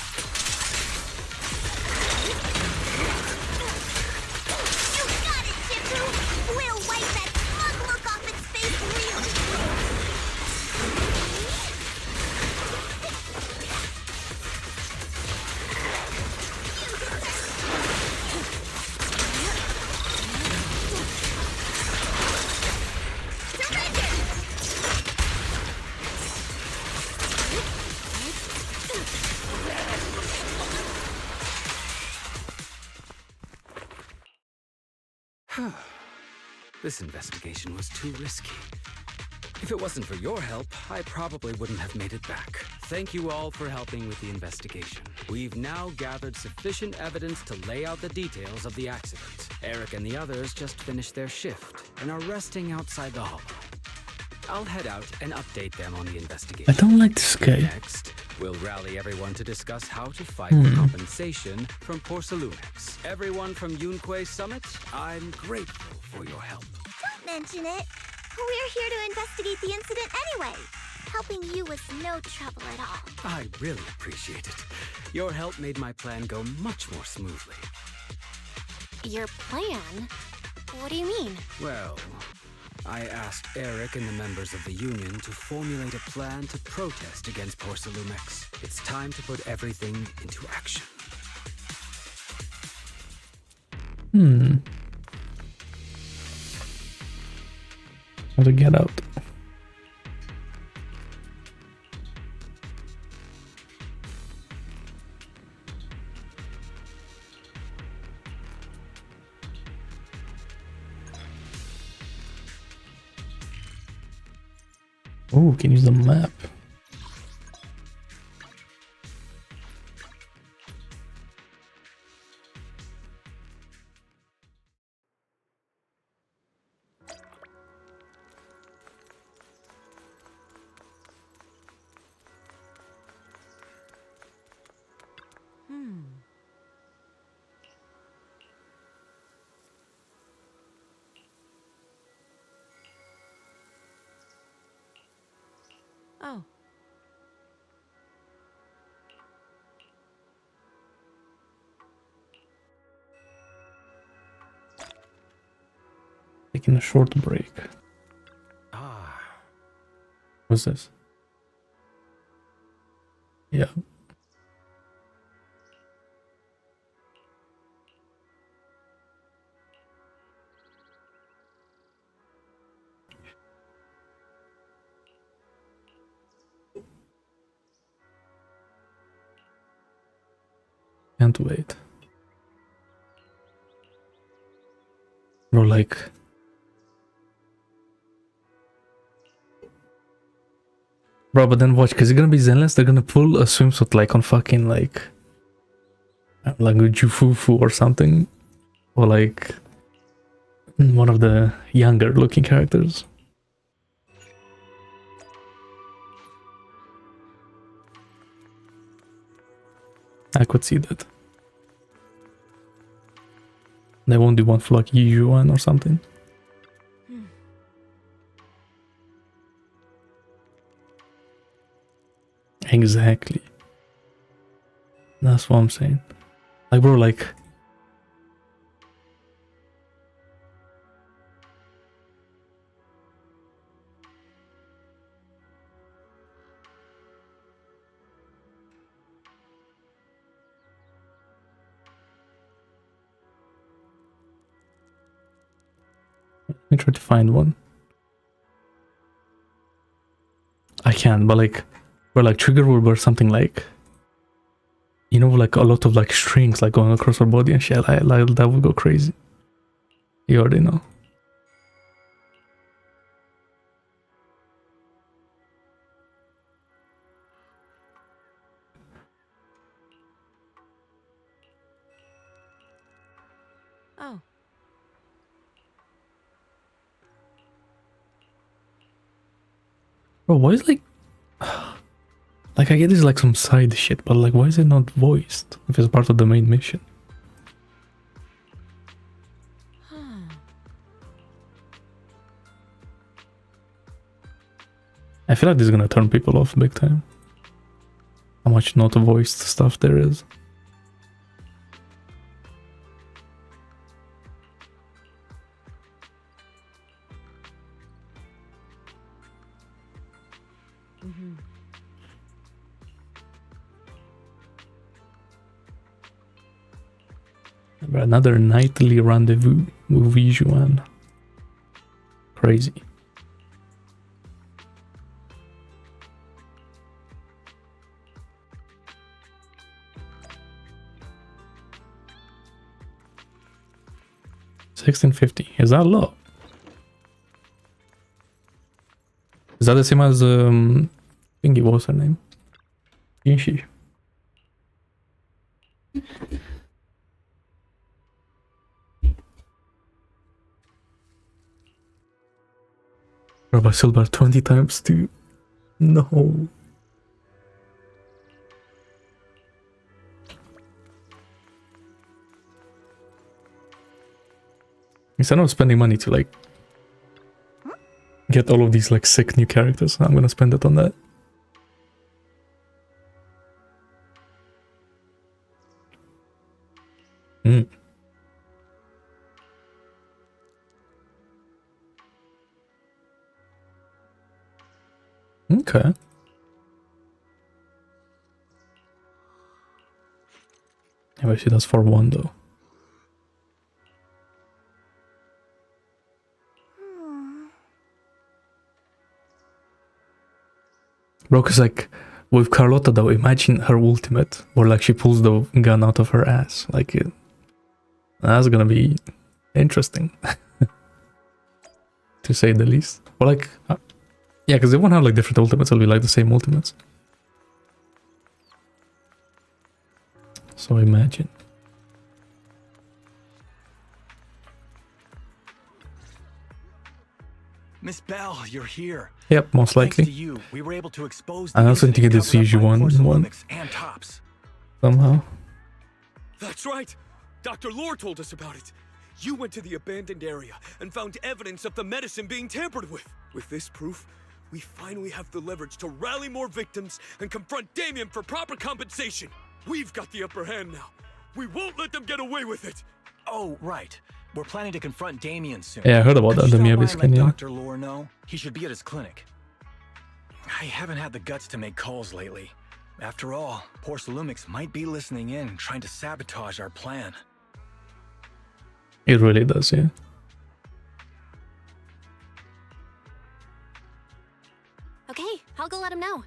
You got it, Shifu! We'll wipe that smug look off its face real This investigation was too risky. If it wasn't for your help, I probably wouldn't have made it back. Thank you all for helping with the investigation. We've now gathered sufficient evidence to lay out the details of the accident. Eric and the others just finished their shift and are resting outside the hollow. I'll head out and update them on the investigation. I don't like this guy. Next, we'll rally everyone to discuss how to fight for compensation from Porcelumex. Everyone from Yunkui Summit, I'm grateful for your help. Don't mention it. We're here to investigate the incident anyway. Helping you was no trouble at all. I really appreciate it. Your help made my plan go much more smoothly. Your plan? What do you mean? Well, I asked Eric and the members of the Union to formulate a plan to protest against Porcelumex. It's time to put everything into action. How to get out? Oh, can use the map. Oh. Taking a short break. Ah. What's this? Yeah. Can't wait. Bro, like... Bro, but then watch, because it's gonna be Zenless, they're gonna pull a swimsuit like on fucking like a Ju Fufu or something. Or like one of the younger looking characters. I could see that. They won't do one for like Yixuan or something. Exactly. That's what I'm saying. Like, bro, like... Let me try to find one. I can, but like... Where like trigger will wear something like... You know, like a lot of like strings like going across her body and shit. Like that would go crazy. You already know. Oh. Bro, why is like... Like I get this like some side shit, but like why is it not voiced if it's part of the main mission? I feel like this is gonna turn people off big time. How much not voiced stuff there is. Another nightly rendezvous with Yixuan. Crazy. $16.50. Is that low? Is that the same as Thingy? What was her name? Inshi. Robot Silver 20 times 2. No. Instead of spending money to like get all of these like sick new characters, I'm gonna spend it on that. Okay. I see that's for one though. Bro, cause like with Carlotta though, imagine her ultimate where like she pulls the gun out of her ass. Like that's gonna be interesting. To say the least. Or like yeah, because they won't have like different ultimates, it'll be like the same ultimates. So imagine. Miss Bell, you're here. Yep, most likely. Thanks to you, we were able to expose I also think to get this Yixuan one and tops. somehow. That's right! Dr. Lohr told us about it. You went to the abandoned area and found evidence of the medicine being tampered with. With this proof, we finally have the leverage to rally more victims and confront Damian for proper compensation. We've got the upper hand now. We won't let them get away with it. Oh, right. We're planning to confront Damian soon. Yeah, I heard about that. The Let yeah. Dr. Lohr know. He should be at his clinic. I haven't had the guts to make calls lately. After all, Porcelumix might be listening in, trying to sabotage our plan. It really does, yeah. Okay, I'll go let him know.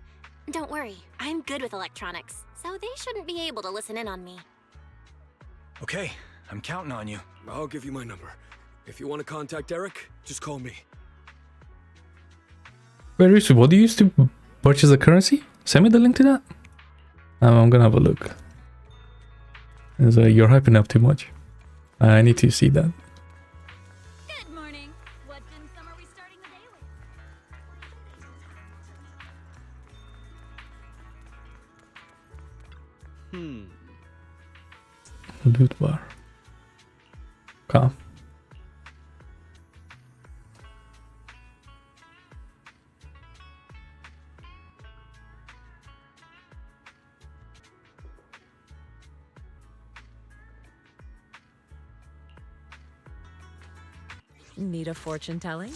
Don't worry, I'm good with electronics, so they shouldn't be able to listen in on me. Okay, I'm counting on you. I'll give you my number. If you want to contact Eric, just call me. Where is it? What do you use to purchase the currency? Send me the link to that. I'm gonna have a look. You're hyping up too much. I need to see that. Good morning. What dim sum are we starting the day with? Loot bar. Okay. Need a fortune telling?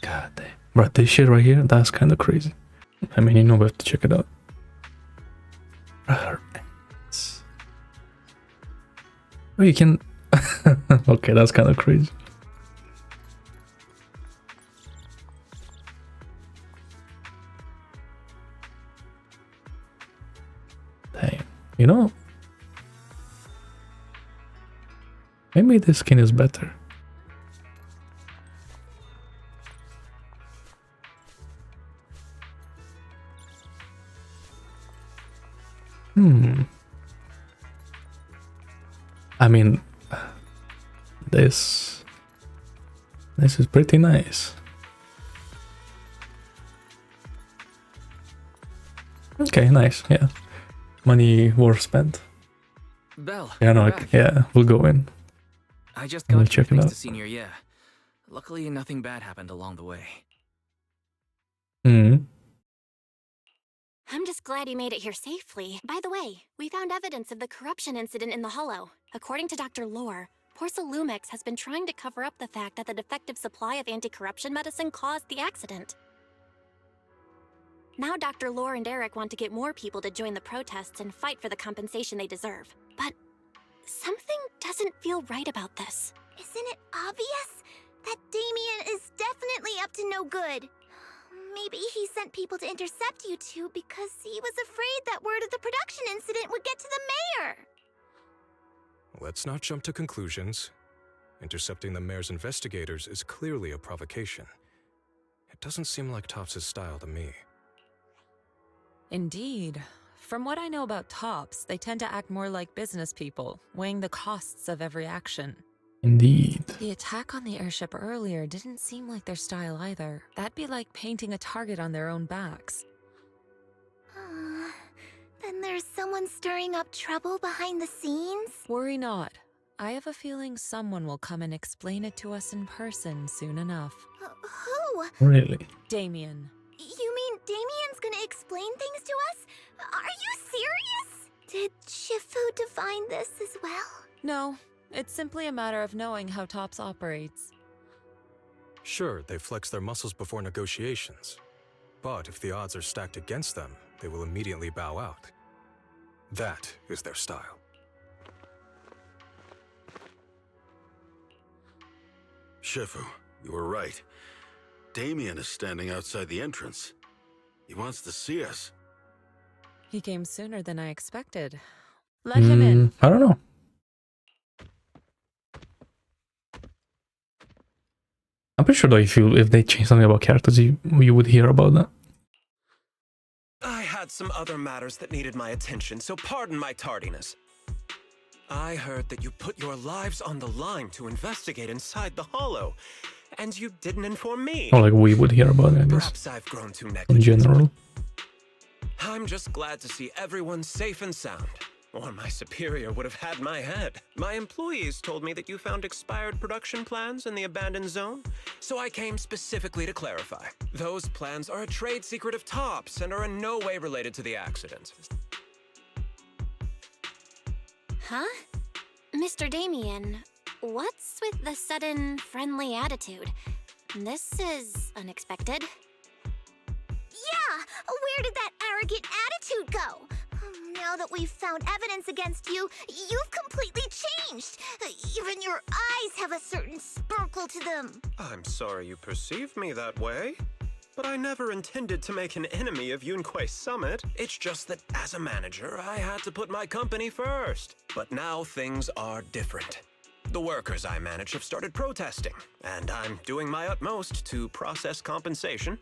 God damn. Right, this shit right here, that's kind of crazy. I mean, you know, we have to check it out. Oh, you can... Okay, that's kind of crazy. Damn. You know... Maybe this skin is better. I mean, this is pretty nice. Okay, nice. Yeah, money worth spent. Belle. Yeah, no, yeah, we'll go in. I just We'll got here check it thanks out. to Senior, yeah. Luckily, nothing bad happened along the way. I'm just glad you made it here safely. By the way, we found evidence of the corruption incident in the Hollow. According to Dr. Lohr, Porcelumex has been trying to cover up the fact that the defective supply of anti-corruption medicine caused the accident. Now Dr. Lohr and Eric want to get more people to join the protests and fight for the compensation they deserve. But something doesn't feel right about this. Isn't it obvious? That Damian is definitely up to no good. Maybe he sent people to intercept you two because he was afraid that word of the production incident would get to the mayor. Let's not jump to conclusions. Intercepting the mayor's investigators is clearly a provocation. It doesn't seem like Topps' style to me. Indeed. From what I know about Topps, they tend to act more like business people, weighing the costs of every action. Indeed. The attack on the airship earlier didn't seem like their style either. That'd be like painting a target on their own backs. Then there's someone stirring up trouble behind the scenes? Worry not. I have a feeling someone will come and explain it to us in person soon enough. Who? Really? Damian. You mean Damian's gonna explain things to us? Are you serious? Did Shifu define this as well? No, it's simply a matter of knowing how Topps operates. Sure, they flex their muscles before negotiations. But if the odds are stacked against them, they will immediately bow out. That is their style. Shifu, you were right. Damian is standing outside the entrance. He wants to see us. He came sooner than I expected. Let him in. I don't know. I'm pretty sure though if they change something about characters, you would hear about that. I had some other matters that needed my attention, so pardon my tardiness. I heard that you put your lives on the line to investigate inside the Hollow, and you didn't inform me. Or like we would hear about it, I guess. Perhaps I've grown too In negligent. general. I'm just glad to see everyone safe and sound. Or my superior would have had my head. My employees told me that you found expired production plans in the abandoned zone, so I came specifically to clarify. Those plans are a trade secret of Topps and are in no way related to the accident. Huh? Mr. Damian, what's with the sudden friendly attitude? This is unexpected. Yeah! Where did that arrogant attitude go? Now that we've found evidence against you, you've completely changed. Even your eyes have a certain sparkle to them. I'm sorry you perceived me that way, but I never intended to make an enemy of Yunkui Summit. It's just that as a manager, I had to put my company first. But now things are different. The workers I manage have started protesting, and I'm doing my utmost to process compensation.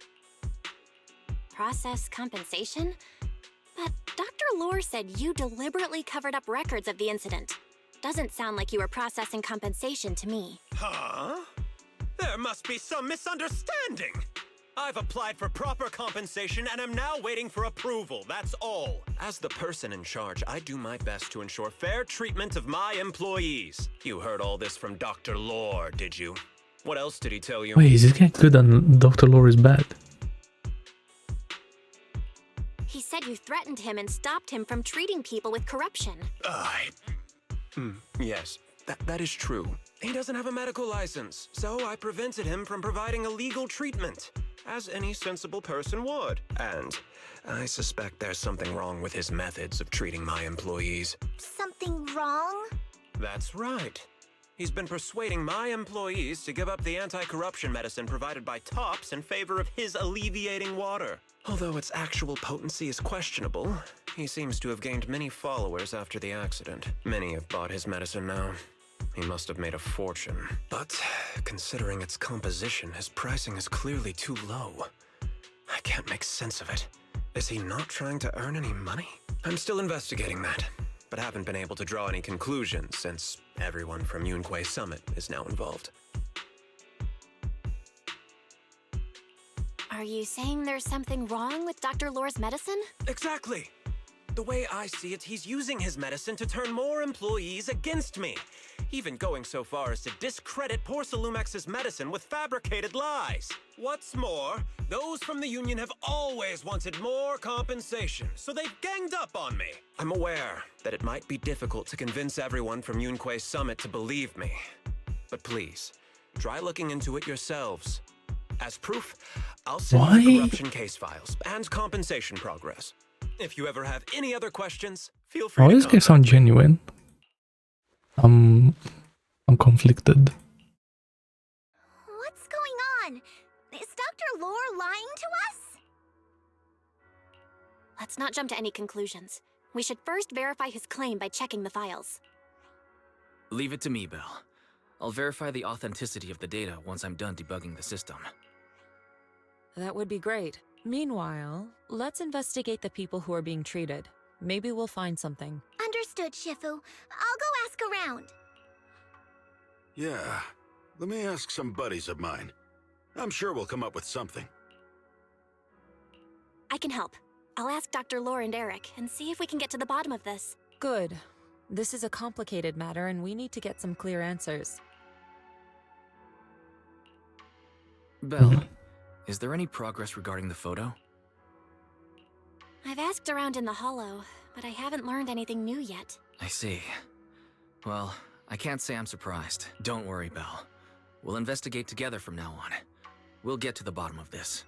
Process compensation? But Dr. Lohr said you deliberately covered up records of the incident. Doesn't sound like you were processing compensation to me. Huh? There must be some misunderstanding. I've applied for proper compensation and am now waiting for approval, that's all. As the person in charge, I do my best to ensure fair treatment of my employees. You heard all this from Dr. Lohr, did you? What else did he tell you? Wait, is this guy good and Dr. Lohr is bad? He said you threatened him and stopped him from treating people with corruption. Yes, that is true. He doesn't have a medical license, so I prevented him from providing a legal treatment, as any sensible person would. And I suspect there's something wrong with his methods of treating my employees. Something wrong? That's right. He's been persuading my employees to give up the anti-corruption medicine provided by Tops in favor of his alleviating water. Although its actual potency is questionable, he seems to have gained many followers after the accident. Many have bought his medicine now. He must have made a fortune. But considering its composition, his pricing is clearly too low. I can't make sense of it. Is he not trying to earn any money? I'm still investigating that, but haven't been able to draw any conclusions since everyone from Yunkui Summit is now involved. Are you saying there's something wrong with Dr. Lohr's medicine? Exactly! The way I see it, he's using his medicine to turn more employees against me, even going so far as to discredit Porcelumex's medicine with fabricated lies. What's more, those from the Union have always wanted more compensation, so they've ganged up on me. I'm aware that it might be difficult to convince everyone from Yunkui Summit to believe me, but please, try looking into it yourselves. As proof, I'll send you corruption case files and compensation progress. If you ever have any other questions, feel free Oh, to this guy sounds genuine. I'm conflicted. What's going on? Is Dr. Lohr lying to us? Let's not jump to any conclusions. We should first verify his claim by checking the files. Leave it to me, Belle. I'll verify the authenticity of the data once I'm done debugging the system. That would be great. Meanwhile, let's investigate the people who are being treated. Maybe we'll find something. Understood, Shifu. I'll go ask around. Yeah, let me ask some buddies of mine. I'm sure we'll come up with something. I can help. I'll ask Dr. Lohr and Eric and see if we can get to the bottom of this. Good. This is a complicated matter and we need to get some clear answers. Belle, is there any progress regarding the photo? I've asked around in the Hollow, but I haven't learned anything new yet. I see. Well, I can't say I'm surprised. Don't worry, Belle. We'll investigate together from now on. We'll get to the bottom of this.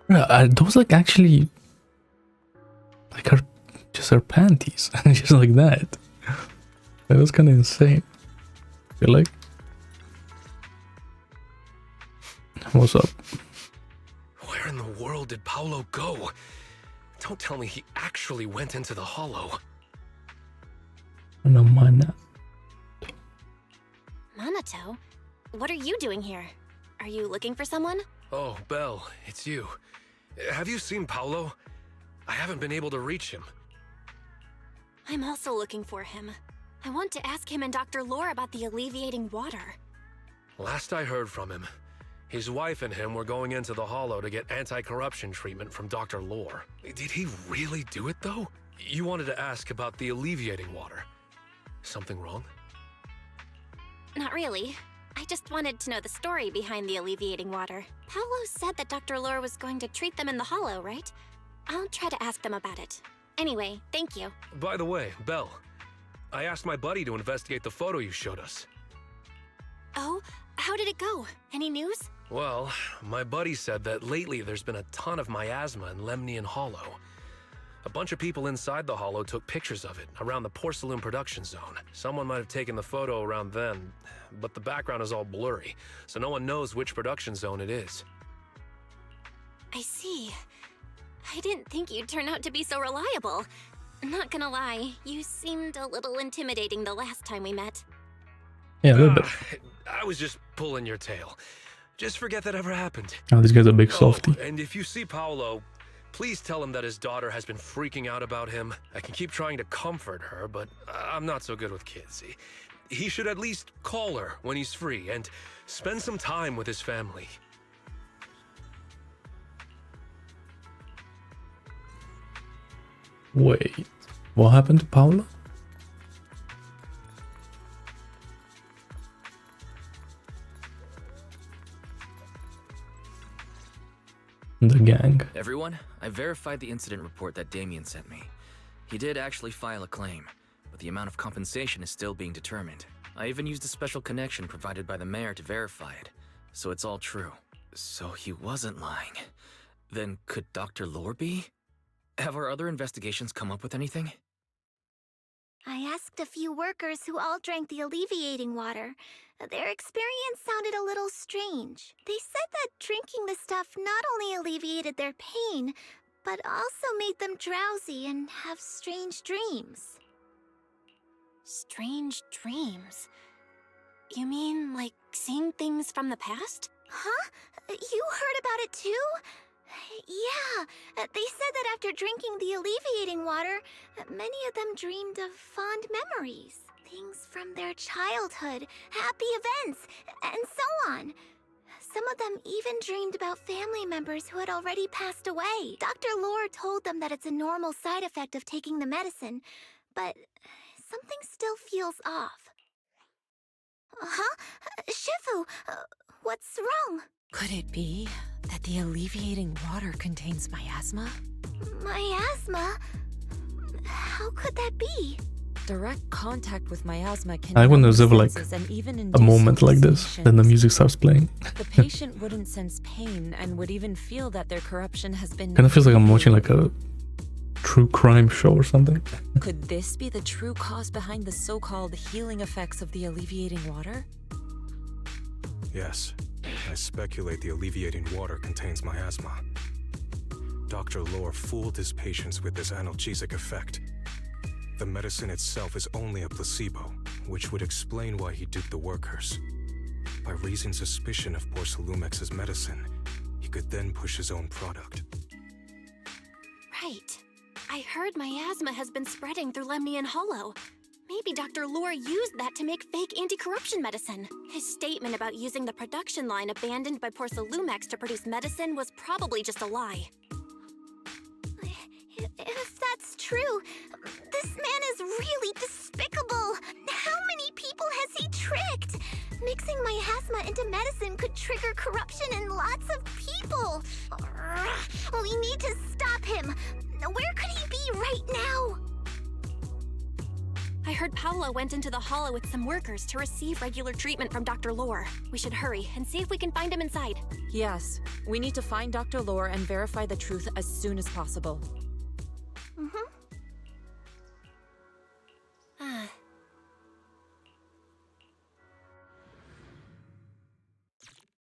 Are those like actually like her panties? Just like that. That was kind of insane. I feel like. What's up? Where in the world did Paolo go? Don't tell me he actually went into the Hollow. No, mana. Manato? What are you doing here? Are you looking for someone? Oh, Belle, it's you. Have you seen Paolo? I haven't been able to reach him. I'm also looking for him. I want to ask him and Dr. Lohr about the alleviating water. Last I heard from him, his wife and him were going into the Hollow to get anti-corruption treatment from Dr. Lohr. Did he really do it, though? You wanted to ask about the alleviating water. Something wrong? Not really. I just wanted to know the story behind the alleviating water. Paolo said that Dr. Lohr was going to treat them in the Hollow, right? I'll try to ask them about it. Anyway, thank you. By the way, Belle, I asked my buddy to investigate the photo you showed us. Oh, how did it go? Any news? Well, my buddy said that lately there's been a ton of miasma in Lemnian Hollow. A bunch of people inside the Hollow took pictures of it around the porcelain production zone. Someone might have taken the photo around then, but the background is all blurry, so no one knows which production zone it is. I see. I didn't think you'd turn out to be so reliable. Not gonna lie, you seemed a little intimidating the last time we met. Yeah, a little bit. I was just pulling your tail. Just forget that ever happened. Oh, this guy's a big softie. And if you see Paolo, Please tell him that his daughter has been freaking out about him. I can keep trying to comfort her, but I'm not so good with kids. He should at least call her when he's free and spend some time with his family. Wait, what happened to Paula? The gang. Everyone, I verified the incident report that Damian sent me. He did actually file a claim, but the amount of compensation is still being determined. I even used a special connection provided by the mayor to verify it, so it's all true. So he wasn't lying. Then could Dr. Lohr be? Have our other investigations come up with anything? I asked a few workers who all drank the alleviating water. Their experience sounded a little strange. They said that drinking the stuff not only alleviated their pain, but also made them drowsy and have strange dreams. Strange dreams? You mean, like, seeing things from the past? Huh? You heard about it too? Yeah, they said that after drinking the alleviating water, many of them dreamed of fond memories. Things from their childhood, happy events, and so on. Some of them even dreamed about family members who had already passed away. Dr. Lohr told them that it's a normal side effect of taking the medicine, but something still feels off. Huh? Shifu, what's wrong? Could it be that the alleviating water contains miasma? Miasma? How could that be? Direct contact with miasma can I wouldn't numb observe like senses and even a induce moment like this, then the music starts playing. The patient wouldn't sense pain and would even feel that their corruption has been... Kind of feels like I'm watching like a true crime show or something. Could this be the true cause behind the so-called healing effects of the alleviating water? Yes. I speculate the alleviating water contains miasma. Dr. Lohr fooled his patients with this analgesic effect. The medicine itself is only a placebo, which would explain why he duped the workers. By raising suspicion of Porcelumex's medicine, he could then push his own product. Right. I heard miasma has been spreading through Lemnian Hollow. Maybe Dr. Lohr used that to make fake anti-corruption medicine. His statement about using the production line abandoned by Porcelumex to produce medicine was probably just a lie. If that's true, this man is really despicable. How many people has he tricked? Mixing miasma into medicine could trigger corruption in lots of people. We need to stop him. Where could he be right now? I heard Paolo went into the hollow with some workers to receive regular treatment from Dr. Lohr. We should hurry and see if we can find him inside. Yes, we need to find Dr. Lohr and verify the truth as soon as possible.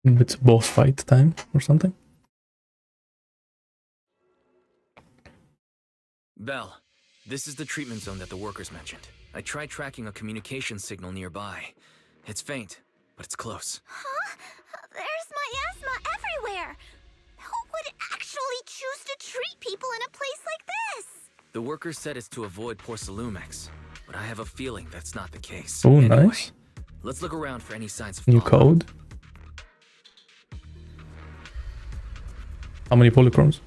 It's boss fight time or something. Belle, this is the treatment zone that the workers mentioned. I tried tracking a communication signal nearby. It's faint, but it's close. Huh? There's miasma everywhere. Who would actually choose to treat people in a place like this? The workers said it's to avoid Porcelumex, but I have a feeling that's not the case. Oh, Anyway, nice. Let's look around for any signs of New follow-up. code. How many polychromes?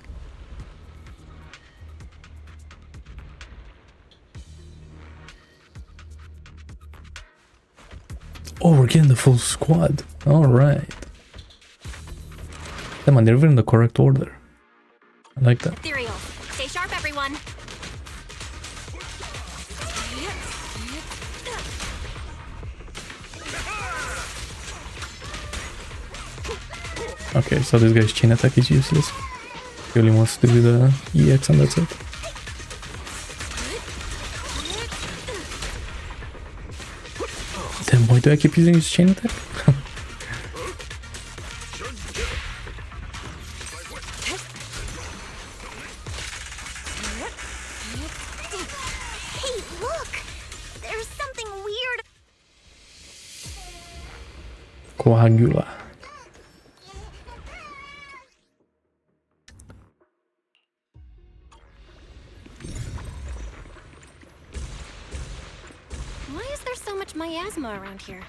Oh, we're getting the full squad. Alright. Come on, they're in the correct order. I like that. Ethereal, stay sharp, everyone. Okay, so this guy's chain attack is useless. He only wants to do the EX and that's it. Then why do I keep using his chain attack? Hey, look! There's something weird. around here.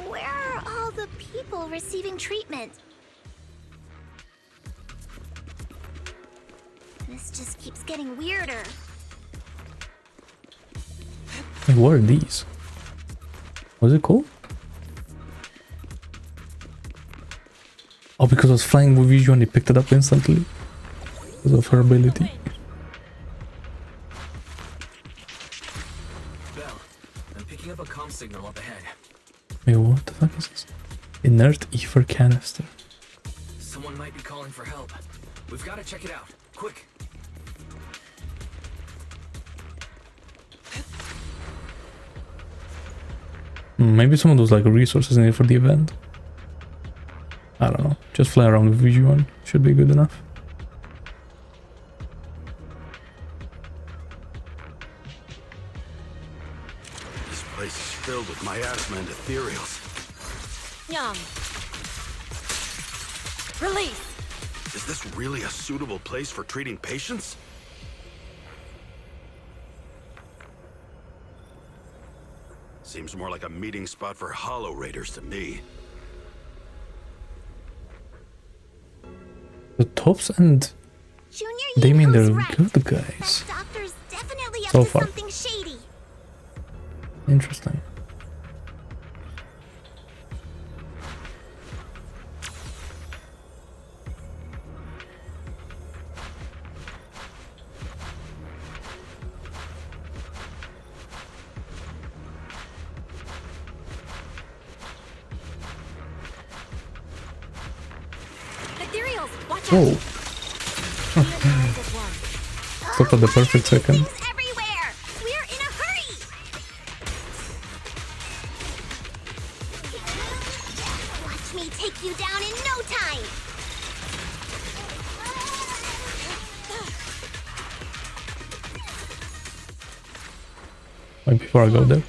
Where are all the people receiving treatment? This just keeps getting weirder. Hey, what are these? Was it cool? Oh, because I was flying with Ju and he picked it up instantly. Because of her ability. Bell, I'm picking up a comm signal up ahead. Wait, what the fuck is this? Inert ether canister. Someone might be calling for help. We've got to check it out. Quick. Maybe some of those like resources needed for the event. I don't know. Just fly around with Ju should be good enough. This place is filled with miasma and ethereals. Yum. Release. Is this really a suitable place for treating patients? Seems more like a meeting spot for Hollow Raiders to me. The Tops and Damian, they're good guys. Doctor's definitely up So to far. something shady. Interesting. Ethereals, watch Oh. out! Stop at the perfect second. Everywhere! We're in a hurry! Watch me take you down in no time! Wait, before I go there.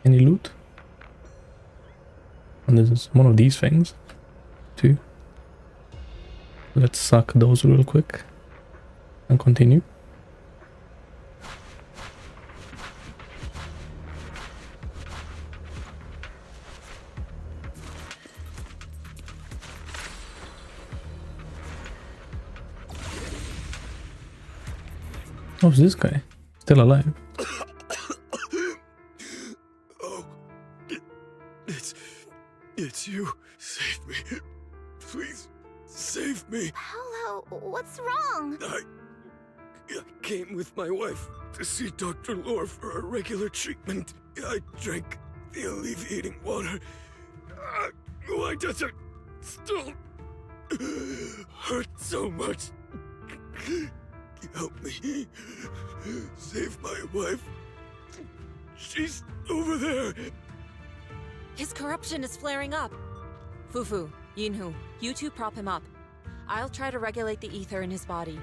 Any loot? And there's one of these things. Two. Let's suck those real quick. And continue. How's this guy? Still alive? Oh, it's you. Save me. Please, save me. Paolo, what's wrong? I came with my wife to see Dr. Lohr for a regular treatment. I drank the alleviating water. Why does it still hurt so much? Help me. Save my wife. She's over there. His corruption is flaring up. Fufu, Yinhu, you two prop him up. I'll try to regulate the ether in his body.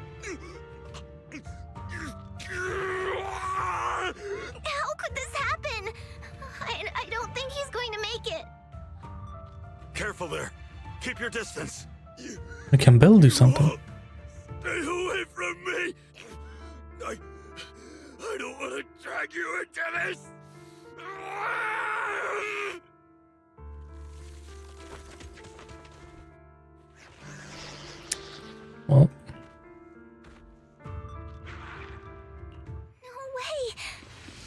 How could this happen? I don't think he's going to make it. Careful there. Keep your distance. Can Bell do something? Stay away from me. I don't want to drag you into this. Well, No way!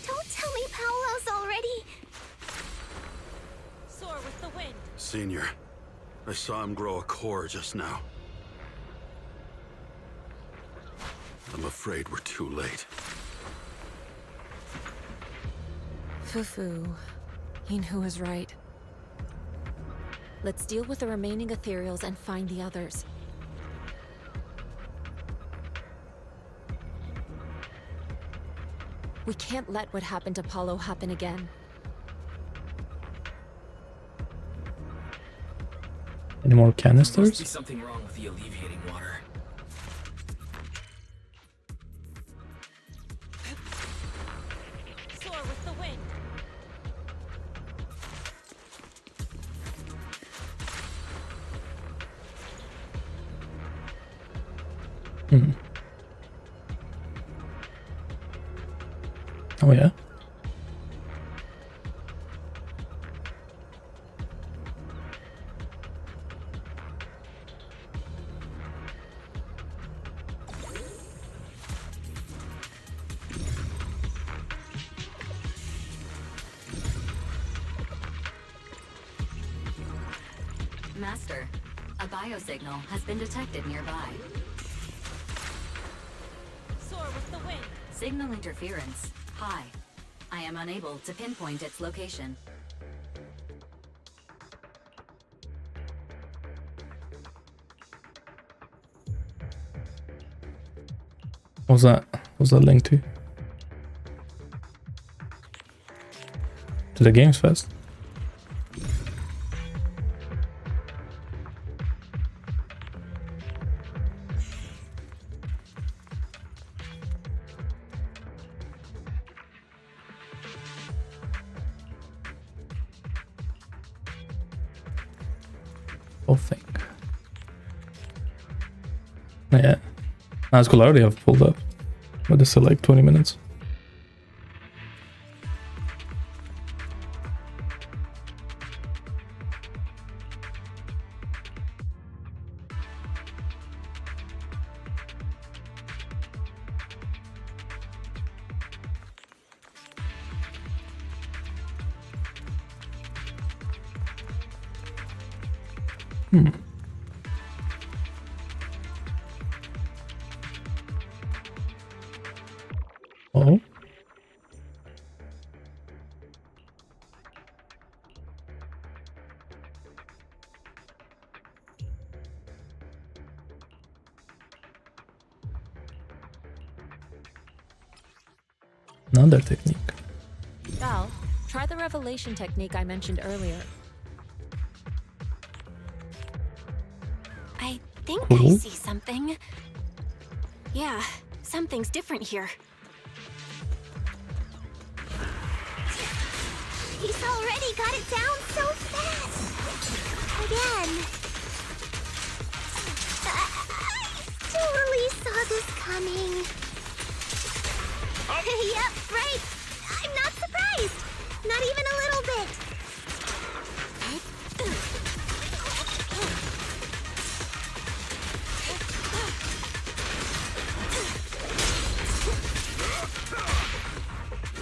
Don't tell me Paolo's already... Soar with the wind. Senior, I saw him grow a core just now. I'm afraid we're too late. Fufu, Yinhu is right. Let's deal with the remaining ethereals and find the others. We can't let what happened to Paulo happen again. any more There must canisters? be something wrong with the alleviating water. Soar with the wind. Master, a biosignal has been detected nearby. Soar with the wind. Signal interference high. I am unable to pinpoint its location. What was that? What was that linked to? To the Games Fest? Whole thing. Yeah. That's cool. I already have pulled up. But it's still like 20 minutes. Oh. Another technique. Val, try the revelation technique I mentioned earlier. I think Cool. I see something. Yeah, something's different here. He's already got it down so fast! Again. I totally saw this coming. Yep, right. I'm not surprised. Not even a little bit.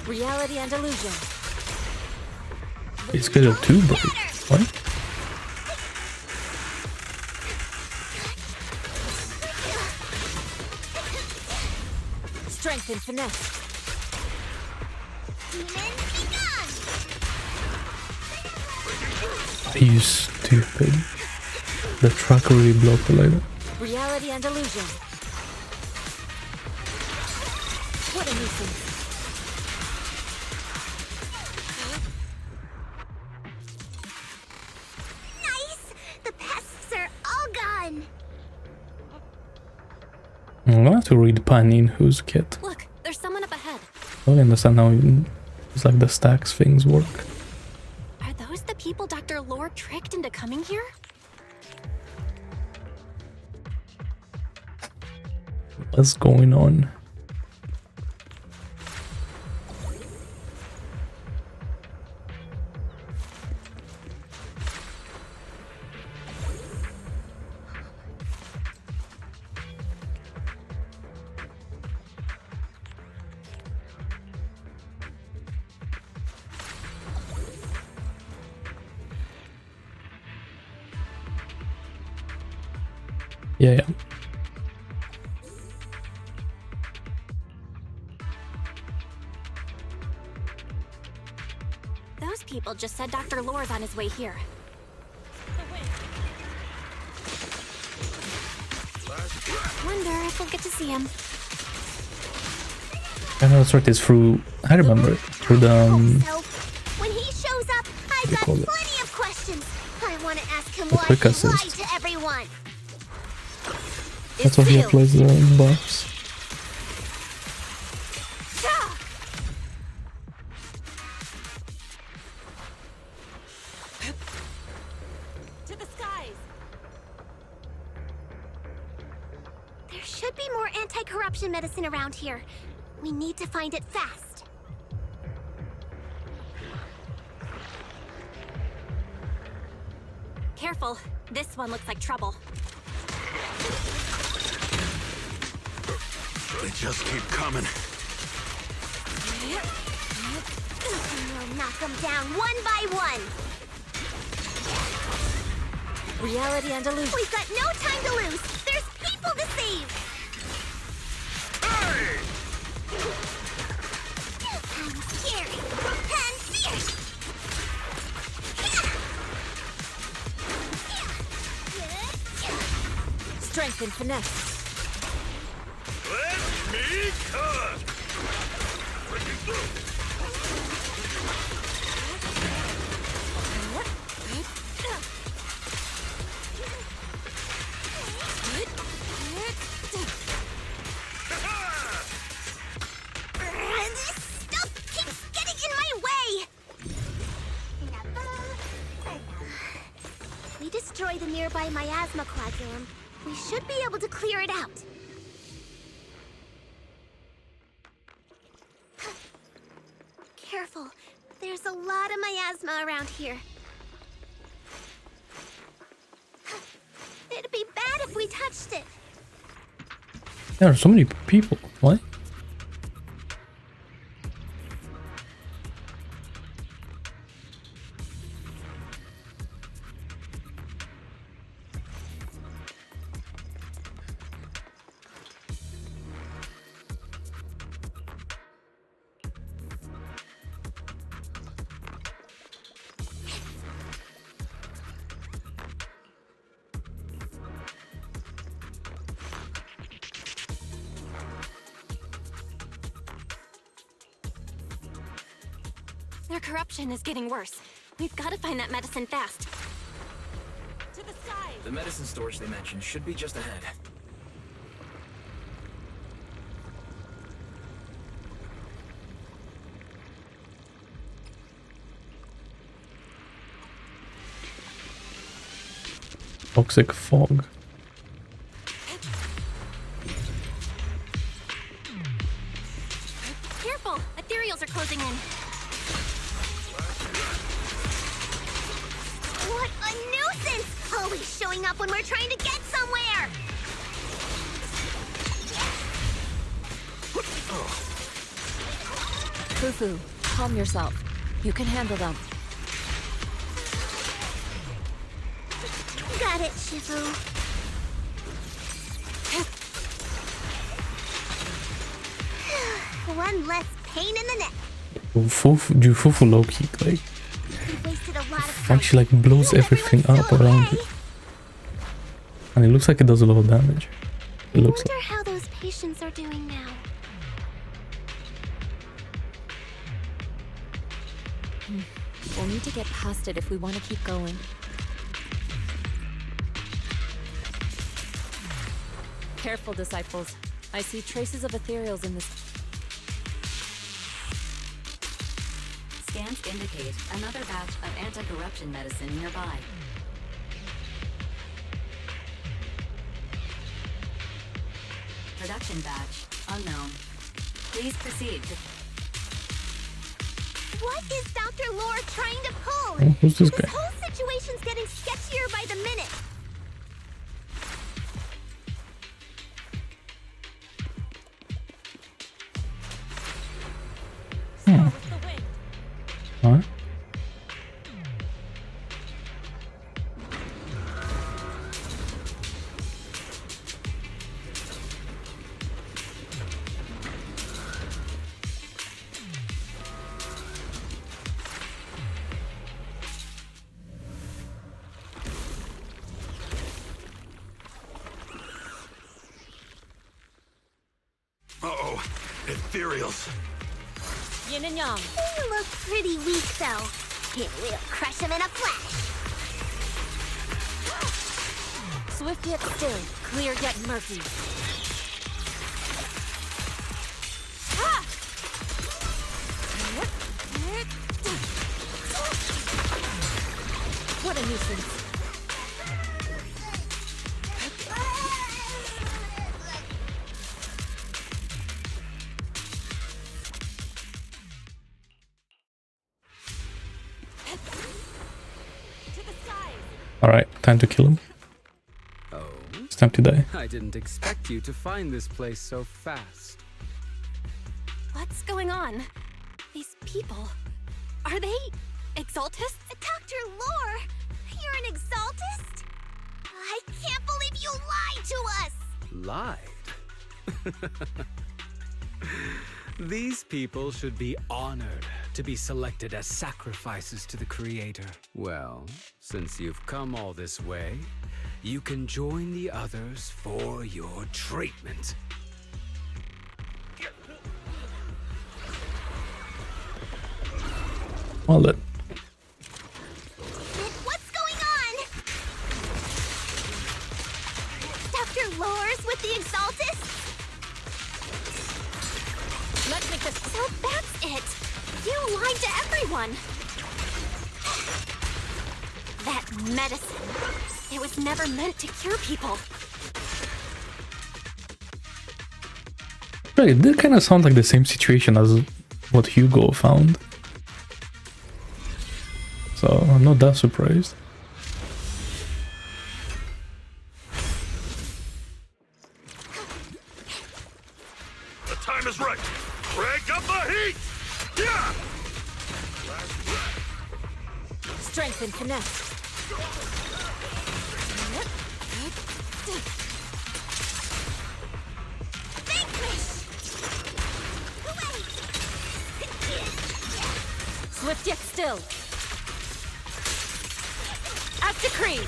Reality and illusion. It's scheduled 2 break. What? Strength and finesse. Are you stupid? The truck really blocked the light. Reality and illusion. What a nuisance. Nice! The pests are all gone. I'm gonna have to read Panin whose kit. Look, there's someone up ahead. I don't understand how it's like the stacks things work. Are those the people Dr. Lohr tricked into coming here? What's going on? Yeah. Those people just said Dr. Lohr's on his way here. Wonder if we'll get to see him. I know that's right, it's through, I remember it, through the, When he shows up, I've got call it? plenty of questions. I want to ask him The why he quick assist. lied to everyone. that's why he applies the buffs. To the skies. There should be more anti-corruption medicine around here. We need to find it fast. Careful, this one looks like trouble. They just keep coming. We'll knock them down one by one. Reality and illusion. We've got no time to lose. There's people to save. Hey! I'm scary and fierce. Strength and finesse. Let me cut! Breaking through! This stuff keeps getting in my way. If we destroy the nearby miasma coagulum, we should be able to clear it out. Careful. There's a lot of miasma around here. It'd be bad if we touched it. There are so many people. What? Their corruption is getting worse. We've got to find that medicine fast. To the side! The medicine storage they mentioned should be just ahead. Toxic fog. Careful! Ethereals are closing in. What a nuisance! Always showing up when we're trying to get somewhere! Fufu, calm yourself. You can handle them. Got it, Shifu. One less pain in the neck. Ju Fufu low key, like, We've wasted a lot of fuck, she like blows everything up around it. And it looks like it does a lot of damage. It looks wonder like. how those patients are doing now. We'll need to get past it if we want to keep going. Careful, disciples. I see traces of ethereals in this. Scans indicate another batch of anti-corruption medicine nearby. Production batch unknown. Please proceed to... What is Dr. Lohr trying to pull? Oh, who's this guy? This whole situation's getting sketchier by the minute. Huh? Uh-oh. Ethereals. Yin and yang. They look pretty weak, though. We'll crush them in a flash. Swift yet still, clear yet murky. Ah! What a nuisance. Alright, time to kill him. Oh. It's time to die. I didn't expect you to find this place so fast. What's going on? These people... Are they... Exaltists? Dr. Lohr! You're an Exaltist? I can't believe you lied to us! Lied? These people should be honored to be selected as sacrifices to the Creator. Well, since you've come all this way, you can join the others for your treatment. Hold it. What's going on? Dr. Lohr's with the Exaltists? Let's make this. So that's it. You lied to everyone. That medicine. It was never meant to cure people. Right, that kind of sounds like the same situation as what Hugo found. So I'm not that surprised. The time is right. Crank up the heat! Yeah! Strength and finesse. Swift yet still. As decreed.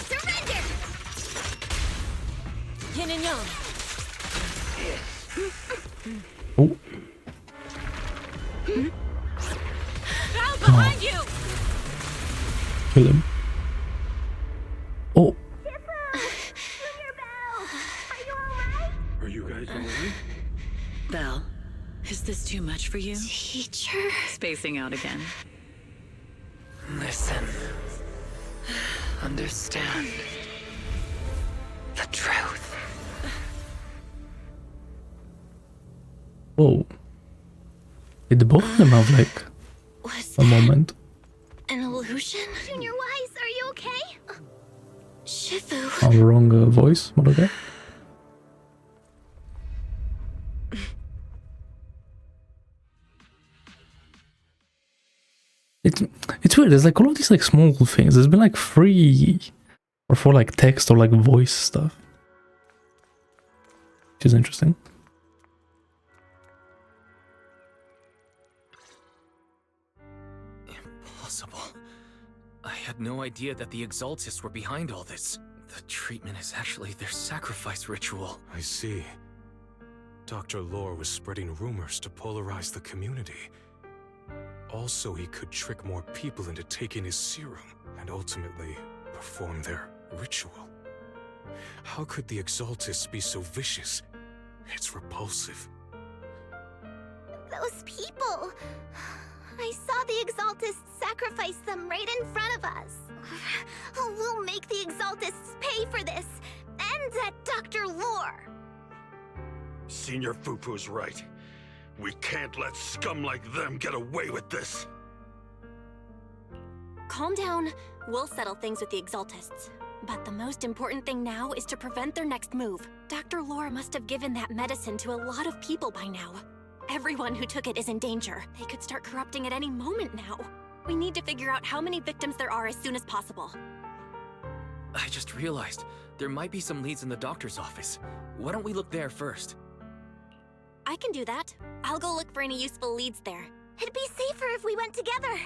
Surrender! Yin and yang. Oh. Val, behind you! Kill him. Oh. Are you guys alright? Belle, is this too much for you? Teacher. Spacing out again. Listen. Understand. The truth. Whoa. Did the both of them have like a moment? An illusion? Junior Wise, are you okay? Shifu. Oh, wrong voice, but okay. It's weird, there's like all of these like small things. There's been like 3 or 4 like text or like voice stuff. Which is interesting. Impossible. I had no idea that the Exaltists were behind all this. The treatment is actually their sacrifice ritual. I see. Dr. Lohr was spreading rumors to polarize the community. Also, he could trick more people into taking his serum and ultimately perform their ritual. How could the Exaltists be so vicious? It's repulsive. Those people. I saw the Exaltists sacrifice them right in front of us. We'll make the Exaltists pay for this. And that Dr. Lohr. Senior Fufu's right. We can't let scum like them get away with this. Calm down. We'll settle things with the Exaltists. But the most important thing now is to prevent their next move. Dr. Lohr must have given that medicine to a lot of people by now. Everyone who took it is in danger. They could start corrupting at any moment now. We need to figure out how many victims there are as soon as possible. I just realized there might be some leads in the doctor's office. Why don't we look there first? I can do that. I'll go look for any useful leads there. It'd be safer if we went together.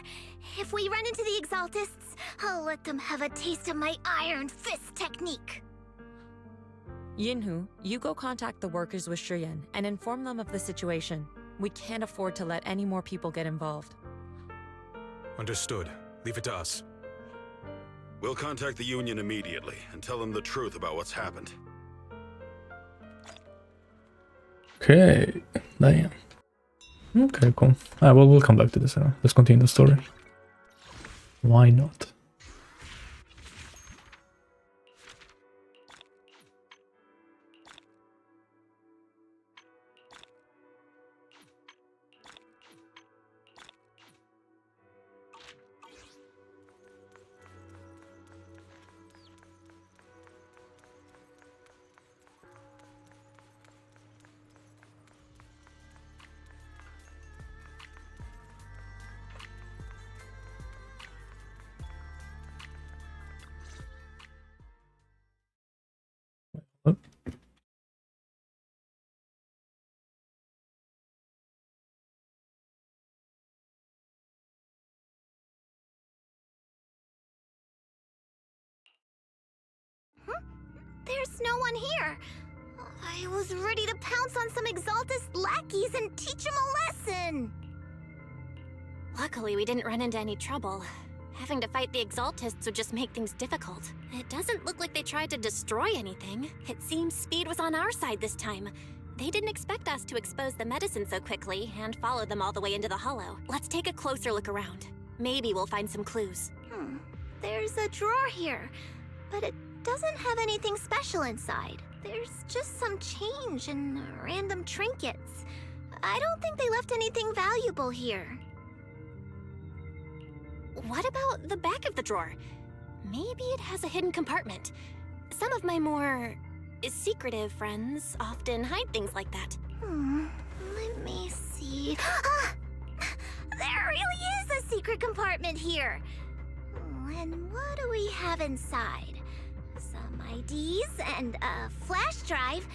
If we run into the Exaltists, I'll let them have a taste of my iron fist technique. Yinhu, you go contact the workers with Shiyan and inform them of the situation. We can't afford to let any more people get involved. Understood. Leave it to us. We'll contact the Union immediately and tell them the truth about what's happened. Okay, damn. Okay, cool. Well, we'll come back to this. Let's continue the story. Why not? There's no one here. I was ready to pounce on some Exaltist lackeys and teach them a lesson. Luckily, we didn't run into any trouble. Having to fight the Exaltists would just make things difficult. It doesn't look like they tried to destroy anything. It seems speed was on our side this time. They didn't expect us to expose the medicine so quickly and follow them all the way into the hollow. Let's take a closer look around. Maybe we'll find some clues. There's a drawer here, but it doesn't have anything special inside. There's just some change and random trinkets. I don't think they left anything valuable here. What about the back of the drawer? Maybe it has a hidden compartment. Some of my more secretive friends often hide things like that. Let me see. There really is a secret compartment here. And what do we have inside? Some IDs and a flash drive.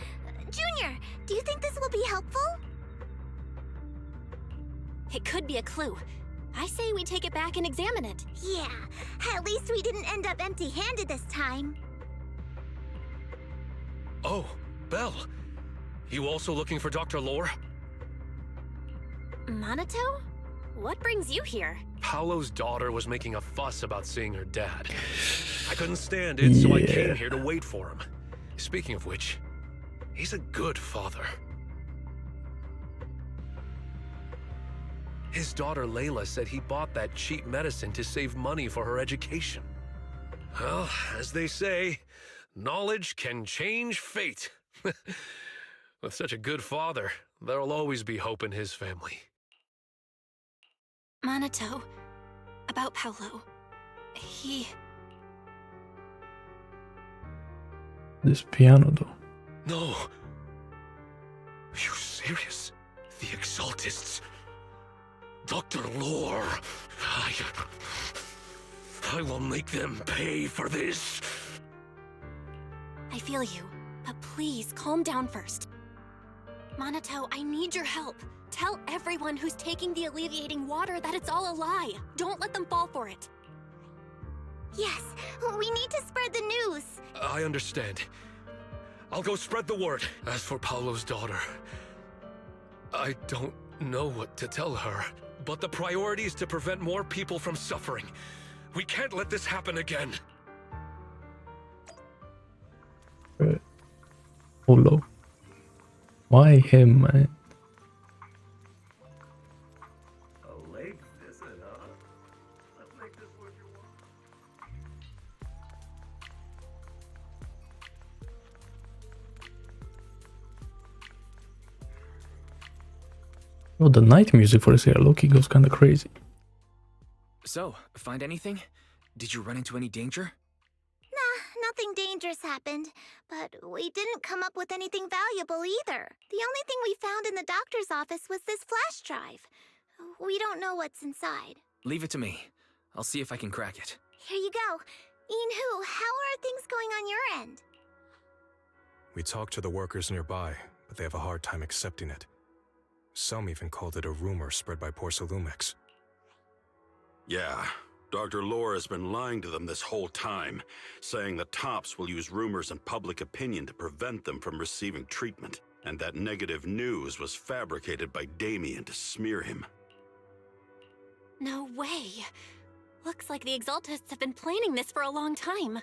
Junior, do you think this will be helpful? It could be a clue. I say we take it back and examine it. Yeah, at least we didn't end up empty-handed this time. Oh, Belle. You also looking for Dr. Lohr? Minato? What brings you here? Paolo's daughter was making a fuss about seeing her dad. I couldn't stand it, so I came here to wait for him. Speaking of which, he's a good father. His daughter Layla said he bought that cheap medicine to save money for her education. Well, as they say, knowledge can change fate. With such a good father, there'll always be hope in his family. Minato, about Paolo. He... This piano, though. No. Are you serious? The Exaltists... Dr. Lohr, I will make them pay for this. I feel you, but please calm down first. Minato, I need your help. Tell everyone who's taking the alleviating water that it's all a lie. Don't let them fall for it. Yes, we need to spread the news. I understand. I'll go spread the word. As for Paolo's daughter, I don't know what to tell her. But the priority is to prevent more people from suffering. We can't let this happen again. Polo. Why him, man? A lake visit, huh? Let's make this what you want. Oh, the night music for this here, Loki goes kinda crazy. So, find anything? Did you run into any danger? Nah, nothing dangerous happened, but we didn't come up with anything valuable either. The only thing we found in the doctor's office was this flash drive. We don't know what's inside. Leave it to me. I'll see if I can crack it. Here you go. Inhu, how are things going on your end? We talked to the workers nearby, but they have a hard time accepting it. Some even called it a rumor spread by Porcelumex. Yeah, Dr. Lohr has been lying to them this whole time, saying the Tops will use rumors and public opinion to prevent them from receiving treatment, and that negative news was fabricated by Damian to smear him. No way. Looks like the Exaltists have been planning this for a long time.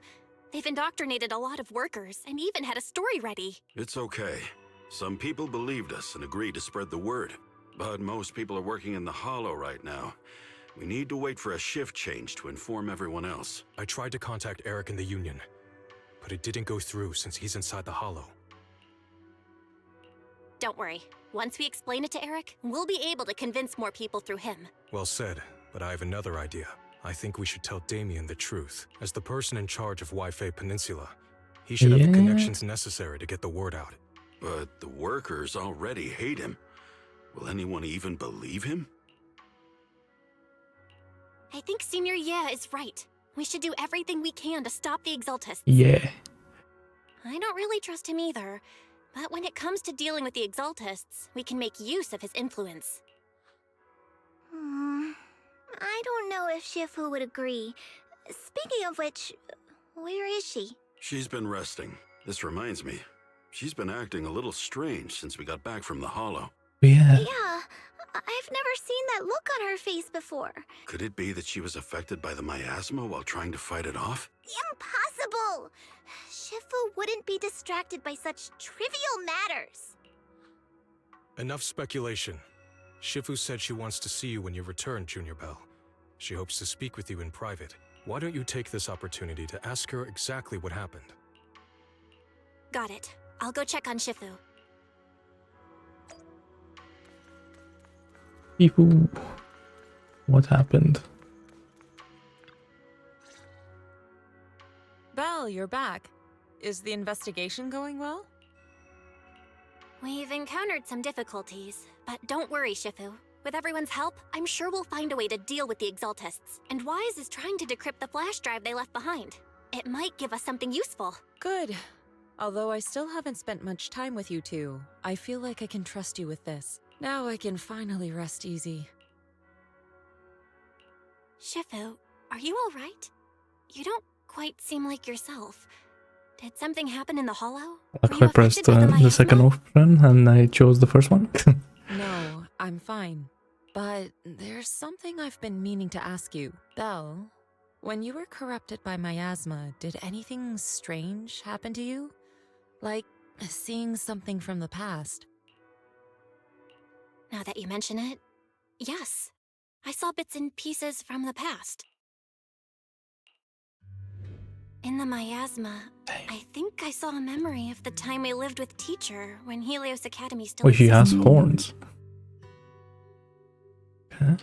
They've indoctrinated a lot of workers and even had a story ready. It's okay. Some people believed us and agreed to spread the word, but most people are working in the Hollow right now. We need to wait for a shift change to inform everyone else. I tried to contact Eric in the Union, but it didn't go through since he's inside the Hollow. Don't worry. Once we explain it to Eric, we'll be able to convince more people through him. Well said, but I have another idea. I think we should tell Damian the truth. As the person in charge of Waifei Peninsula, he should have the connections necessary to get the word out. But the workers already hate him. Will anyone even believe him? I think Senior Ye is right. We should do everything we can to stop the Exaltists. Yeah. I don't really trust him either, but when it comes to dealing with the Exaltists, we can make use of his influence. I don't know if Shifu would agree. Speaking of which, where is she? She's been resting. This reminds me. She's been acting a little strange since we got back from the Hollow. Yeah. Yeah, I've never seen that look on her face before. Could it be that she was affected by the miasma while trying to fight it off? Impossible! Shifu wouldn't be distracted by such trivial matters. Enough speculation. Shifu said she wants to see you when you return, Junior Bell. She hopes to speak with you in private. Why don't you take this opportunity to ask her exactly what happened? Got it. I'll go check on Shifu. Shifu. What happened? Belle, you're back. Is the investigation going well? We've encountered some difficulties, but don't worry, Shifu. With everyone's help, I'm sure we'll find a way to deal with the Exaltists. And Wise is trying to decrypt the flash drive they left behind. It might give us something useful. Good. Although I still haven't spent much time with you two, I feel like I can trust you with this. Now I can finally rest easy. Shifu, are you alright? You don't quite seem like yourself. Did something happen in the Hollow? I pressed the second option and I chose the first one. No, I'm fine. But there's something I've been meaning to ask you. Belle, when you were corrupted by miasma, did anything strange happen to you? Like seeing something from the past? Now that you mention it, yes. I saw bits and pieces from the past. In the miasma, I think I saw a memory of the time we lived with Teacher when Helios Academy still Wait, he has existed. horns. Okay.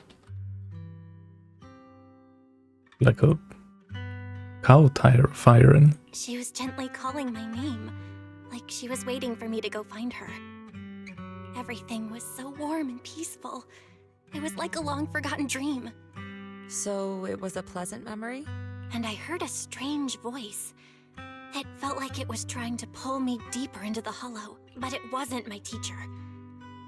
Like a cow tire firing. She was gently calling my name, like she was waiting for me to go find her. Everything was so warm and peaceful. It was like a long-forgotten dream. So it was a pleasant memory? And I heard a strange voice. It felt like it was trying to pull me deeper into the Hollow, but it wasn't my teacher.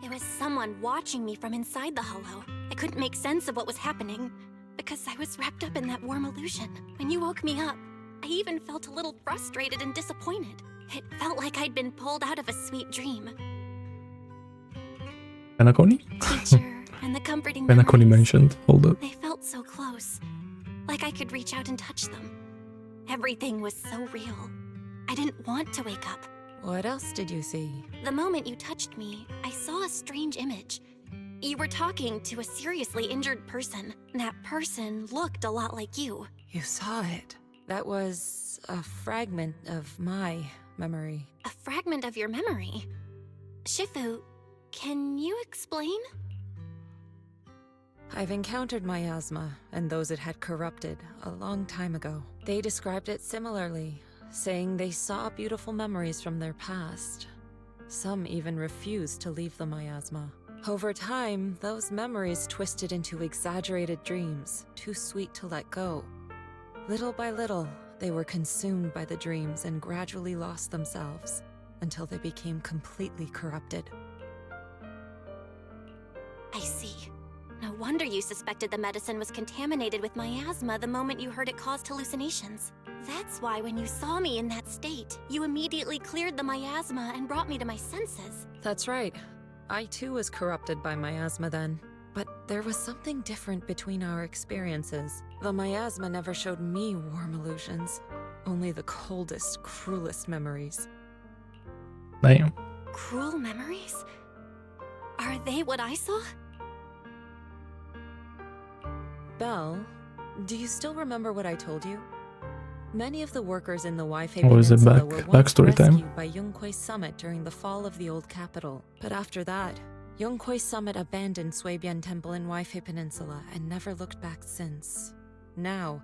It was someone watching me from inside the Hollow. I couldn't make sense of what was happening, because I was wrapped up in that warm illusion. When you woke me up, I even felt a little frustrated and disappointed. It felt like I'd been pulled out of a sweet dream. Penaconi? Teacher and the comforting Penaconi memories. mentioned. Hold up. They felt so close, like I could reach out and touch them. Everything was so real. I didn't want to wake up. What else did you see? The moment you touched me, I saw a strange image. You were talking to a seriously injured person. That person looked a lot like you. You saw it. That was a fragment of my memory. A fragment of your memory? Shifu, can you explain? I've encountered miasma and those it had corrupted a long time ago. They described it similarly, saying they saw beautiful memories from their past. Some even refused to leave the miasma. Over time, those memories twisted into exaggerated dreams, too sweet to let go. Little by little, they were consumed by the dreams and gradually lost themselves, until they became completely corrupted. I see. No wonder you suspected the medicine was contaminated with miasma the moment you heard it caused hallucinations. That's why when you saw me in that state, you immediately cleared the miasma and brought me to my senses. That's right. I too was corrupted by miasma then. But there was something different between our experiences. The miasma never showed me warm illusions, only the coldest, cruelest memories. Damn. Cruel memories? Are they what I saw? Belle, do you still remember what I told you? Many of the workers in the Waifei Or is it Peninsula were once backstory time? rescued by Yunkui Summit during the fall of the old capital. But after that, Yunkui Summit abandoned Suibian Temple in Waifei Peninsula and never looked back since. Now,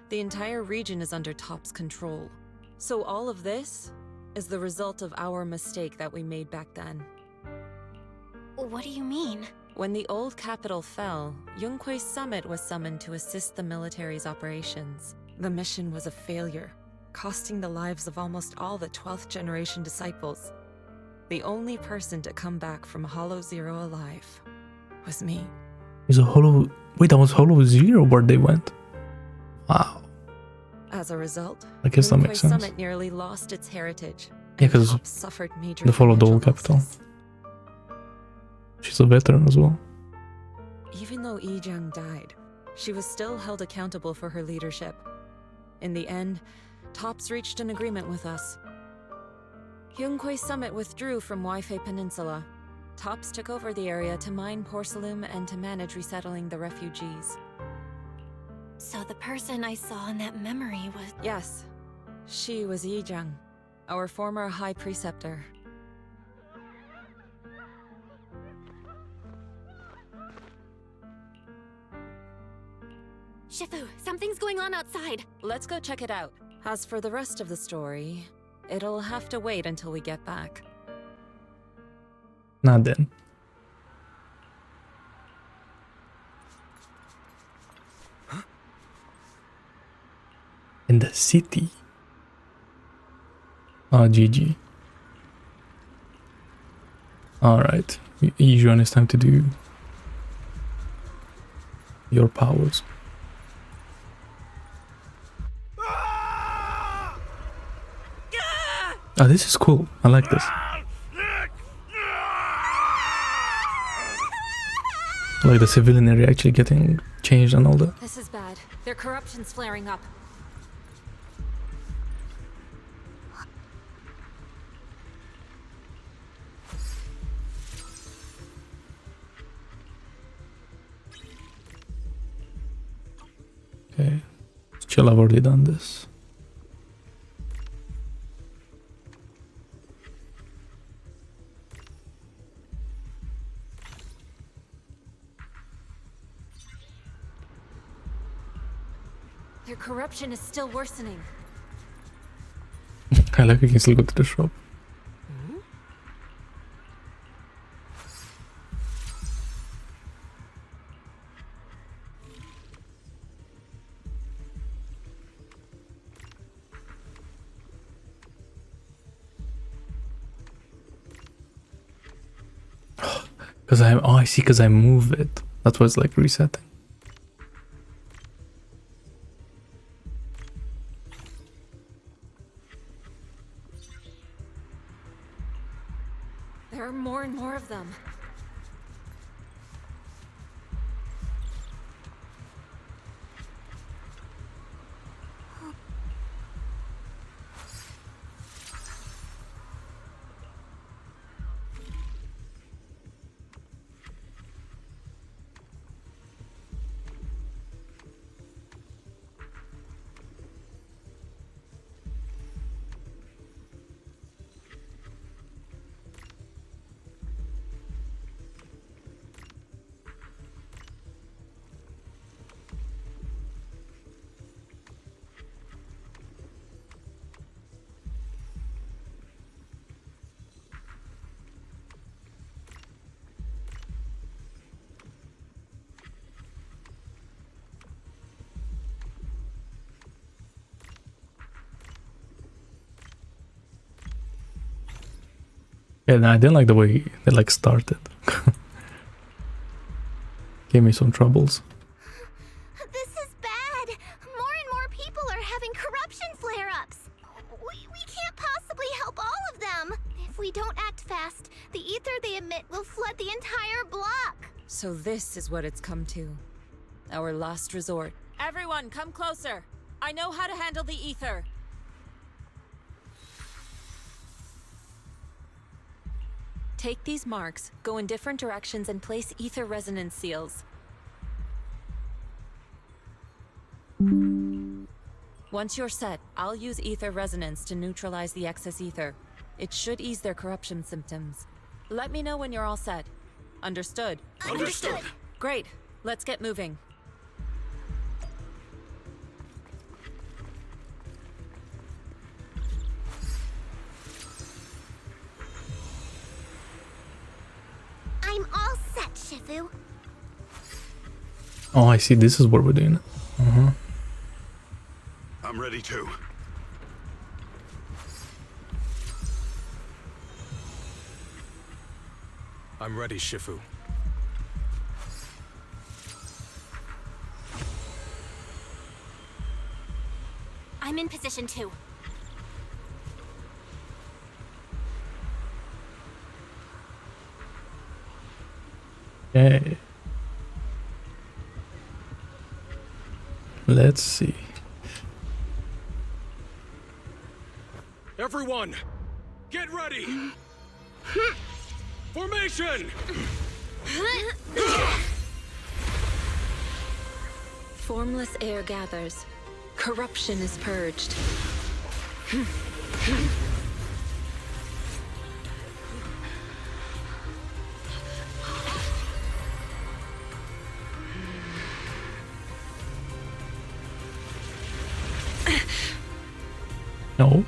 the entire region is under Top's control. So all of this is the result of our mistake that we made back then. What do you mean? When the old capital fell, Yunkui Summit was summoned to assist the military's operations. The mission was a failure, costing the lives of almost all the 12th generation disciples. The only person to come back from Hollow Zero alive was me. Is a Hollow... Wait, that was Hollow Zero where they went? Wow. As As a result, I guess that Yunkui makes sense. Summit nearly lost its heritage. Yeah, and because Tops suffered major they followed the old financial capital. losses. She's a veteran as well. Even though Yijang died, she was still held accountable for her leadership. In the end, Tops reached an agreement with us. Yunkui Summit withdrew from Waifei Peninsula. Tops took over the area to mine porcelain and to manage resettling the refugees. So the person I saw in that memory was... Yes, she was Yijang, our former High Preceptor. Shifu, something's going on outside. Let's go check it out. As for the rest of the story, it'll have to wait until we get back. Not then. In the city. Oh, GG. Alright. Yixuan, it's time to do your powers. Oh, this is cool. I like this. Like the civilian area actually getting changed and all that. This is bad. Their corruption's flaring up. Okay. Chill, I've already done this. Their corruption is still worsening. I like we can still go to the shop. Because I see, because I move it. That's why it's like resetting. There are more and more of them. Yeah, no, I didn't like the way it like started. Gave me some troubles. This is bad. More and more people are having corruption flare-ups. We can't possibly help all of them. If we don't act fast, the ether they emit will flood the entire block. So this is what it's come to. Our last resort. Everyone, come closer. I know how to handle the ether. Take these marks, go in different directions, and place ether resonance seals. Once you're set, I'll use ether resonance to neutralize the excess ether. It should ease their corruption symptoms. Let me know when you're all set. Understood? Understood. Great. Let's get moving. I'm all set, Shifu. Oh, I see. This is what we're doing. I'm ready too. I'm ready, Shifu. I'm in position too. Okay. Let's see. Everyone, get ready! Formation! Formless air gathers. Corruption is purged. No.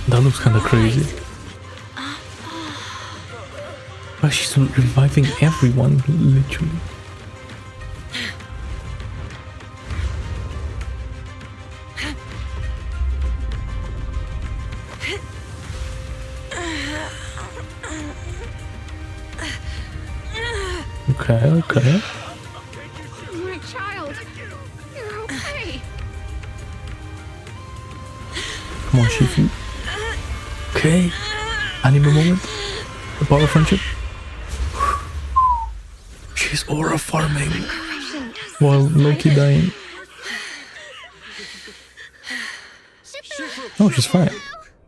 That looks kind of crazy. But she's reviving everyone, literally. Okay. My child, you're okay. Come on, Shifu. Okay. Anime moment. The power of friendship. She's aura farming while Loki dying. Oh, she's fine.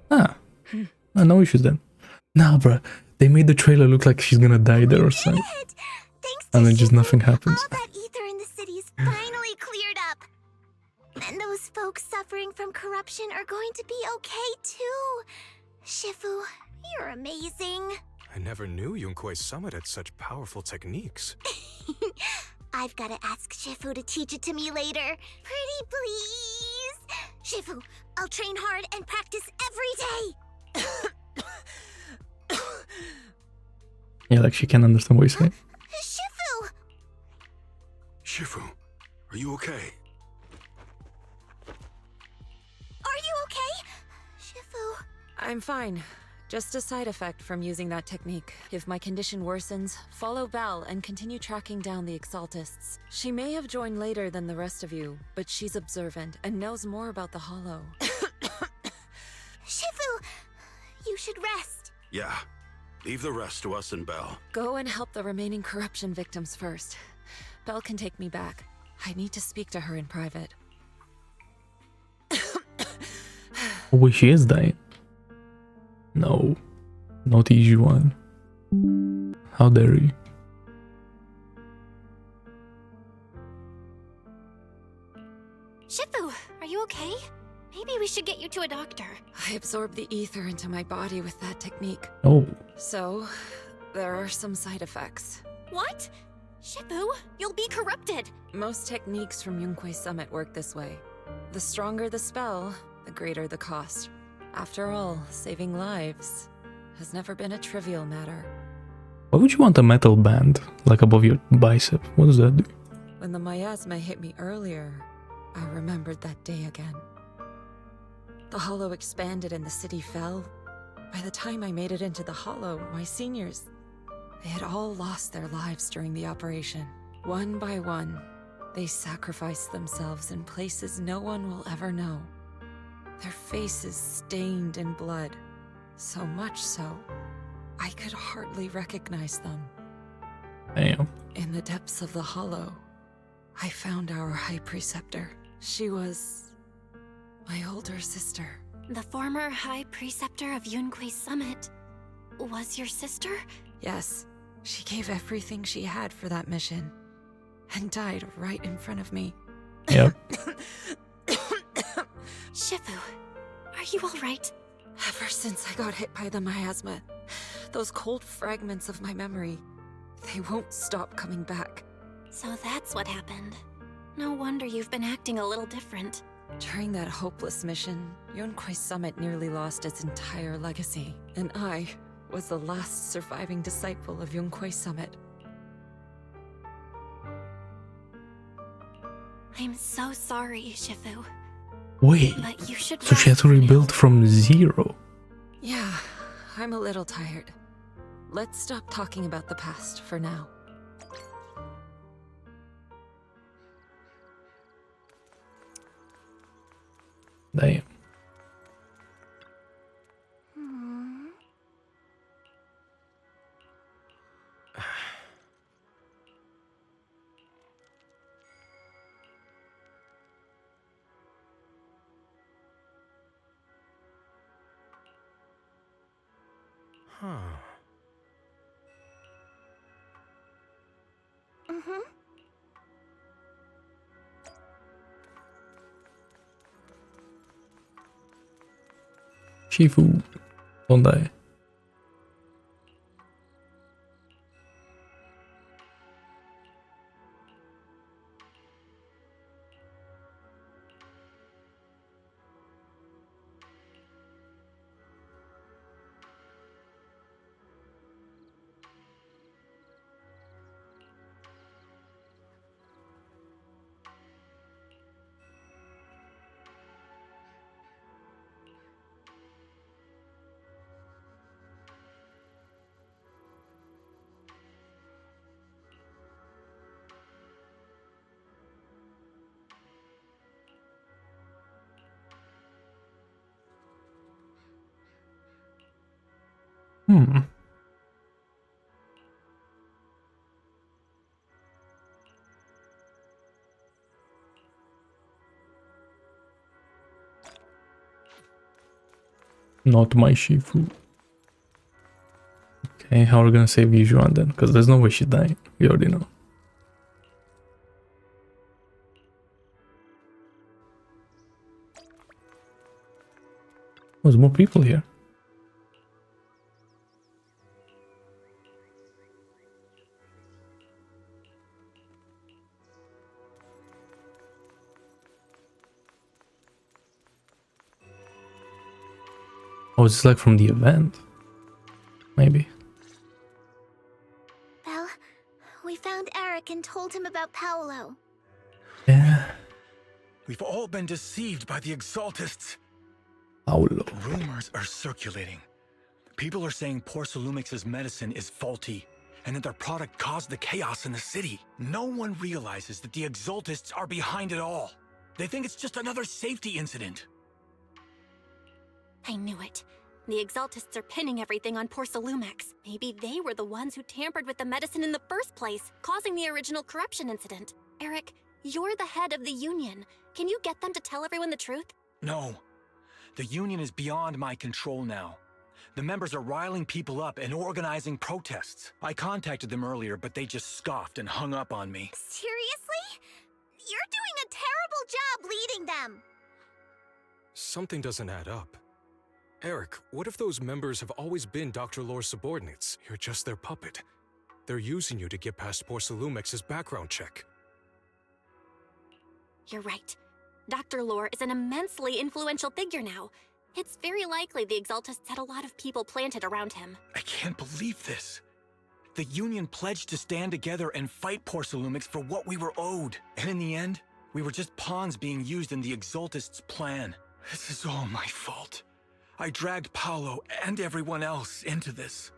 Ah. No issues then. Nah, bruh. They made the trailer look like she's gonna die there or something. And then just nothing happens. All that ether in the city's finally cleared up. And those folks suffering from corruption are going to be okay too. Shifu, you're amazing. I never knew Yunkui Summit had such powerful techniques. I've got to ask Shifu to teach it to me later. Pretty please. Shifu, I'll train hard and practice every day. Yeah, like she can't understand what he's saying. Shifu! Shifu, are you okay? Are you okay? Shifu. I'm fine. Just a side effect from using that technique. If my condition worsens, follow Val and continue tracking down the Exaltists. She may have joined later than the rest of you, but she's observant and knows more about the Hollow. Shifu, you should rest. Yeah. Leave the rest to us and Belle. Go and help the remaining corruption victims first. Belle can take me back. I need to speak to her in private. Oh, wait, she is dying. No. Not Yixuan. How dare you? Shifu, are you okay? Maybe we should get you to a doctor. I absorbed the ether into my body with that technique. Oh. So, there are some side effects. What? Shifu, you'll be corrupted. Most techniques from Yunkui Summit work this way. The stronger the spell, the greater the cost. After all, saving lives has never been a trivial matter. Why would you want a metal band, like above your bicep? What does that do? When the miasma hit me earlier, I remembered that day again. The Hollow expanded and the city fell. By the time I made it into the Hollow, my seniors, they had all lost their lives during the operation. One by one, they sacrificed themselves in places no one will ever know. Their faces stained in blood, so much so, I could hardly recognize them. Damn. In the depths of the Hollow, I found our High Preceptor. She was my older sister. The former High Preceptor of Yunkui Summit was your sister? Yes, she gave everything she had for that mission, and died right in front of me. Yep. Shifu, are you alright? Ever since I got hit by the miasma, those cold fragments of my memory, they won't stop coming back. So that's what happened. No wonder you've been acting a little different. During that hopeless mission, Yunkui Summit nearly lost its entire legacy, and I was the last surviving disciple of Yunkui Summit. I'm so sorry, Shifu. Wait, But you should so she had to rebuild from zero. Yeah, I'm a little tired. Let's stop talking about the past for now. Damn. Huh. Shifu. Don't die. Not my Shifu. Okay, how are we gonna save Yixuan then? Because there's no way she's dying. We already know. There's more people here. Oh, it's like from the event. Maybe. Well, we found Eric and told him about Paolo. Yeah. We've all been deceived by the Exaltists. Paolo. Rumors are circulating. People are saying Porcelumix's medicine is faulty, and that their product caused the chaos in the city. No one realizes that the Exaltists are behind it all. They think it's just another safety incident. I knew it. The Exaltists are pinning everything on Porcelumix. Maybe they were the ones who tampered with the medicine in the first place, causing the original corruption incident. Eric, you're the head of the Union. Can you get them to tell everyone the truth? No. The Union is beyond my control now. The members are riling people up and organizing protests. I contacted them earlier, but they just scoffed and hung up on me. Seriously? You're doing a terrible job leading them. Something doesn't add up. Eric, what if those members have always been Dr. Lohr's subordinates? You're just their puppet. They're using you to get past Porcelumix's background check. You're right. Dr. Lohr is an immensely influential figure now. It's very likely the Exaltists had a lot of people planted around him. I can't believe this. The Union pledged to stand together and fight Porcelumix for what we were owed. And in the end, we were just pawns being used in the Exaltists' plan. This is all my fault. I dragged Paolo and everyone else into this.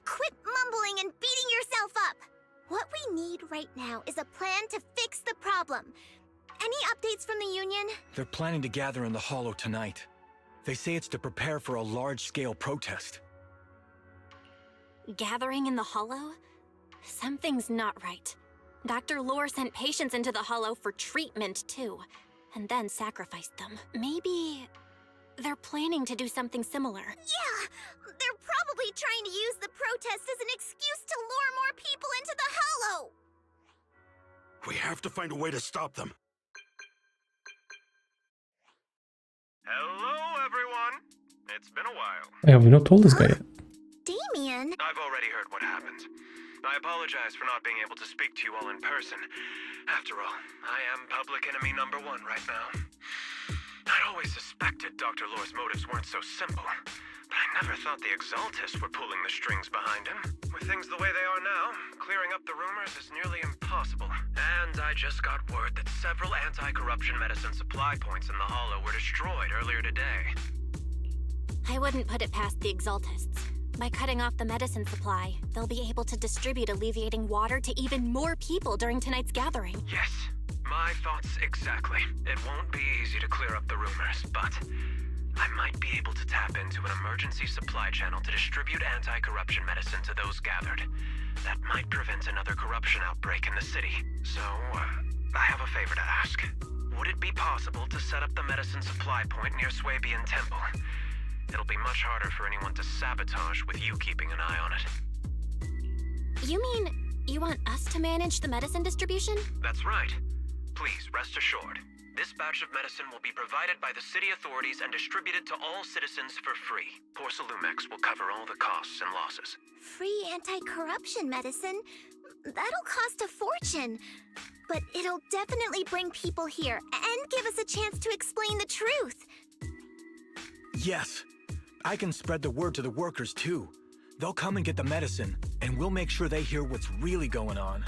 Quit mumbling and beating yourself up! What we need right now is a plan to fix the problem. Any updates from the Union? They're planning to gather in the Hollow tonight. They say it's to prepare for a large-scale protest. Gathering in the Hollow? Something's not right. Dr. Lohr sent patients into the Hollow for treatment, too, and then sacrificed them. Maybe they're planning to do something similar. Yeah! They're probably trying to use the protest as an excuse to lure more people into the Hollow! We have to find a way to stop them. Hello, everyone. It's been a while. Yeah, we not told this guy yet. Damian? I've already heard what happened. I apologize for not being able to speak to you all in person. After all, I am public enemy #1 right now. I'd always suspected Dr. Lohr's motives weren't so simple, but I never thought the Exaltists were pulling the strings behind him. With things the way they are now, clearing up the rumors is nearly impossible. And I just got word that several anti-corruption medicine supply points in the Hollow were destroyed earlier today. I wouldn't put it past the Exaltists. By cutting off the medicine supply, they'll be able to distribute alleviating water to even more people during tonight's gathering. Yes, my thoughts exactly. It won't be easy to clear up the rumors, but I might be able to tap into an emergency supply channel to distribute anti-corruption medicine to those gathered. That might prevent another corruption outbreak in the city. So, I have a favor to ask. Would it be possible to set up the medicine supply point near Suibian Temple? It'll be much harder for anyone to sabotage with you keeping an eye on it. You mean you want us to manage the medicine distribution? That's right. Please, rest assured. This batch of medicine will be provided by the city authorities and distributed to all citizens for free. Porcelumex will cover all the costs and losses. Free anti-corruption medicine? That'll cost a fortune. But it'll definitely bring people here and give us a chance to explain the truth. Yes. I can spread the word to the workers too. They'll come and get the medicine, and we'll make sure they hear what's really going on.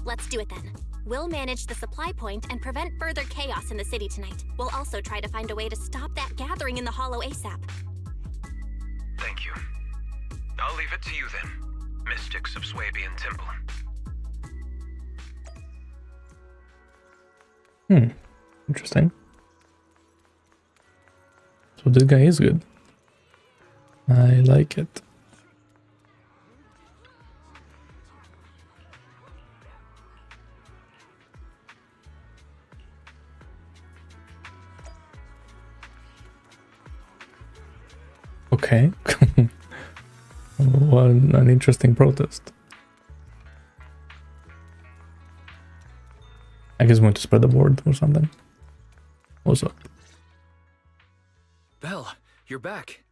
Let's do it then. We'll manage the supply point and prevent further chaos in the city tonight. We'll also try to find a way to stop that gathering in the Hollow ASAP. Thank you. I'll leave it to you then, mystics of Suibian Temple. Interesting. So this guy is good. I like it. Okay. What an interesting protest. I guess we want to spread the word or something. What's up? Belle, you're back.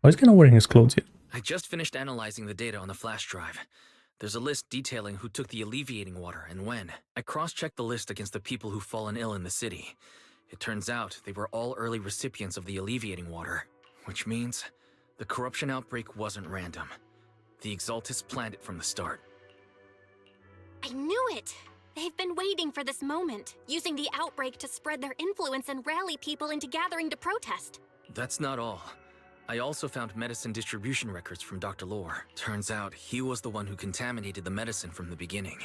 Why is he not wearing his clothes yet? I just finished analyzing the data on the flash drive. There's a list detailing who took the alleviating water and when. I cross-checked the list against the people who've fallen ill in the city. It turns out they were all early recipients of the alleviating water, which means the corruption outbreak wasn't random. The Exaltists planned it from the start. I knew it! They've been waiting for this moment, using the outbreak to spread their influence and rally people into gathering to protest. That's not all. I also found medicine distribution records from Dr. Lohr. Turns out he was the one who contaminated the medicine from the beginning,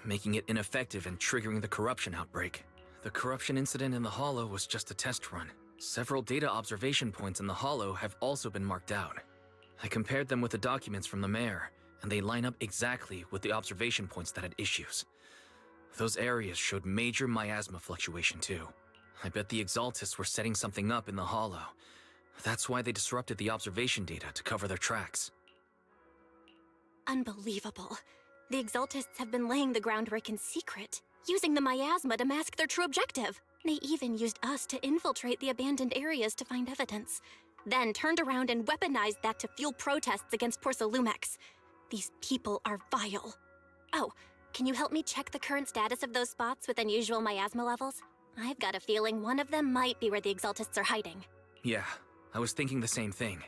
making it ineffective and triggering the corruption outbreak. The corruption incident in the Hollow was just a test run. Several data observation points in the Hollow have also been marked out. I compared them with the documents from the mayor, and they line up exactly with the observation points that had issues. Those areas showed major miasma fluctuation too. I bet the Exaltists were setting something up in the Hollow. That's why they disrupted the observation data to cover their tracks. Unbelievable. The Exaltists have been laying the groundwork in secret, using the miasma to mask their true objective. They even used us to infiltrate the abandoned areas to find evidence, then turned around and weaponized that to fuel protests against Porcelumex. These people are vile. Oh, can you help me check the current status of those spots with unusual miasma levels? I've got a feeling one of them might be where the Exaltists are hiding. Yeah, I was thinking the same thing.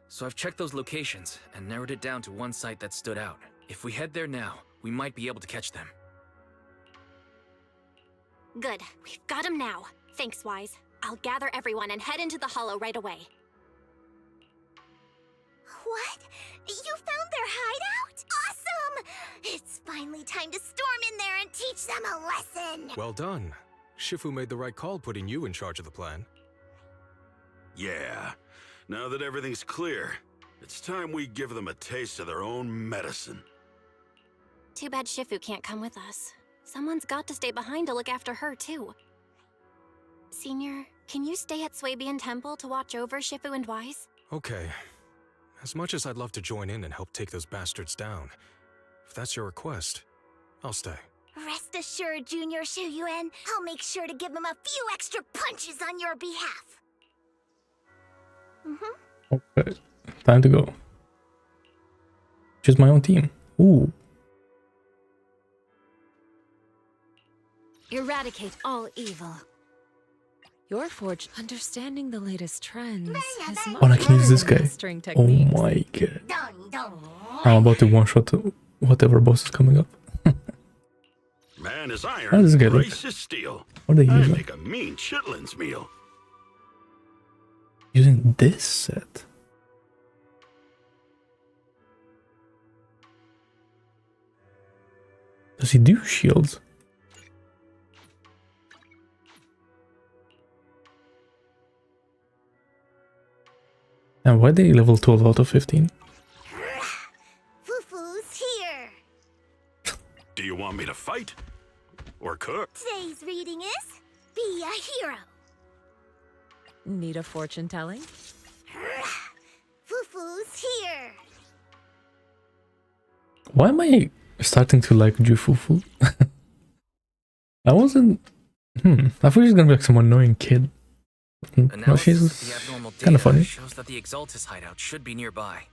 So I've checked those locations and narrowed it down to one site that stood out. If we head there now, we might be able to catch them. Good, we've got them now. Thanks, Wise. I'll gather everyone and head into the Hollow right away. What? You found their hideout? Awesome! It's finally time to storm in there and teach them a lesson! Well done. Shifu made the right call putting you in charge of the plan. Yeah. Now that everything's clear, it's time we give them a taste of their own medicine. Too bad Shifu can't come with us. Someone's got to stay behind to look after her, too. Senior, can you stay at Suibian Temple to watch over Shifu and Wise? Okay. As much as I'd love to join in and help take those bastards down, if that's your request, I'll stay. Rest assured, Junior Shuyuan, I'll make sure to give them a few extra punches on your behalf. Okay, time to go. Choose my own team. Ooh. Eradicate all evil. Your forge understanding the latest trends has Oh, I can use this guy. mastering Oh techniques. my god. I'm about to one-shot whatever boss is coming up. Man is iron, How does this guy look? grace is steel. What are they I using? make a mean chitlins meal. Using this set. Does he do shields? And why they level 12 out of 15? Fufu's here. Do you want me to fight? Or cook? Today's reading is Be a Hero. Need a fortune telling? Fufu's here. Why am I starting to like Ju Fufu? I wasn't... I thought she was gonna be like some annoying kid. Well, she's kind of funny. Shows that the Exaltist hideout should be nearby.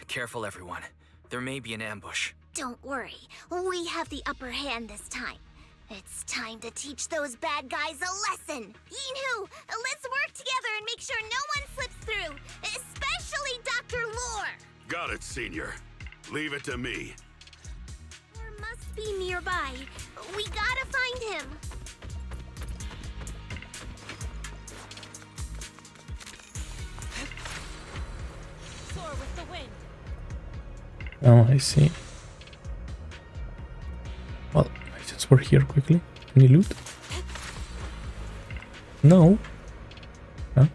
Careful, everyone. There may be an ambush. Don't worry, we have the upper hand this time. It's time to teach those bad guys a lesson. Yinhu, let's work together and make sure no one slips through, especially Dr. Lohr. Got it, Senior. Leave it to me. Lohr must be nearby. We gotta find him. Soar with the wind. Oh, I see. Well, since we're here quickly, any loot? No. Huh?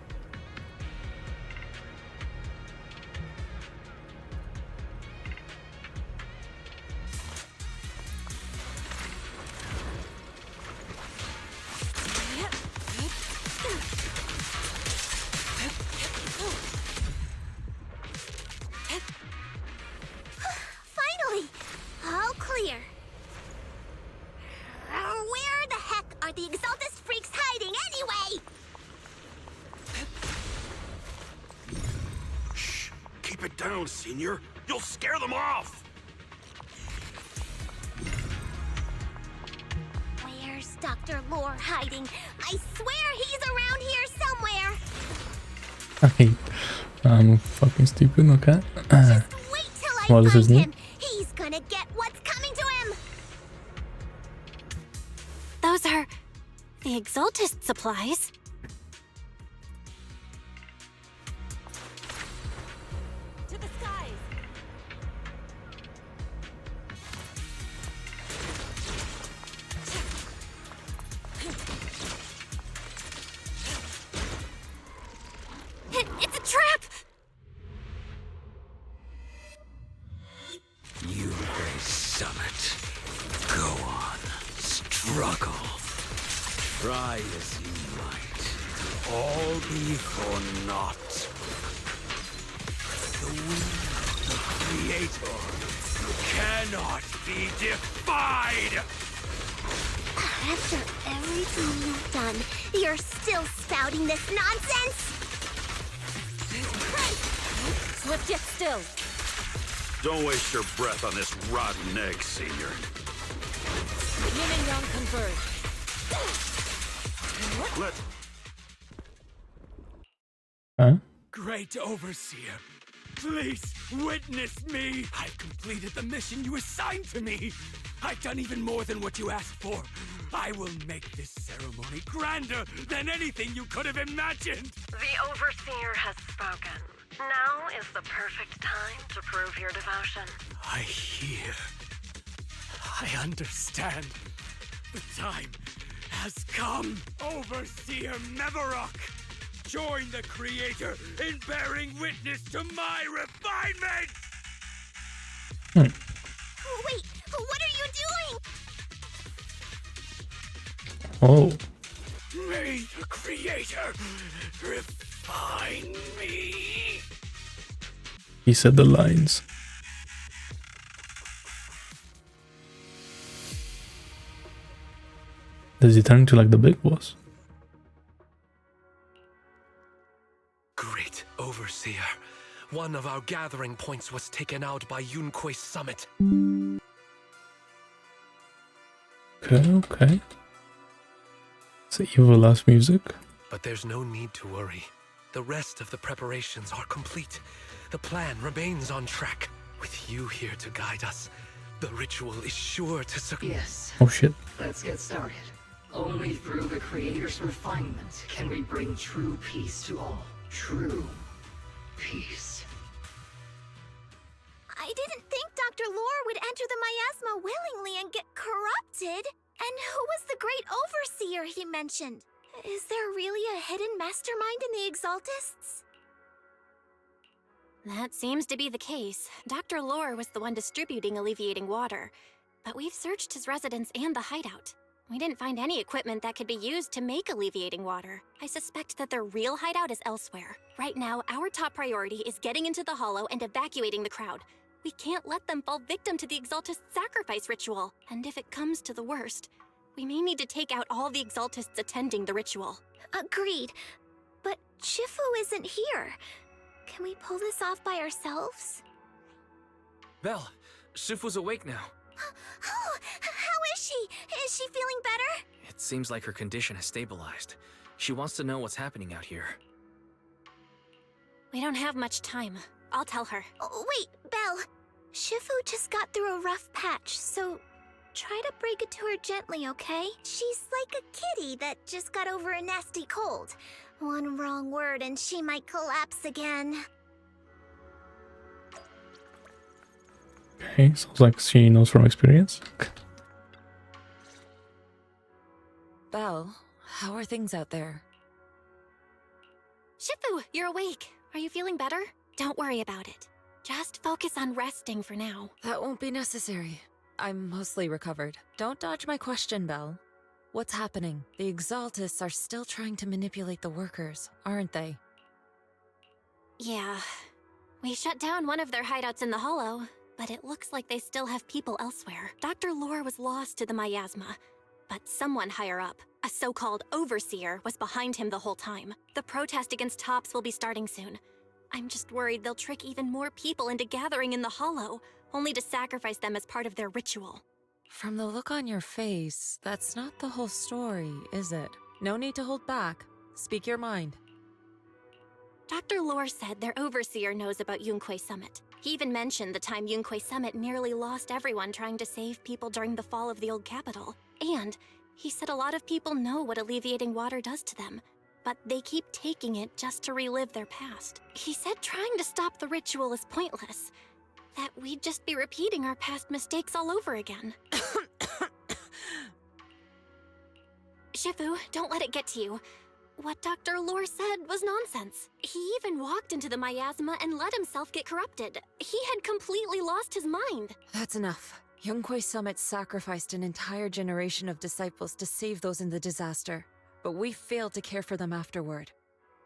Finally, all clear. Where the heck are the Exaltist freaks hiding anyway? Shh! Keep it down, Senior. You'll scare them off! Where's Dr. Lohr hiding? I swear he's around here somewhere. I'm fucking stupid, okay? Just wait till I What is his find name? him. He's gonna get what's coming to him. Those are the Exaltist supplies. To the skies. It's a trap! Yunkui Summit. Go on. Struggle. Try as you might. It'll all be for naught. The will of the Creator cannot be defied! After everything you've done, you're still spouting this nonsense? Swift yet still. Don't waste your breath on this rotten egg, Senior. Yin and Yang converge. Let's... Huh? Great Overseer, please witness me. I've completed the mission you assigned to me. I've done even more than what you asked for. I will make this ceremony grander than anything you could have imagined. The Overseer has spoken. Now is the perfect time to prove your devotion. I hear. I understand. The time has come. Overseer Mevarok, join the Creator in bearing witness to my refinement! Wait, what are you doing? Oh. May the Creator refine me. He said the lines. Does he turn into like the big boss? Great Overseer. One of our gathering points was taken out by Yunkui Summit. Okay. It's evil ass music. But there's no need to worry. The rest of the preparations are complete. The plan remains on track. With you here to guide us, the ritual is sure to succeed. Yes. Oh shit. Let's get started. Only through the Creator's refinement can we bring true peace to all. true peace. I didn't think Dr. Lohr would enter the miasma willingly and get corrupted. And who was the great overseer he mentioned? Is there really a hidden mastermind in the Exaltists? That seems to be the case. Dr. Lohr was the one distributing alleviating water, but we've searched his residence and the hideout. We didn't find any equipment that could be used to make alleviating water. I suspect that their real hideout is elsewhere. Right now, our top priority is getting into the hollow and evacuating the crowd. We can't let them fall victim to the Exaltist sacrifice ritual. And if it comes to the worst, we may need to take out all the Exaltists attending the ritual. Agreed. But Shifu isn't here. Can we pull this off by ourselves? Belle, Shifu's awake now. Oh, how is she? Is she feeling better? It seems like her condition has stabilized. She wants to know what's happening out here. We don't have much time. I'll tell her. Oh, wait, Belle. Shifu just got through a rough patch, so try to break it to her gently, okay? She's like a kitty that just got over a nasty cold. One wrong word and she might collapse again. Okay, sounds like she knows from experience. Belle, how are things out there? Shifu, you're awake. Are you feeling better? Don't worry about it. Just focus on resting for now. That won't be necessary. I'm mostly recovered. Don't dodge my question, Belle. What's happening? The Exaltists are still trying to manipulate the workers, aren't they? Yeah. We shut down one of their hideouts in the hollow, but it looks like they still have people elsewhere. Dr. Lohr was lost to the miasma, but someone higher up, a so-called overseer, was behind him the whole time. The protest against Tops will be starting soon. I'm just worried they'll trick even more people into gathering in the hollow, only to sacrifice them as part of their ritual. From the look on your face, that's not the whole story, is it? No need to hold back. Speak your mind. Dr. Lohr said their overseer knows about Yunkui Summit. He even mentioned the time Yunkui Summit nearly lost everyone trying to save people during the fall of the old capital. And he said a lot of people know what alleviating water does to them, but they keep taking it just to relive their past. He said trying to stop the ritual is pointless, that we'd just be repeating our past mistakes all over again. Shifu, don't let it get to you. What Dr. Lohr said was nonsense. He even walked into the miasma and let himself get corrupted. He had completely lost his mind. That's enough. Yunkui Summit sacrificed an entire generation of disciples to save those in the disaster, but we failed to care for them afterward.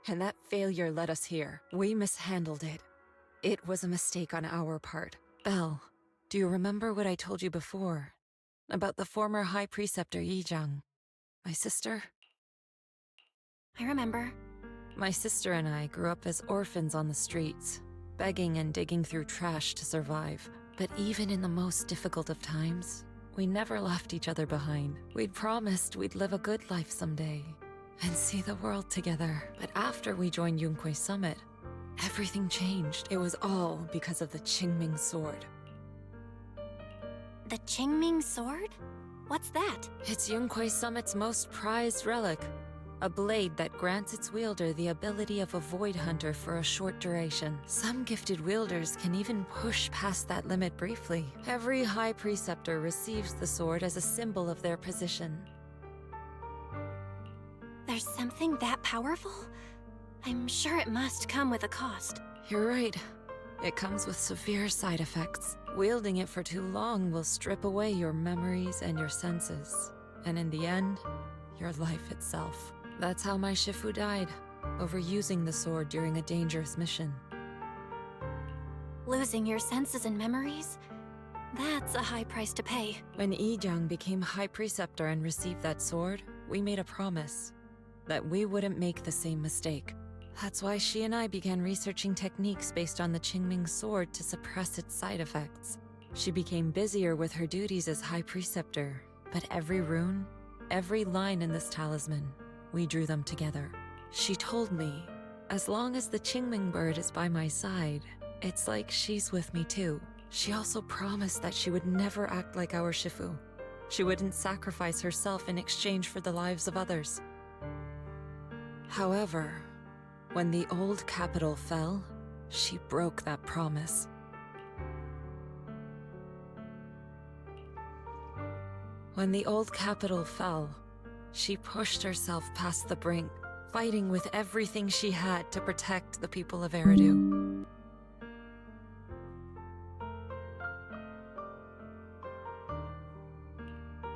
And that failure led us here. We mishandled it. It was a mistake on our part. Belle, do you remember what I told you before? About the former High Preceptor Yizhang? My sister? I remember. My sister and I grew up as orphans on the streets, begging and digging through trash to survive. But even in the most difficult of times, we never left each other behind. We'd promised we'd live a good life someday and see the world together. But after we joined Yunkui Summit, everything changed. It was all because of the Qingming sword. The Qingming sword? What's that? It's Yunkui Summit's most prized relic. A blade that grants its wielder the ability of a void hunter for a short duration. Some gifted wielders can even push past that limit briefly. Every High Preceptor receives the sword as a symbol of their position. There's something that powerful? I'm sure it must come with a cost. You're right. It comes with severe side effects. Wielding it for too long will strip away your memories and your senses. And in the end, your life itself. That's how my Shifu died, overusing the sword during a dangerous mission. Losing your senses and memories? That's a high price to pay. When Yizhang became High Preceptor and received that sword, we made a promise that we wouldn't make the same mistake. That's why she and I began researching techniques based on the Qingming sword to suppress its side effects. She became busier with her duties as High Preceptor, but every rune, every line in this talisman, we drew them together. She told me, as long as the Qingming bird is by my side, it's like she's with me too. She also promised that she would never act like our Shifu. She wouldn't sacrifice herself in exchange for the lives of others. However, When the old capital fell, she broke that promise. When the old capital fell, she pushed herself past the brink, fighting with everything she had to protect the people of Eridu.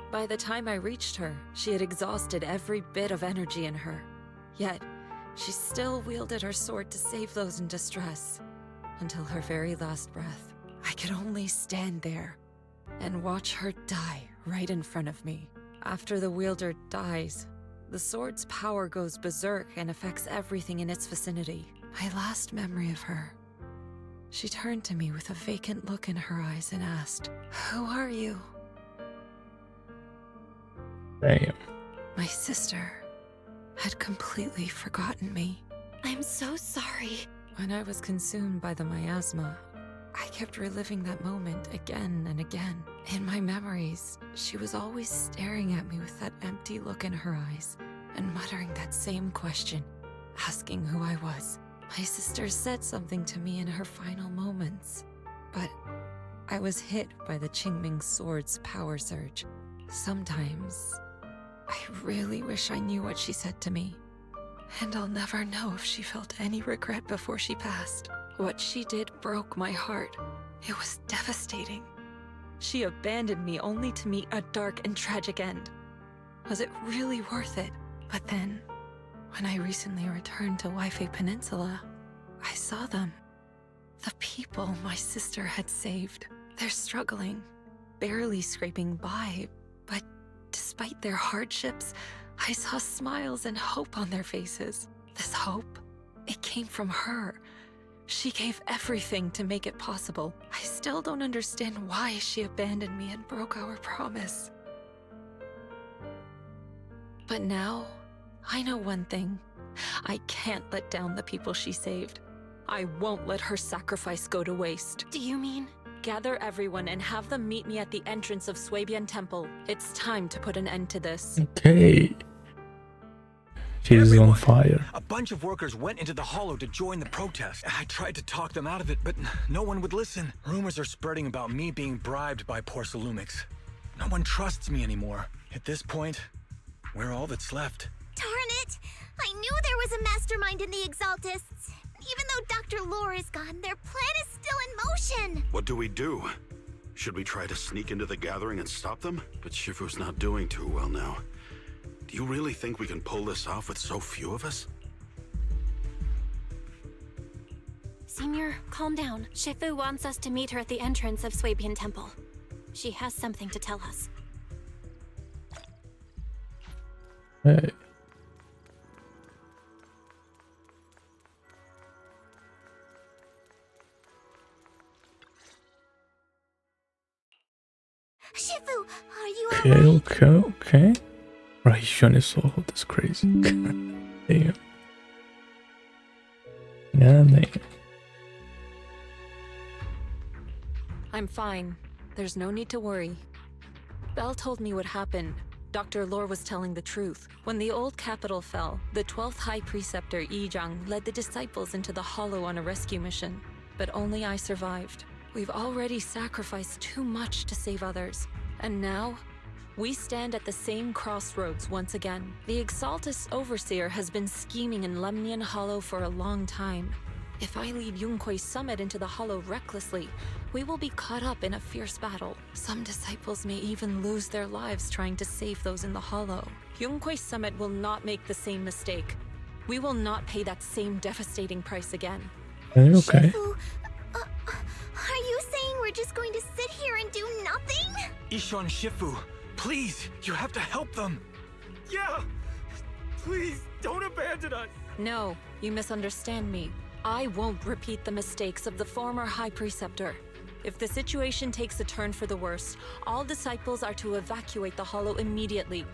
By the time I reached her, she had exhausted every bit of energy in her. Yet, she still wielded her sword to save those in distress. Until her very last breath, I could only stand there and watch her die right in front of me. After the wielder dies, the sword's power goes berserk and affects everything in its vicinity. My last memory of her, she turned to me with a vacant look in her eyes and asked, "Who are you?" Damn. My sister had completely forgotten me. I'm so sorry. When I was consumed by the miasma, I kept reliving that moment again and again. In my memories, she was always staring at me with that empty look in her eyes and muttering that same question, asking who I was. My sister said something to me in her final moments, but I was hit by the Qingming sword's power surge. Sometimes, I really wish I knew what she said to me. And I'll never know if she felt any regret before she passed. What she did broke my heart. It was devastating. She abandoned me only to meet a dark and tragic end. Was it really worth it? But then, when I recently returned to Waifei Peninsula, I saw them. The people my sister had saved. They're struggling, barely scraping by, but despite their hardships, I saw smiles and hope on their faces. This hope, it came from her. She gave everything to make it possible. I still don't understand why she abandoned me and broke our promise. But now, I know one thing. I can't let down the people she saved. I won't let her sacrifice go to waste. Do you mean? Gather everyone and have them meet me at the entrance of Suibian Temple. It's time to put an end to this. Okay. She's on fire. A bunch of workers went into the hollow to join the protest. I tried to talk them out of it, but no one would listen. Rumors are spreading about me being bribed by Porsalumix. No one trusts me anymore. At this point, we're all that's left. Darn it! I knew there was a mastermind in the Exaltists. Even though Dr. Lohr is gone, their plan is still in motion. What do we do? Should we try to sneak into the gathering and stop them? But Shifu's not doing too well now. Do you really think we can pull this off with so few of us? Senior, calm down. Shifu wants us to meet her at the entrance of Suibian Temple. She has something to tell us. Hey. Shifu, are you alright? Okay. Yixuan is so hot, that's crazy. Damn. Yeah, damn. I'm fine. There's no need to worry. Belle told me what happened. Dr. Lohr was telling the truth. When the old capital fell, the 12th High Preceptor Yi Zhang led the disciples into the hollow on a rescue mission. But only I survived. We've already sacrificed too much to save others. And now, we stand at the same crossroads once again. The Exaltist Overseer has been scheming in Lemnian Hollow for a long time. If I lead Yunkui's summit into the hollow recklessly, we will be caught up in a fierce battle. Some disciples may even lose their lives trying to save those in the hollow. Yunkui summit will not make the same mistake. We will not pay that same devastating price again. Okay. Shifu, are you saying we're just going to sit here and do nothing? Yixuan Shifu, please, you have to help them. Yeah! Please, don't abandon us! No, you misunderstand me. I won't repeat the mistakes of the former High Preceptor. If the situation takes a turn for the worse, all disciples are to evacuate the hollow immediately.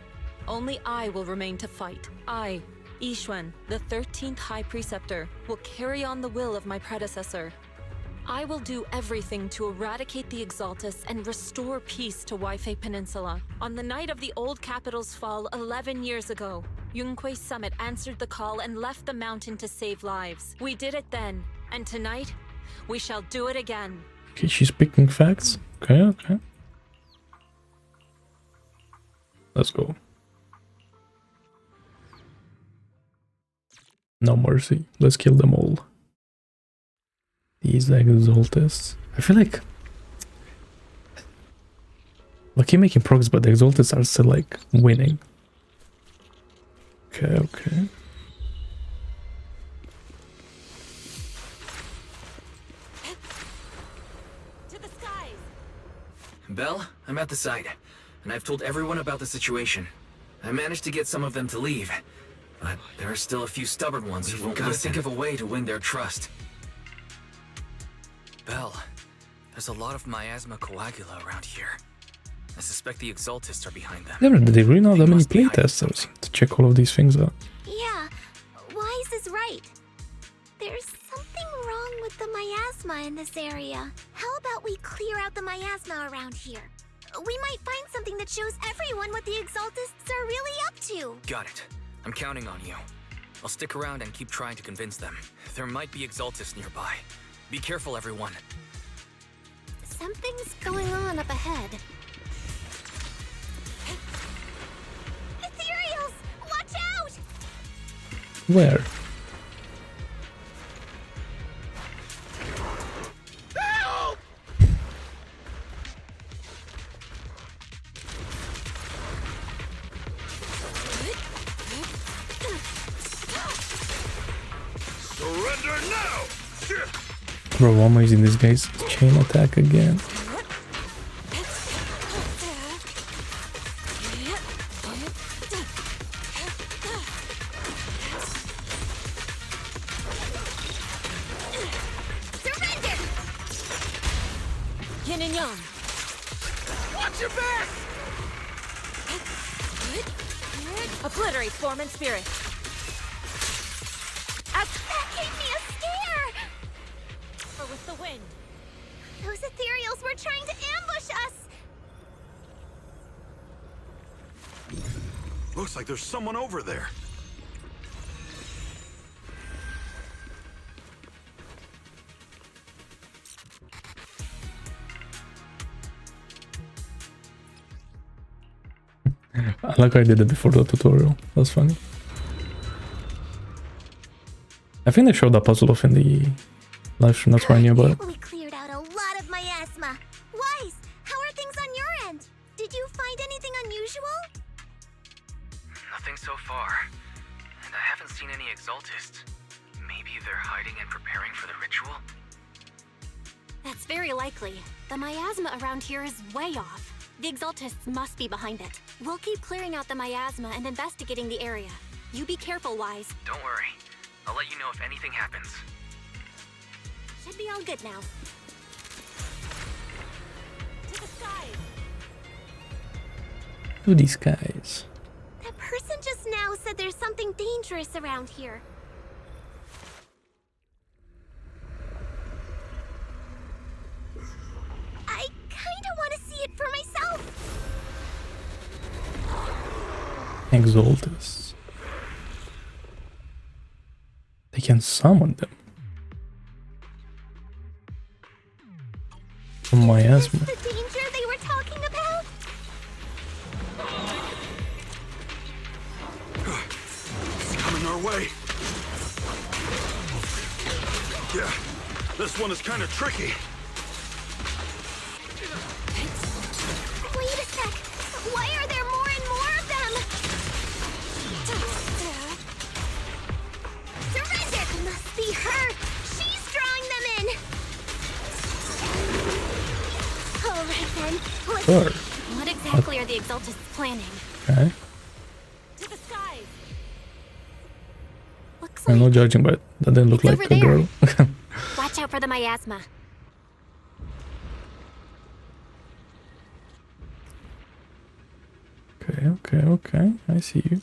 Only I will remain to fight. I, Yixuan, the 13th High Preceptor, will carry on the will of my predecessor. I will do everything to eradicate the Exaltists and restore peace to Waifei Peninsula. On the night of the old capital's fall 11 years ago, Yunkui Summit answered the call and left the mountain to save lives. We did it then, and tonight, we shall do it again. Okay, she's picking facts. Okay, okay. Let's go. No mercy. Let's kill them all. These Exaltists. I feel like we keep making progress, but the Exaltists are still like winning. Okay, okay. To the skies! Belle, I'm at the site, and I've told everyone about the situation. I managed to get some of them to leave, but there are still a few stubborn ones who won't listen. Think of a way to win their trust. Belle, there's a lot of miasma coagula around here. I suspect the Exaltists are behind them. Never did they really know that many playtesters to check all of these things out. Yeah, Wise is right. There's something wrong with the miasma in this area. How about we clear out the miasma around here? We might find something that shows everyone what the Exaltists are really up to. Got it. I'm counting on you. I'll stick around and keep trying to convince them. There might be Exaltists nearby. Be careful, everyone. Something's going on up ahead. Ethereals! Watch out! Where? Help! Surrender now! Bro, why am I using this guy's chain attack again? Surrender! Yin and Yang. Watch your back! Obliterate form and spirit. That gave me a scare! Or with the wind. Those ethereals were trying to ambush us! Looks like there's someone over there. I like I did it before the tutorial. That's funny. I think they showed that puzzle off in the live stream, that's why I knew about it. We cleared out a lot of miasma. Wise, how are things on your end? Did you find anything unusual? Nothing so far. And I haven't seen any Exaltists. Maybe they're hiding and preparing for the ritual? That's very likely. The miasma around here is way off. The Exaltists must be behind it. We'll keep clearing out the miasma and investigating the area. You be careful, Wise. Don't worry. I'll let you know if anything happens. Should be all good now. To the skies! To these guys. That person just now said there's something dangerous around here. I kinda want to see it for myself. Exaltists. They can summon them. From miasma. The danger they were talking about? It's coming our way. Yeah, this one is kind of tricky. Wait a sec. Why are there more and more of them? Surrender! Must be her. She's drawing them in. All right then. Let's Sure. What exactly are the Exaltists planning? Okay. To the skies! I'm not judging, but that didn't look like over a there. girl. Watch out for the miasma. Okay. I see you.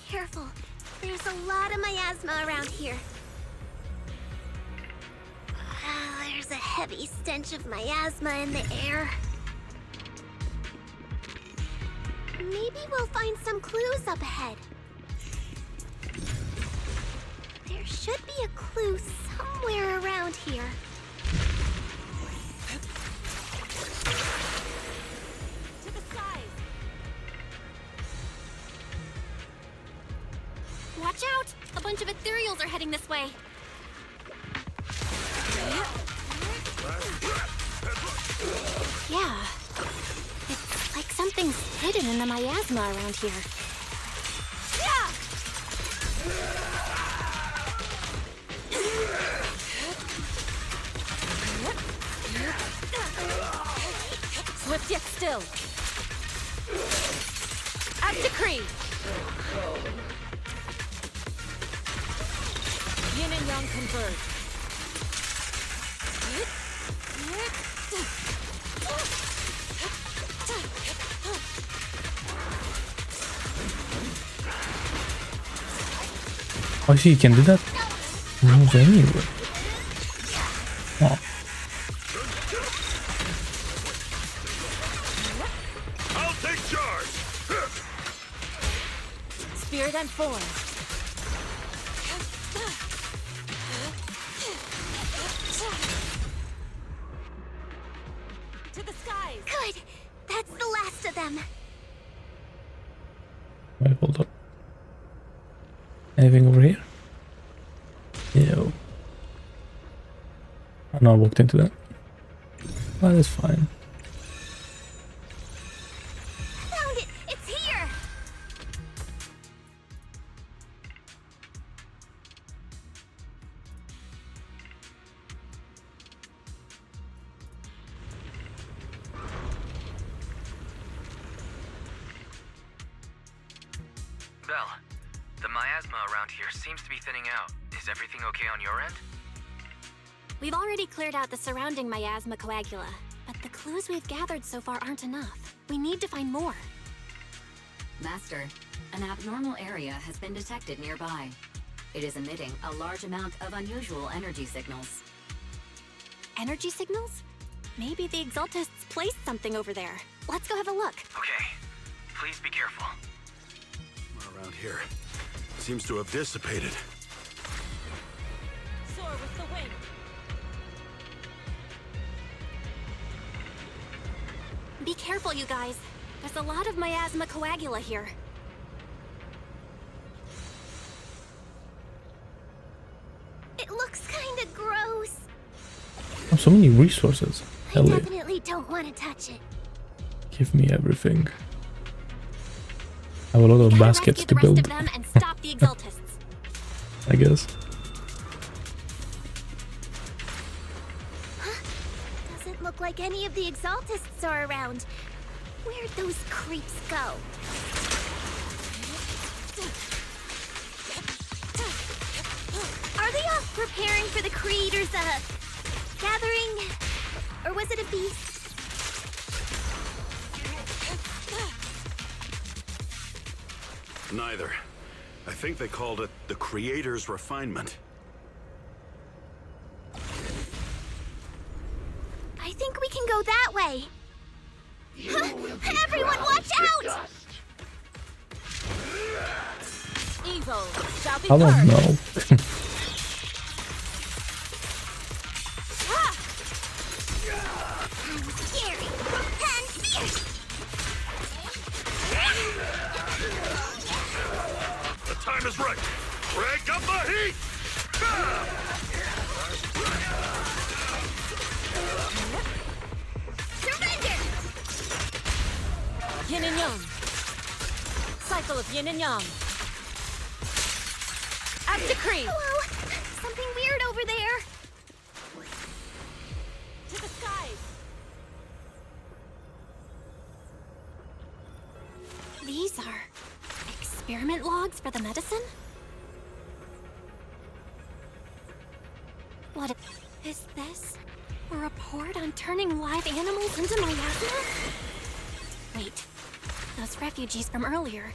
careful. There's There's a lot of miasma around here. There's a heavy stench of miasma in the air. Maybe we'll find some clues up ahead. There should be a clue somewhere around here. To the side. Watch out! A bunch of ethereals are heading this way. Yeah. It's like something's hidden in the miasma around here. Yeah! Swift yet still. At decree. Yin and Yang converge. Oh, see, you can do that? Move anywhere. Oh. I'll take charge. Spirit and form. To the skies. Good. That's the last of them. Wait, hold up. Anything over here? No. I know I walked into that. That is fine. Found it! It's here! Belle, the miasma around here seems to be thinning out. Is everything okay on your end? We've already cleared out the surrounding miasma coagula, but the clues we've gathered so far aren't enough. We need to find more. Master, an abnormal area has been detected nearby. It is emitting a large amount of unusual energy signals. Energy signals? Maybe the Exaltists placed something over there. Let's go have a look. Okay. Please be careful. Around here. Seems to have dissipated. Soar with the wind. Be careful, you guys. There's a lot of miasma coagula here. It looks kinda gross. Oh, so many resources. I Hell yeah. definitely don't want to touch it. Give me everything. I have a lot of baskets to build. Them and stop the Exaltists. I guess. Huh? Doesn't look like any of the Exaltists are around. Where'd those creeps go? Are they off preparing for the Creator's, gathering? Or was it a feast? Neither. I think they called it the Creator's Refinement. I think we can go that way. Everyone, watch out! Evil shall be I don't know. Scary and fierce. The time is right. Crank up the heat! Surrender! Yin and Yang. Cycle of Yin and Yang. At decree. Hello? Something weird over there. To the skies. These are experiment logs for the medicine? What is this? A report on turning live animals into miasma? Wait, those refugees from earlier,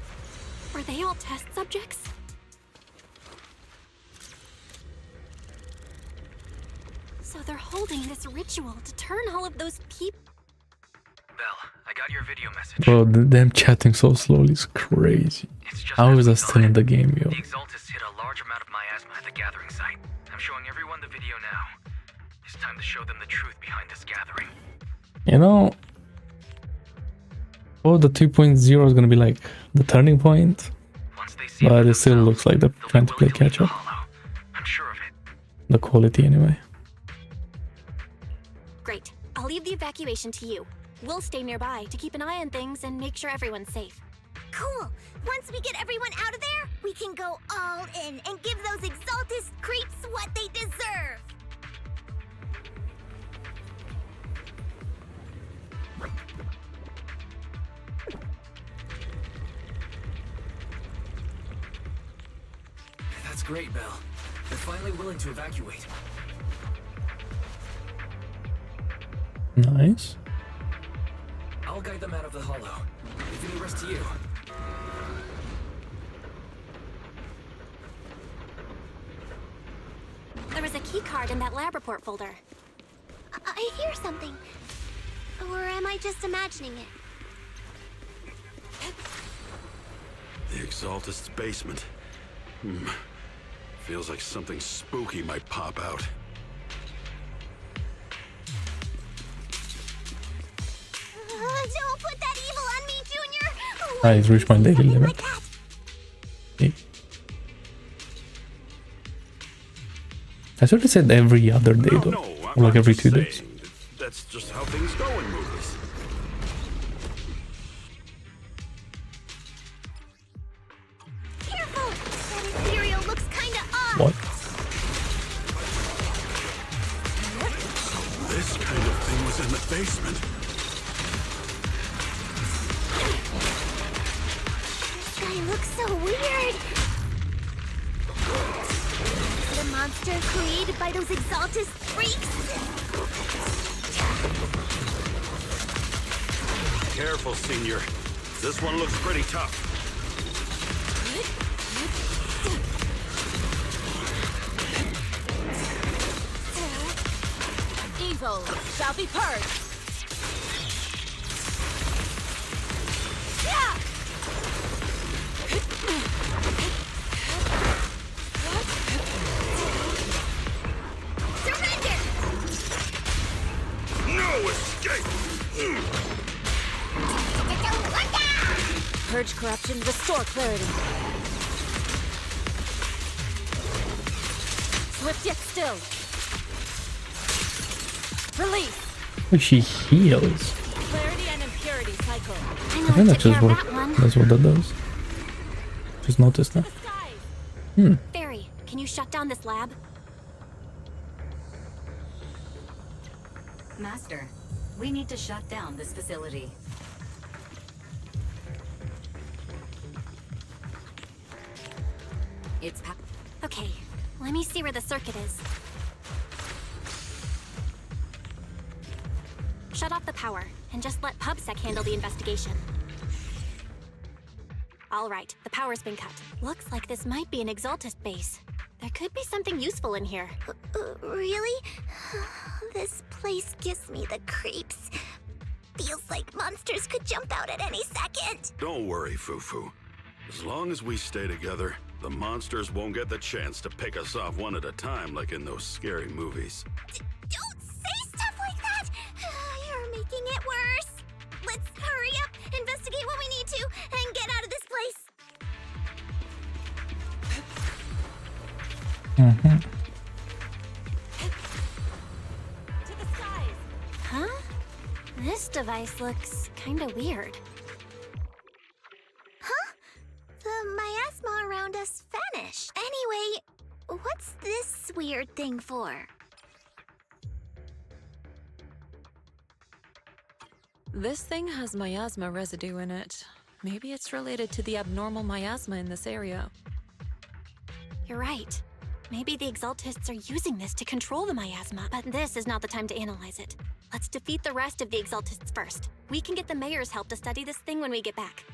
were they all test subjects? holding this ritual to turn all of those people. Belle, I got your video message. Bro, them chatting so slowly is crazy. How is that still in the game, yo? The Exaltists hit a large amount of miasma at the gathering site. I'm showing everyone the video now. It's time to show them the truth behind this gathering. You know, oh, the 2.0 is gonna be like the turning point, but it still looks like they're trying to play catch up. I'm sure of it. The quality, anyway. Great. I'll leave the evacuation to you. We'll stay nearby to keep an eye on things and make sure everyone's safe. Cool. Once we get everyone out of there, we can go all in and give those Exaltist creeps what they deserve. That's great, Belle. They're finally willing to evacuate. Nice. I'll guide them out of the hollow. Leaving the rest to you. There was a key card in that lab report folder. I hear something. Or am I just imagining it? The Exaltist's basement. Feels like something spooky might pop out. Don't put that evil on me, Junior! He's reached my daily limit. Okay. I sort of said every other day though, or like every 2 days. That's just how things go in movies. Careful! That Imperial looks kinda off! What? This kind of thing was in the basement. This guy looks so weird! Is it a monster created by those Exaltist freaks? Careful, Senior. This one looks pretty tough. Evil shall be purged. Surrender! No escape! Purge corruption, restore clarity. Swift yet still. Release. Oh, she heals. Clarity and impurity cycle. I think that's just that's what that does. Just noticed that. Fairy, can you shut down this lab? Master, we need to shut down this facility. It's Okay, let me see where the circuit is. Shut off the power, and just let PubSec handle the investigation. All right, the power's been cut. Looks like this might be an Exaltist base. There could be something useful in here. Really? This place gives me the creeps. Feels like monsters could jump out at any second. Don't worry, Fufu. As long as we stay together, the monsters won't get the chance to pick us off one at a time like in those scary movies. Don't say stuff like that! You're making it worse. Let's hurry up, investigate what we need to, and get out of this place. To the skies! Huh? This device looks kinda weird. Huh? The miasma around us vanished. Anyway, what's this weird thing for? This thing has miasma residue in it. Maybe it's related to the abnormal miasma in this area. You're right. Maybe the Exaltists are using this to control the miasma, but this is not the time to analyze it. Let's defeat the rest of the Exaltists first. We can get the mayor's help to study this thing when we get back.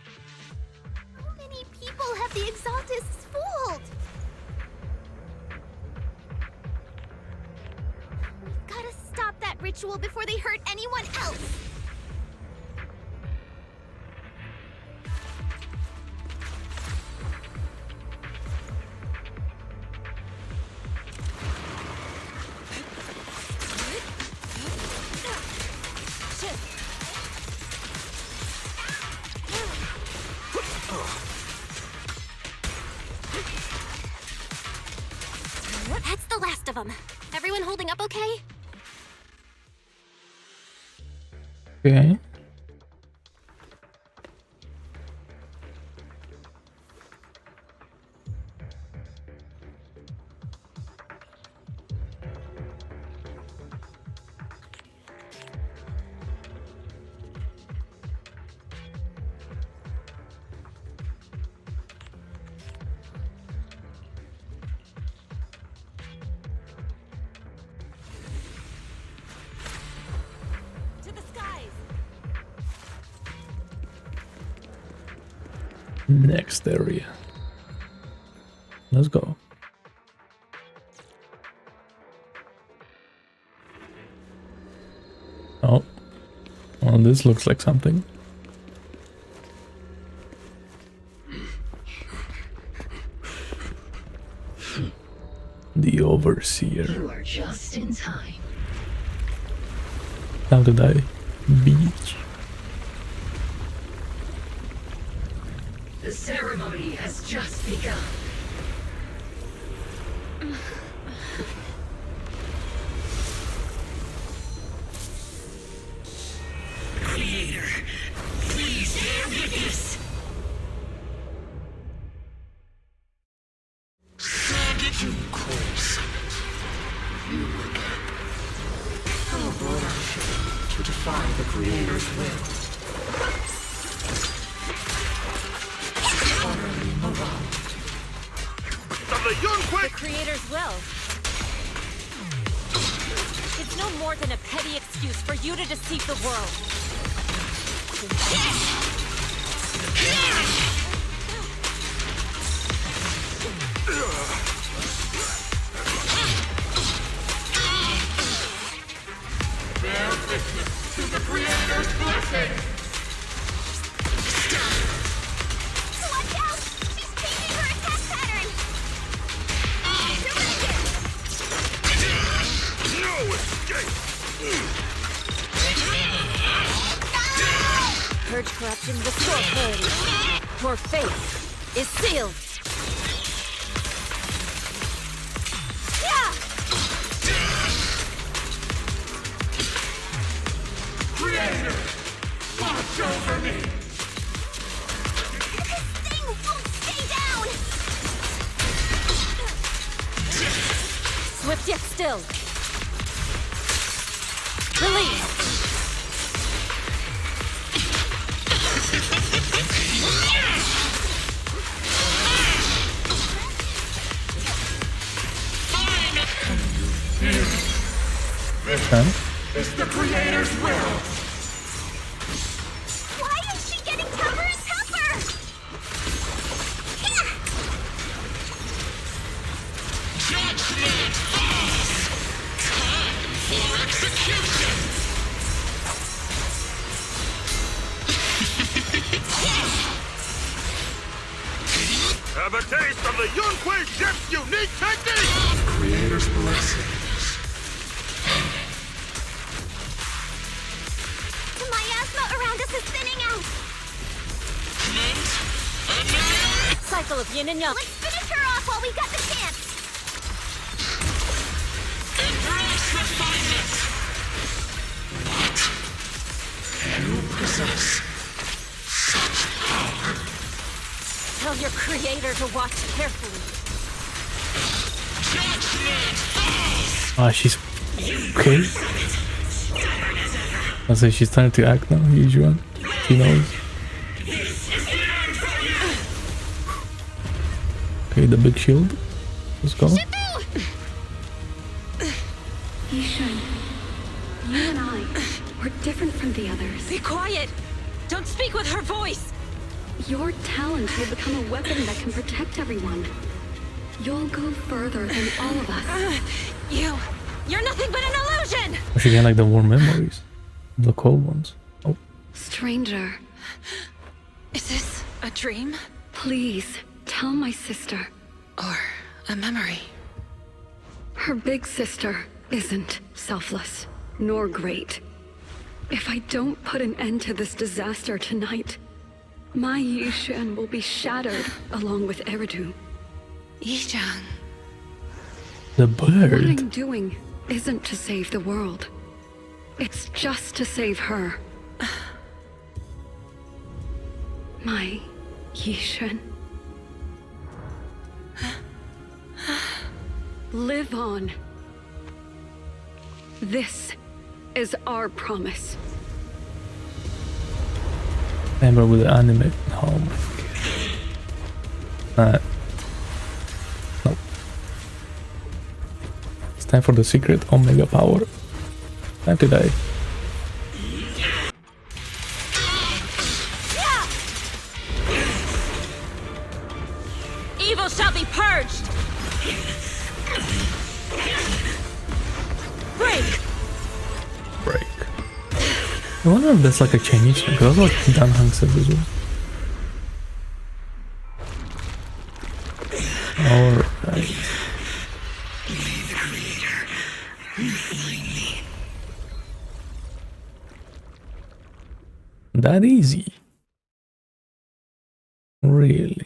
How many people have the Exaltists fooled? We've gotta that ritual before they hurt anyone else! That's the last of them. Everyone holding up okay? Okay. Next area. Let's go. Oh. Well, this looks like something. The Overseer. You are just in time. How did I beach? The ceremony has just begun. Creator, please bear witness. You again. Oh, boy. To defy the Creator's will. The Yunkui! The Creator's will. It's no more than a petty excuse for you to deceive the world. Bear witness to the Creator's blessing! Watch out! She's changing her attack pattern! No escape! Purge corruption, restore clarity. Your fate is sealed. Creator! Watch over me! This thing won't stay down! Swift yet still. Release! Okay. It's the Creator's will! Why is she getting tougher and tougher? Judgment falls! Time for execution! Have a taste of the Yunkui ship's unique technique! Creator's blessings. The miasma around us is thinning out! Cycle of yin and yang. Let's finish her off while we got the chance! Embrace refinement! What? You possess such power? Tell your Creator to watch carefully. Judgment falls! Ah, she's okay. I say she's starting to act now, Yixuan. She knows. Okay, the big shield. Let's go. Yixuan, you and I, we're different from the others. Be quiet! Don't speak with her voice! Your talent will become a weapon that can protect everyone. You'll go further than all of us. You You're nothing but an illusion! Or she can like the warm memories. The cold ones. Oh. Stranger. Is this a dream? Please, tell my sister. Or a memory? Her big sister isn't selfless, nor great. If I don't put an end to this disaster tonight, my Yixuan will be shattered along with Eridu. Yixuan. The bird. What I'm doing isn't to save the world. It's just to save her. My Yixuan. Live on. This is our promise. Remember with the anime. Oh my god. No. It's time for the secret Omega power. Time to die. Evil shall be purged! Break! I wonder if that's like a Chinese thing, because that's what Dan Hang says as well. Alright. That easy? Really?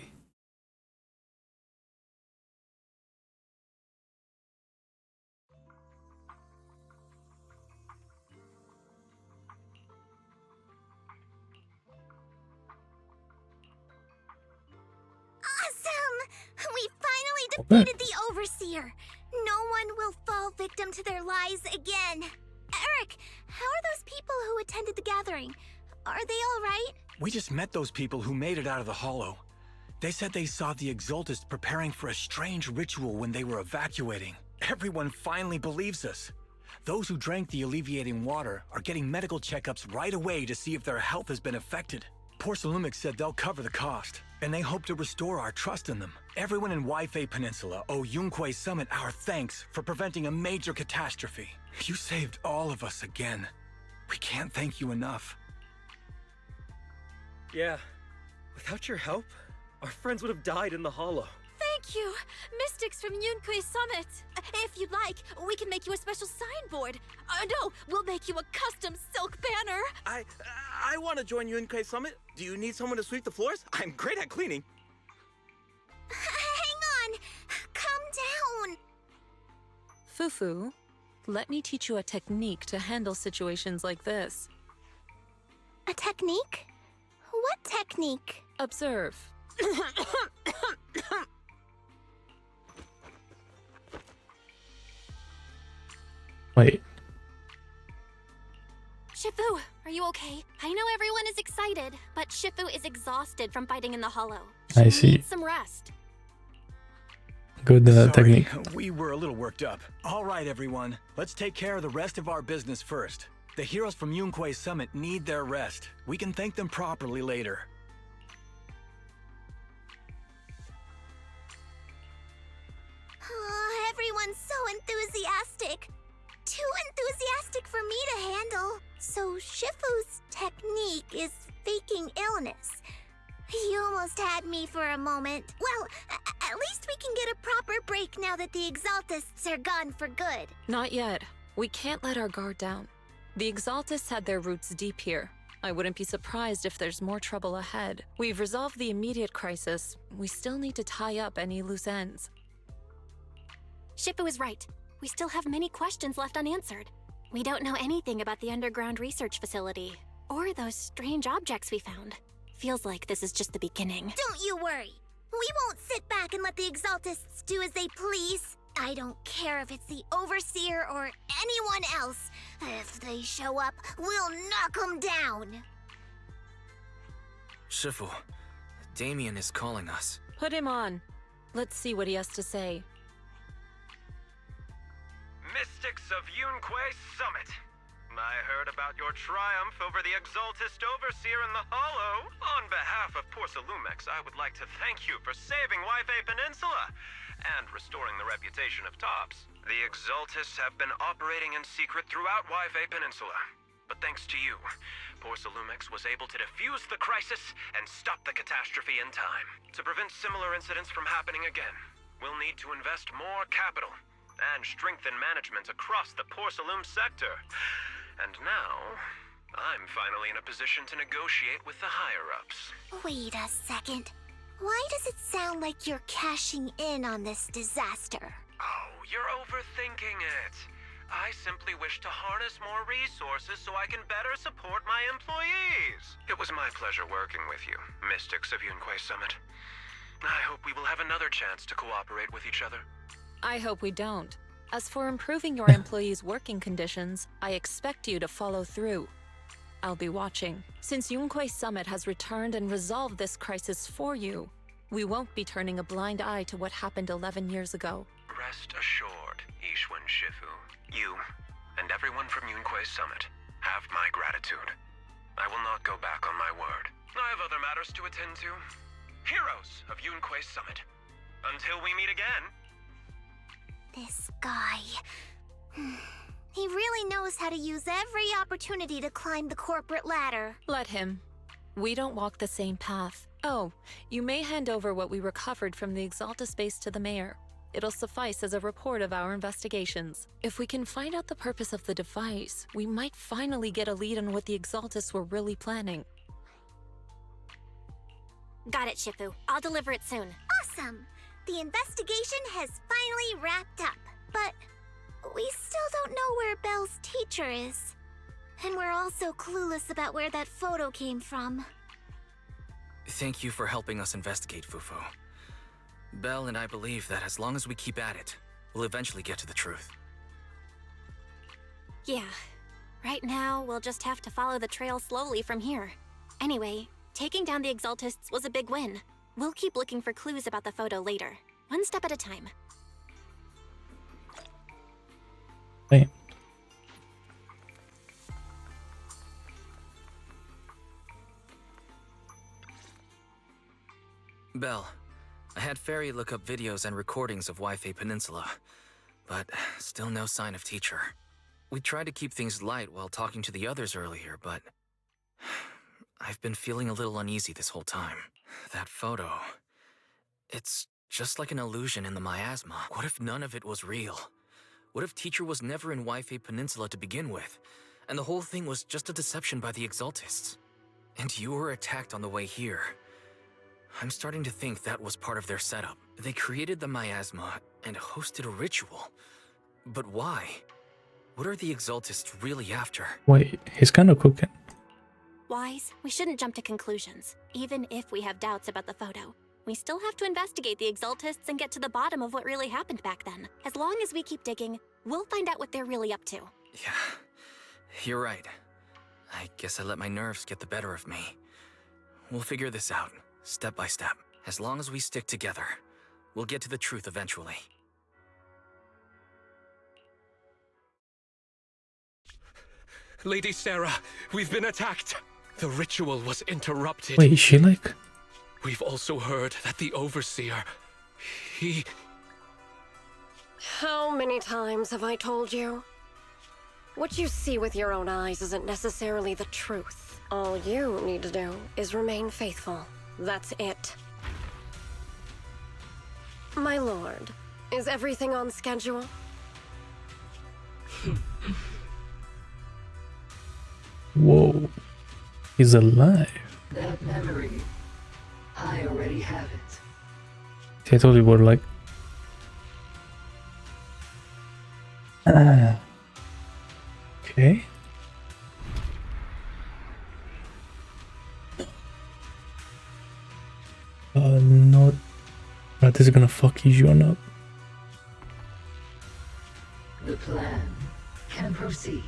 We finally defeated the Overseer! No one will fall victim to their lies again! Eric, how are those people who attended the gathering? Are they alright? We just met those people who made it out of the hollow. They said they saw the Exaltists preparing for a strange ritual when they were evacuating. Everyone finally believes us. Those who drank the alleviating water are getting medical checkups right away to see if their health has been affected. Porcelumic said they'll cover the cost, and they hope to restore our trust in them. Everyone in Waifei Peninsula owe Yunkui Summit our thanks for preventing a major catastrophe. You saved all of us again. We can't thank you enough. Yeah, without your help, our friends would have died in the hollow. Thank you, Mystics from Yunkui Summit. If you'd like, we can make you a special signboard. No, we'll make you a custom silk banner. I want to join Yunkui Summit. Do you need someone to sweep the floors? I'm great at cleaning. Hang on! Calm down! Fufu, let me teach you a technique to handle situations like this. A technique? What technique? Observe. Wait. Shifu, are you okay? I know everyone is excited, but Shifu is exhausted from fighting in the hollow. I see. Needs some rest. Good technique. We were a little worked up. All right, everyone. Let's take care of the rest of our business first. The heroes from Yunkui Summit need their rest. We can thank them properly later. Oh, everyone's so enthusiastic. Too enthusiastic for me to handle. So Shifu's technique is faking illness. He almost had me for a moment. Well, at least we can get a proper break now that the Exaltists are gone for good. Not yet. We can't let our guard down. The Exaltists had their roots deep here. I wouldn't be surprised if there's more trouble ahead. We've resolved the immediate crisis. We still need to tie up any loose ends. Shifu is right. We still have many questions left unanswered. We don't know anything about the underground research facility, or those strange objects we found. Feels like this is just the beginning. Don't you worry. We won't sit back and let the Exaltists do as they please. I don't care if it's the Overseer or anyone else. If they show up, we'll knock them down. Shifu, Damian is calling us. Put him on. Let's see what he has to say. Mystics of Yunkui Summit. I heard about your triumph over the Exaltist Overseer in the Hollow. On behalf of Porcelumex, I would like to thank you for saving Waifei Peninsula and restoring the reputation of Tops. The Exaltists have been operating in secret throughout Waifei Peninsula. But thanks to you, Porcelumex was able to defuse the crisis and stop the catastrophe in time. To prevent similar incidents from happening again, we'll need to invest more capital and strengthen management across the Porcelume sector. And now, I'm finally in a position to negotiate with the higher-ups. Wait a second. Why does it sound like you're cashing in on this disaster? Oh, you're overthinking it. I simply wish to harness more resources so I can better support my employees. It was my pleasure working with you, Mystics of Yunkui Summit. I hope we will have another chance to cooperate with each other. I hope we don't. As for improving your employees' working conditions, I expect you to follow through. I'll be watching. Since Yunkui Summit has returned and resolved this crisis for you, we won't be turning a blind eye to what happened 11 years ago. Rest assured, Yixuan Shifu. You, and everyone from Yunkui Summit, have my gratitude. I will not go back on my word. I have other matters to attend to. Heroes of Yunkui Summit. Until we meet again. This guy... He really knows how to use every opportunity to climb the corporate ladder. Let him. We don't walk the same path. Oh, you may hand over what we recovered from the Exaltist base to the mayor. It'll suffice as a report of our investigations. If we can find out the purpose of the device, we might finally get a lead on what the Exaltists were really planning. Got it, Shifu. I'll deliver it soon. Awesome! The investigation has finally wrapped up. But we still don't know where Belle's teacher is. And we're also clueless about where that photo came from. Thank you for helping us investigate, Fufu. Belle and I believe that as long as we keep at it, we'll eventually get to the truth. Yeah. Right now, we'll just have to follow the trail slowly from here. Anyway, taking down the Exaltists was a big win. We'll keep looking for clues about the photo later, one step at a time. Hey. Belle, I had Fairy look up videos and recordings of Waifei Peninsula, but still no sign of teacher. We tried to keep things light while talking to the others earlier, but I've been feeling a little uneasy this whole time. That photo, it's just like an illusion in the miasma. What if none of it was real? What if teacher was never in Waifei Peninsula to begin with, and the whole thing was just a deception by the Exaltists? And you were attacked on the way here. I'm starting to think that was part of their setup. They created the miasma and hosted a ritual. But why? What are the Exaltists really after? Wait, he's kind of cooking. Wise, we shouldn't jump to conclusions, even if we have doubts about the photo. We still have to investigate the Exaltists and get to the bottom of what really happened back then. As long as we keep digging, we'll find out what they're really up to. Yeah, you're right. I guess I let my nerves get the better of me. We'll figure this out. Step by step. As long as we stick together, we'll get to the truth eventually. Lady Sarah, we've been attacked. The ritual was interrupted. Wait, is she like... We've also heard that the Overseer, he... How many times have I told you? What you see with your own eyes isn't necessarily the truth. All you need to do is remain faithful. That's it. My lord, is everything on schedule? Whoa. He's alive. That memory, I already have it. See, I told you about like... Okay. Not... this is gonna fuck Yixuan up. The plan can proceed.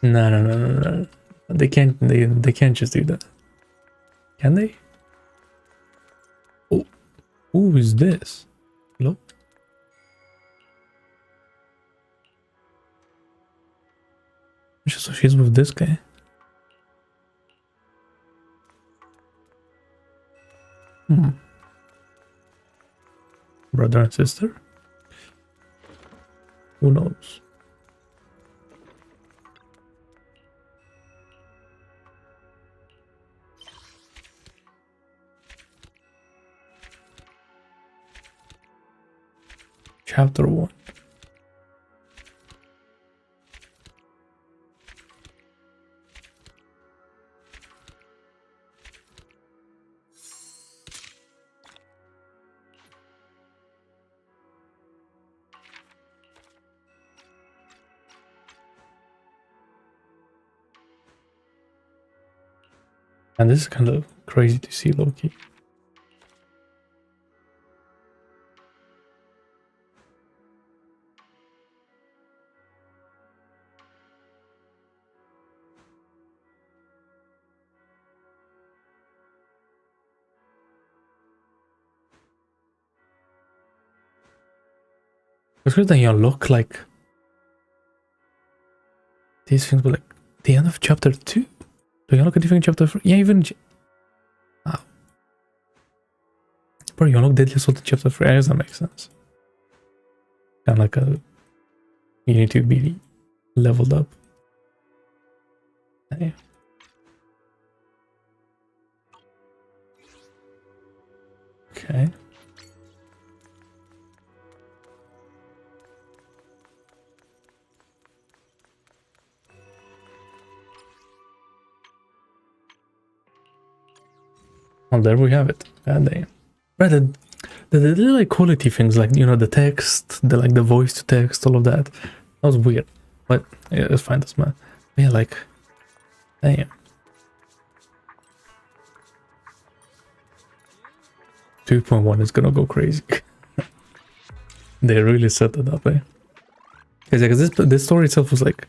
No. They can't just do that. Can they? Who is this? Hello? So she's with this guy. Brother and sister? Who knows? Chapter 1. And this is kind of crazy to see, Loki. It's good that you unlock like these things, but like the end of chapter 2. Do you unlock a different chapter 3? Yeah, even bro, you unlock Deadly Assault in chapter 3. I guess that makes sense. Kind of like a you need to be leveled up. Yeah. Okay. Well, there we have it. God damn. Right, the like quality things, like, you know, the text, the like the voice to text, all of that. That was weird, but yeah, it's fine. That's my yeah, like, damn. 2.1 is gonna go crazy. They really set it up, eh? Because this story itself was like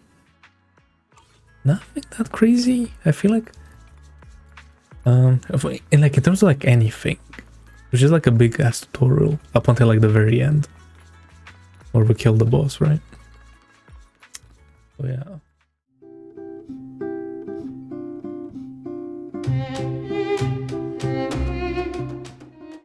nothing that crazy. I feel like, in terms of like anything, it was just like a big ass tutorial up until like the very end, where we killed the boss, right? So yeah.